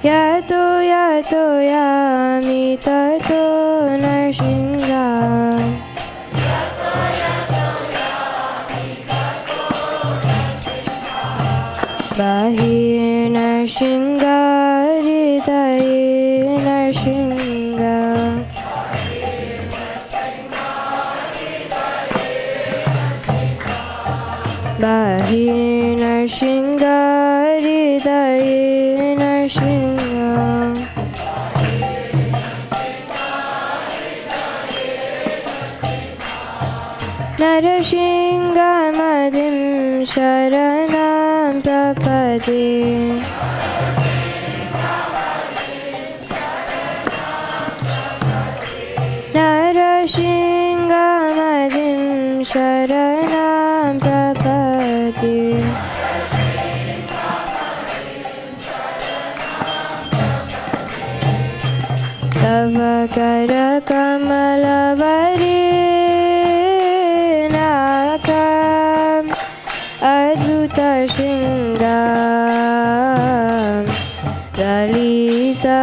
Yato yato yami tato Narshinga. Bahir Narshinga, Hridaye Narshinga. Bahir Narshinga, Hridaye Narshinga. Narashinga Madim Sharanam Prapade. Narashinga Madim Sharanam Prapade. Tava Kara Kamalavari Nakam Adhuta Shingam Lalita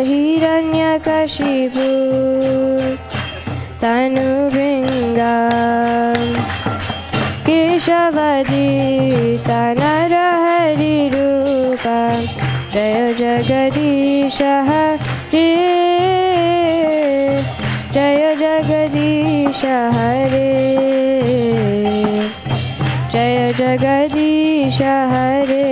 Hiranyakashipu Tanu Bringam Keshavadita Narahari Rupam Jaya Jagadisha Hare Jaya Jagadisha Hare Jaya Jagadisha Hare.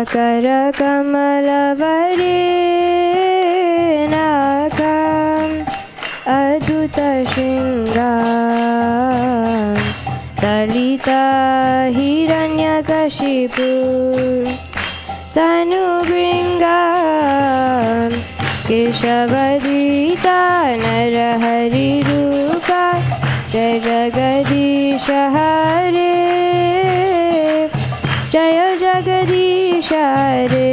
Kara Kamalavari Nakam Adhuta Shingam Dalita Hiranyakashipu Tanu Bringam Keshavadita Narahari Rupa Jai Jagadish Hare, Jai Jagadish Hare,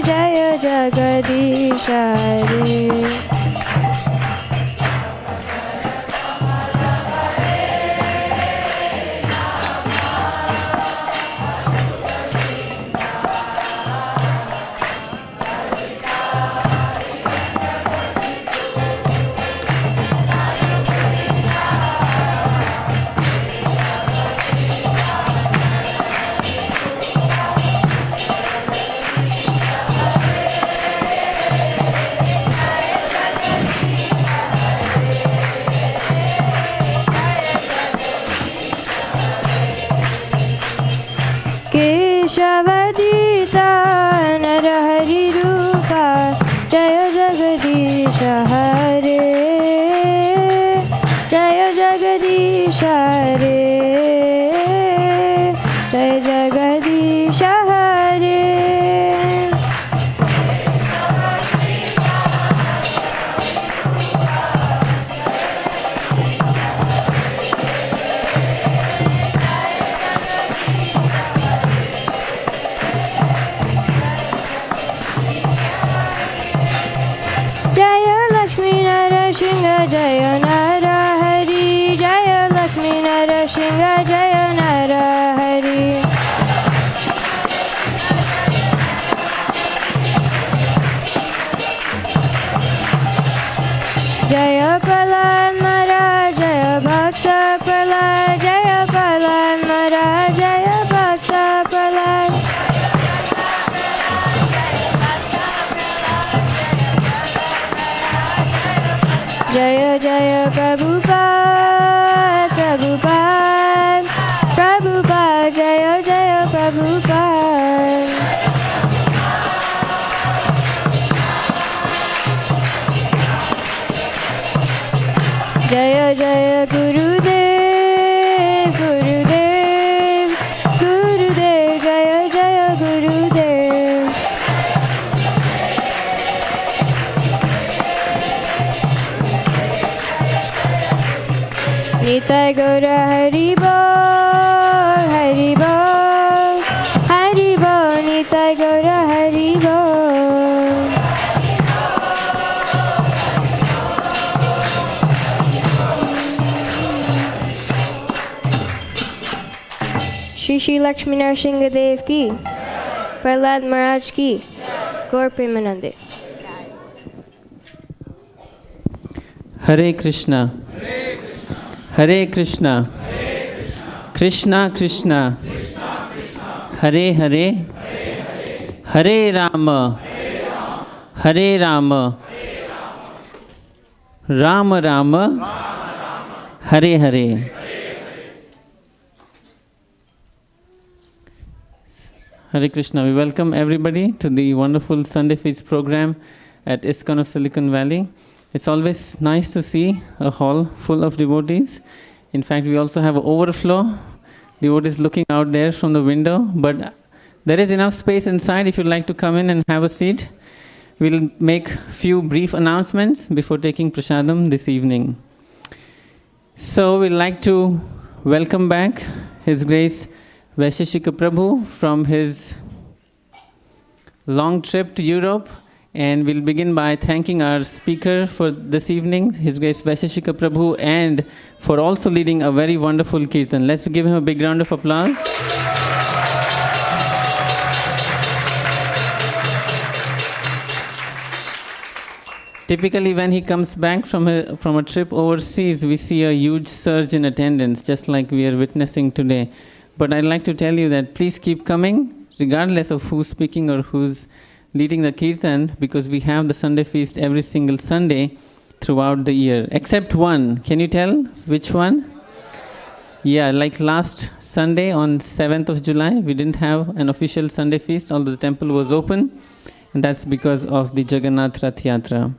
Jai Jagadish Hare. Keshavadita Narahari Rupa, Jaya Jagadish Hare, Jaya Jagadish Hare, Jaya Jagadish Hare. Jaya Lakshmi Narasingha Jaya Narahari, Jaya Lakshmi Narasingha Jaya Narahari. Jaya Prahlad Maharaj, Jaya Bhakta Prahlad, Jaya Prahlad Maharaj, Jaya Bhakta Prahlad. Jaya Jaya Prabhupada, Prabhupada, Prabhupada, Jaya Jaya Prabhupada. Jaya Jaya Gurudev, Gurudev, Gurudev, Jaya Jaya Gurudev. Nitai Gaura Hari Bol, Hari Bol, Hari Bol, Nitai Gaura Hari Bol. Shri Shri Lakshmi Narasimha Dev ki, Prahlad Maharaj ki, Gaur Premanande. Hare Krishna. Hare Krishna. Krishna Krishna. Hare Hare. Hare Rama. Hare Rama. Rama Rama. Hare Hare. Hare Krishna. We welcome everybody to the wonderful Sunday Feast program at ISKCON of Silicon Valley. It's always nice to see a hall full of devotees. In fact, we also have an overflow. Devotees looking out there from the window. But there is enough space inside if you'd like to come in and have a seat. We'll make a few brief announcements before taking prasadam this evening. So we'd like to welcome back His Grace Vaisheshika Prabhu from his long trip to Europe. And we'll begin by thanking our speaker for this evening, His Grace Vaisheshika Prabhu, and for also leading a very wonderful kirtan. Let's give him a big round of applause. Typically, when he comes back from a trip overseas, we see a huge surge in attendance, just like we are witnessing today. But I'd like to tell you that please keep coming, regardless of who's speaking or who's leading the kirtan, because we have the Sunday feast every single Sunday throughout the year, except one. Can you tell which one? Yeah, like last Sunday on 7th of July, we didn't have an official Sunday feast, although the temple was open, and that's because of the Jagannath Rath Yatra.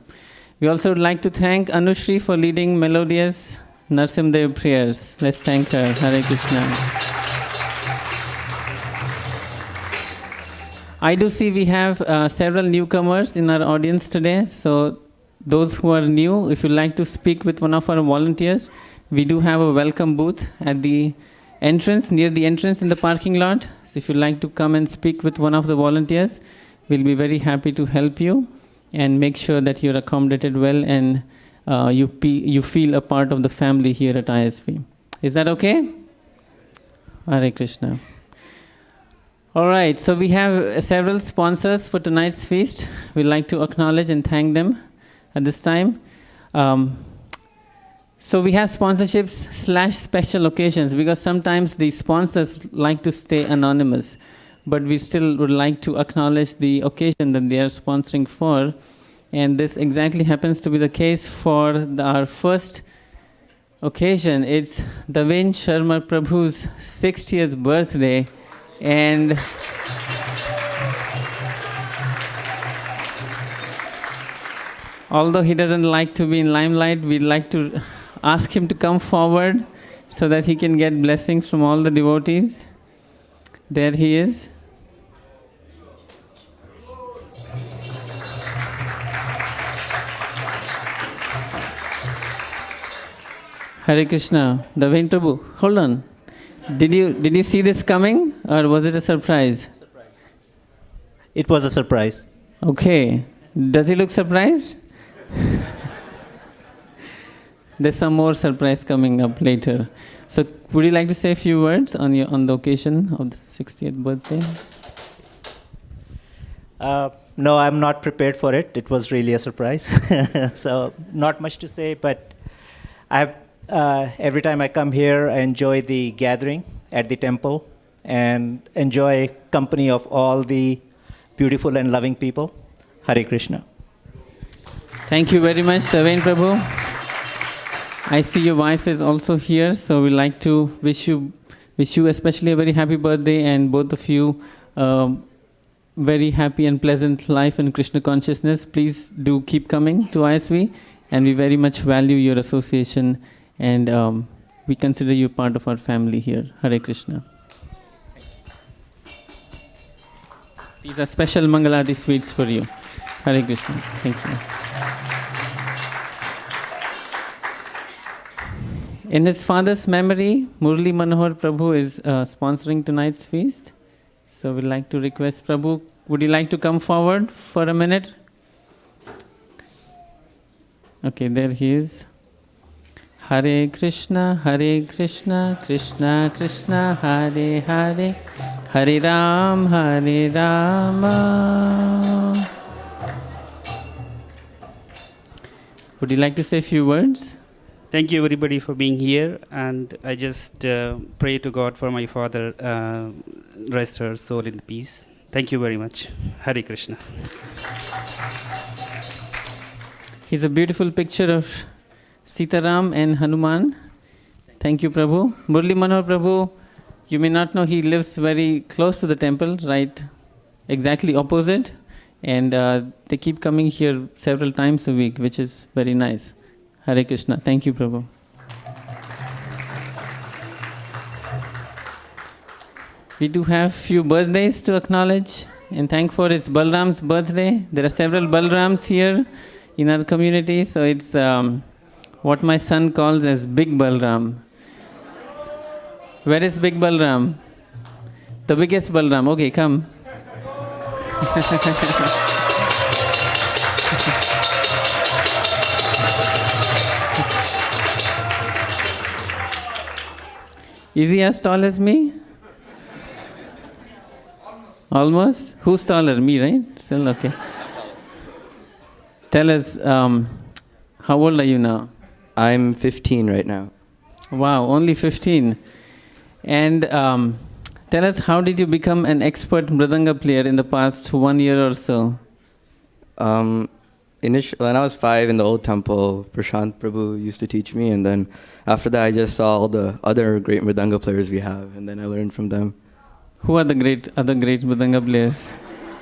We also would like to thank Anushri for leading melodious Narsimdev prayers. Let's thank her. Hare Krishna. I do see we have several newcomers in our audience today, so those who are new, if you'd like to speak with one of our volunteers, we do have a welcome booth at the entrance, near the entrance in the parking lot. So if you'd like to come and speak with one of the volunteers, we'll be very happy to help you and make sure that you're accommodated well and you feel a part of the family here at ISV. Is that okay? Hare Krishna. All right, so we have several sponsors for tonight's feast. We'd like to acknowledge and thank them at this time. So we have sponsorships / special occasions, because sometimes the sponsors like to stay anonymous, but we still would like to acknowledge the occasion that they are sponsoring for. And this exactly happens to be the case for our first occasion. It's Davin Sharma Prabhu's 60th birthday, and although he doesn't like to be in limelight, we'd like to ask him to come forward so that he can get blessings from all the devotees. There he is. Hare Krishna. Davin Prabhu, hold on. Did you see this coming, or was it a surprise? It was a surprise. Okay. Does he look surprised? There's some more surprise coming up later. So would you like to say a few words on the occasion of the 60th birthday? No, I'm not prepared for it. It was really a surprise. So not much to say, but every time I come here, I enjoy the gathering at the temple and enjoy company of all the beautiful and loving people. Hare Krishna. Thank you very much, Davin Prabhu. I see your wife is also here, so we'd like to wish you especially a very happy birthday, and both of you very happy and pleasant life in Krishna consciousness. Please do keep coming to ISV, and we very much value your association, and we consider you part of our family here. Hare Krishna. These are special Mangaladi sweets for you. Hare Krishna. Thank you. In his father's memory, Murli Manohar Prabhu is sponsoring tonight's feast. So we'd like to request Prabhu, would you like to come forward for a minute? Okay, there he is. Hare Krishna, Krishna Krishna, Hare Hare, Hare Rama. Would you like to say a few words? Thank you everybody for being here, and I just pray to God for my father, rest her soul in peace. Thank you very much. Hare Krishna. Here's a beautiful picture of Sitaram and Hanuman. Thank you, Prabhu. Murli Manohar Prabhu, you may not know, he lives very close to the temple, right exactly opposite, and they keep coming here several times a week, which is very nice. Hare Krishna. Thank you, Prabhu. We do have few birthdays to acknowledge and thank for. It's Balram's birthday. There are several Balrams here in our community, so it's what my son calls as Big Balram. Where is Big Balram? The biggest Balram. Okay, come. Is he as tall as me? Almost? Who's taller? Me, right? Still okay. Tell us, how old are you now? I'm 15 right now. Wow, only 15. And tell us, how did you become an expert mridanga player in the past 1 year or so? Initially, when I was 5 in the old temple, Prashant Prabhu used to teach me, and then after that I just saw all the other great mridanga players we have, and then I learned from them. Who are the other great mridanga players?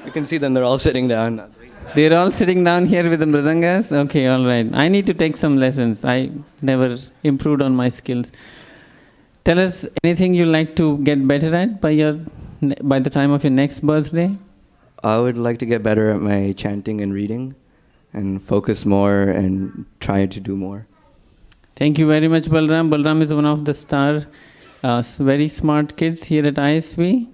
You can see them, they're all sitting down. They're all sitting down here with the mridangas? Okay, all right. I need to take some lessons. I never improved on my skills. Tell us anything you like to get better at by the time of your next birthday? I would like to get better at my chanting and reading, and focus more and try to do more. Thank you very much, Balram. Balram is one of the very smart kids here at ISV.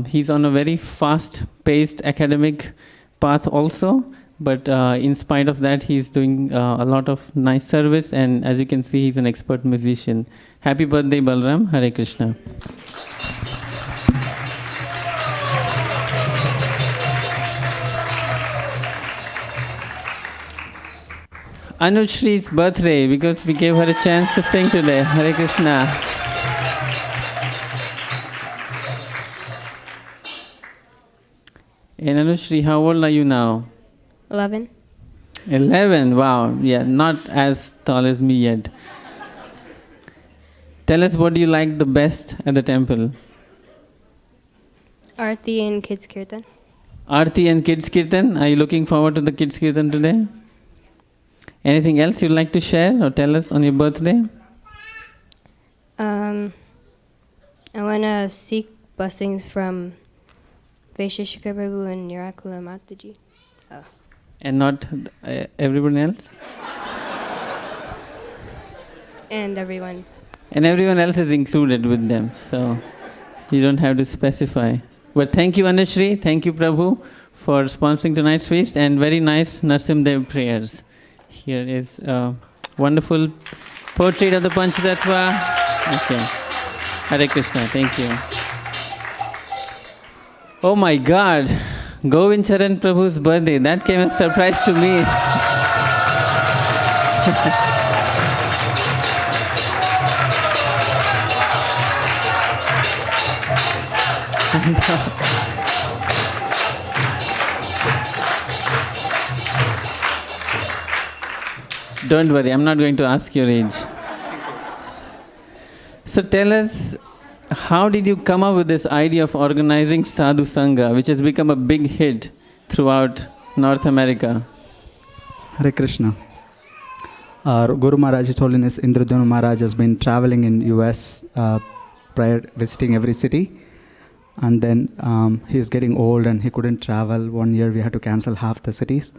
He's on a very fast-paced academic path also, but in spite of that, he's doing a lot of nice service, and as you can see, he's an expert musician. Happy birthday, Balram. Hare Krishna. Anushri's birthday, because we gave her a chance to sing today. Hare Krishna. And Anushri, how old are you now? 11. 11, wow. Yeah, not as tall as me yet. Tell us what you like the best at the temple. Arti and Kids Kirtan. Aarti and Kids Kirtan. Are you looking forward to the Kids Kirtan today? Anything else you'd like to share or tell us on your birthday? I want to seek blessings from Vaisheshika Prabhu and Nirakula Mataji. Oh. And not everyone else? And everyone. And everyone else is included with them, so you don't have to specify. But thank you, Anushri. Thank you, Prabhu, for sponsoring tonight's feast, and very nice Narsim Dev prayers. Here is wonderful portrait of the Panchatattva. Okay. Hare Krishna. Thank you. Oh my God. Govind Charan Prabhu's birthday. That came as a surprise to me. Don't worry, I'm not going to ask your age. So tell us, how did you come up with this idea of organizing Sadhu Sangha, which has become a big hit throughout North America? Hare Krishna. Our Guru Maharaj, His Holiness Indradhanu Maharaj, has been traveling in US prior visiting every city. And then he's getting old and he couldn't travel. One year we had to cancel half the cities.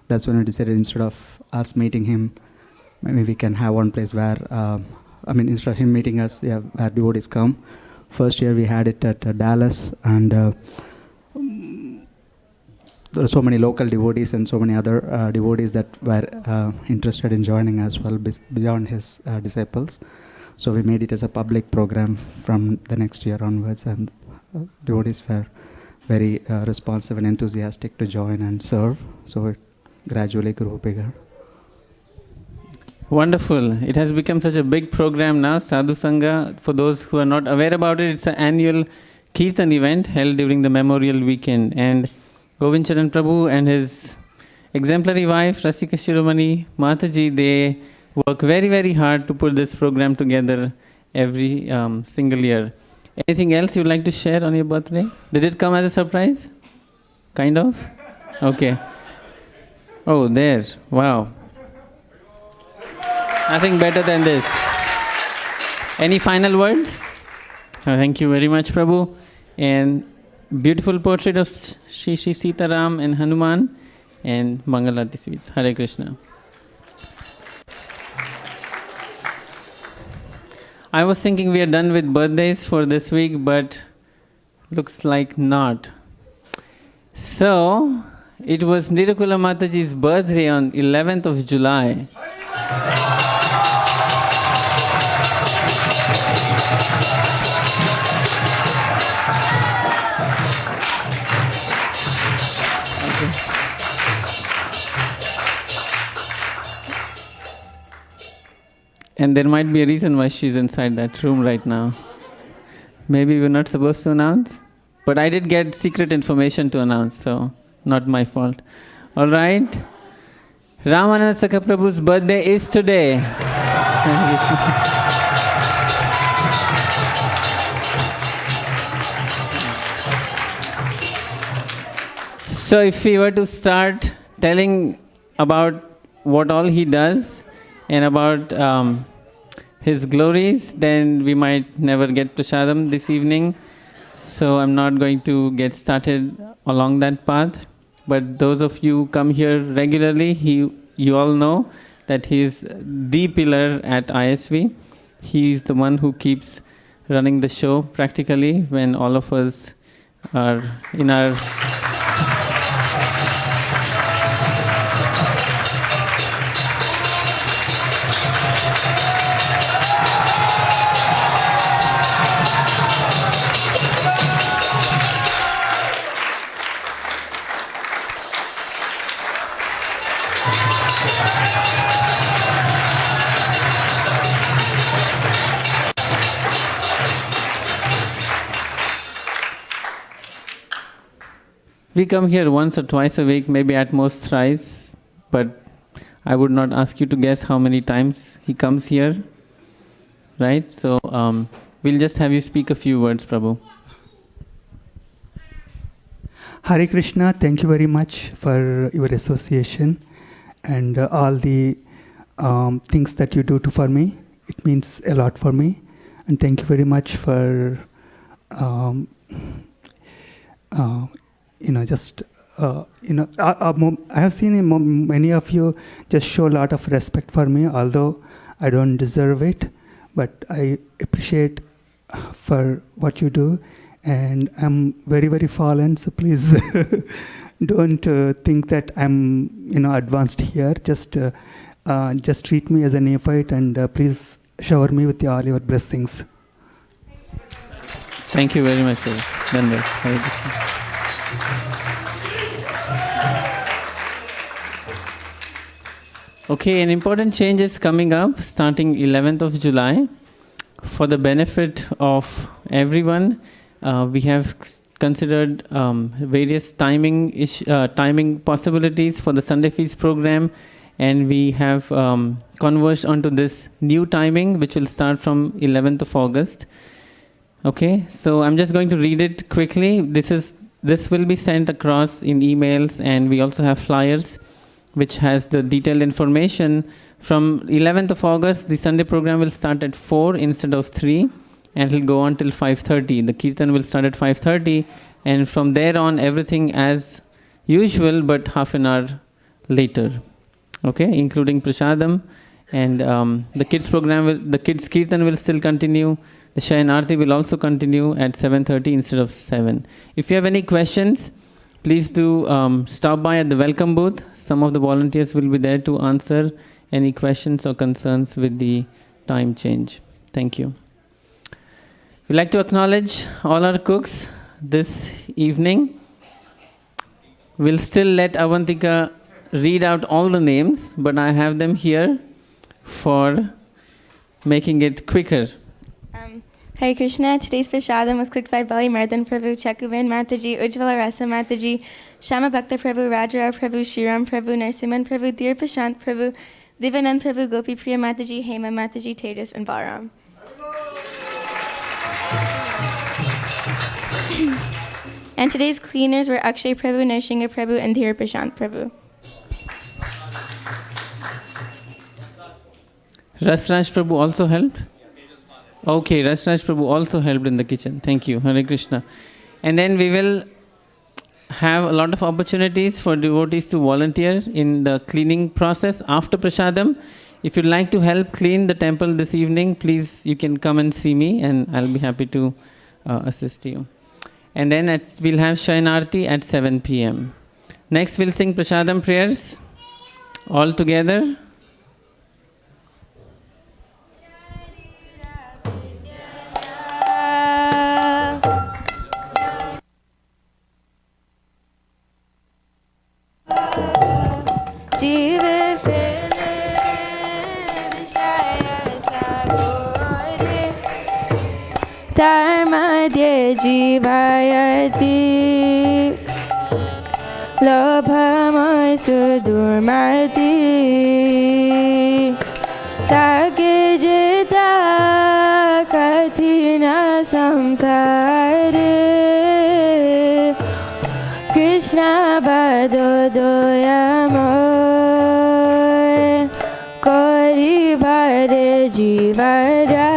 That's when we decided, instead of us meeting him, maybe we can have one place where, instead of him meeting us, where devotees come. First year we had it at Dallas, and there are so many local devotees and so many other devotees that were interested in joining as well, beyond his disciples. So we made it as a public program from the next year onwards, and devotees were very responsive and enthusiastic to join and serve. So it gradually grew bigger. Wonderful. It has become such a big program now, Sadhu Sangha. For those who are not aware about it, it's an annual Kirtan event held during the Memorial Weekend. And Govind Charan Prabhu and his exemplary wife, Rasika Shiromani Mataji, they work very, very hard to put this program together every single year. Anything else you'd like to share on your birthday? Did it come as a surprise? Kind of? Okay. Oh, there. Wow. Nothing better than this. Any final words? Thank you very much, Prabhu. And beautiful portrait of Shri Sita Ram and Hanuman, and Mangalarti sweets. Hare Krishna. I was thinking we are done with birthdays for this week, but looks like not. So, it was Nirukula Mataji's birthday on 11th of July. And there might be a reason why she's inside that room right now. Maybe we're not supposed to announce, but I did get secret information to announce, so not my fault. All right. Ramananda Sakha Prabhu's birthday is today. So if we were to start telling about what all he does and about his glories, then we might never get to Shadam this evening. So I'm not going to get started along that path. but those of you who come here regularly, you all know that he is the pillar at ISV. He is the one who keeps running the show practically when all of us are in our... We come here once or twice a week, maybe at most thrice, but I would not ask you to guess how many times he comes here, right? So we'll just have you speak a few words, Prabhu. Hare Krishna, thank you very much for your association and all the things that you do for me. It means a lot for me. And thank you very much for I have seen many of you just show a lot of respect for me, although I don't deserve it, but I appreciate for what you do, and I'm very, very fallen, so please don't think that I'm advanced here. Just treat me as a neophyte, and please shower me with all your blessings. Thank you very much, Prabhu. Hare Krishna. Okay, an important change is coming up starting 11th of July. For the benefit of everyone, we have considered various timing possibilities for the Sunday Feast program, and we have converged onto this new timing, which will start from 11th of August. Okay, so I'm just going to read it quickly. This will be sent across in emails, and we also have flyers which has the detailed information. From 11th of August, the Sunday program will start at 4 instead of 3, and it will go on till 5:30. The Kirtan will start at 5:30, and from there on, everything as usual, but half an hour later. Okay, including Prasadam, and the kids program, the kids Kirtan will still continue. The Shayan Arti will also continue at 7:30 instead of 7. If you have any questions, please do stop by at the welcome booth. Some of the volunteers will be there to answer any questions or concerns with the time change. Thank you. We'd like to acknowledge all our cooks this evening. We'll still let Avantika read out all the names, but I have them here for making it quicker. Hare Krishna, today's Prashadam was cooked by Bali Mardhan Prabhu, Chakuben Mataji, Ujjvala Rasa Mataji, Shama Bhakta Prabhu, Rajara Prabhu, Shriram Prabhu, Narsiman Prabhu, Dhir Prashant Prabhu, Divanand Prabhu, Gopi Priya Mataji, Hema Mataji, Tejas, and Baram. And today's cleaners were Akshay Prabhu, Narsingha Prabhu, and Dhir Prashant Prabhu. Rasraj Prabhu also helped? Okay, Rasraj Prabhu also helped in the kitchen. Thank you. Hare Krishna. And then we will have a lot of opportunities for devotees to volunteer in the cleaning process after Prasadam. If you'd like to help clean the temple this evening, please, you can come and see me, and I'll be happy to assist you. And then we'll have Shayan Arti at 7 p.m. Next, we'll sing Prasadam prayers all together. Dharmadye jivayati Lobhamasu durmati Take jita kathina samsare Krishna badodoyamoy Kori bhare jivara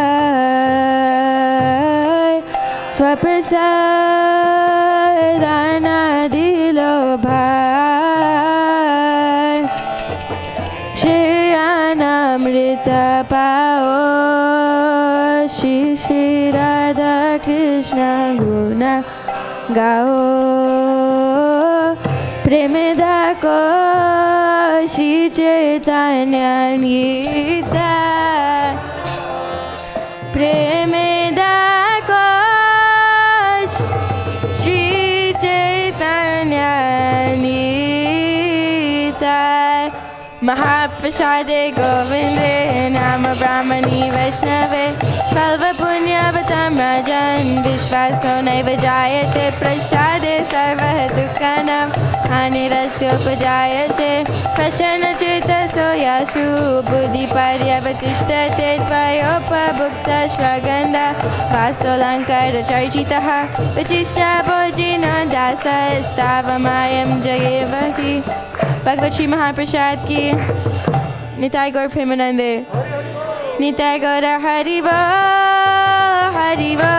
Swaprasadana dilo bhai Namrita Pao Shri Shri Radha Krishna Guna Gao Premeda Ko Shri Chaitanya Nita Premeda Ko Shri Chaitanya Nita Mahaprasade Govinde Nama Brahmani Vaishnave Salva Punya Vatam Rajan Vishvaso Naiva Jayate Prasade Sarva Dukkanam Anirasya Upajayate Prashana Chita Soyashu Buddhi Paryavatishtate Tvayopa Bhukta Shvaganda Vasolankara Charjitaha Vachisha Bojina Dasa Stavamayam Jayevahi Bhagavad Shri Mahaprasad ki Nitai Gaur Premanande Nitai Gaura Haribo Haribo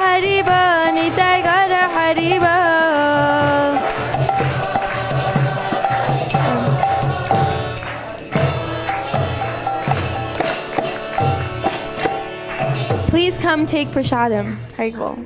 Haribo Nitai Gaura Haribo Please come take prasadam. Haribol.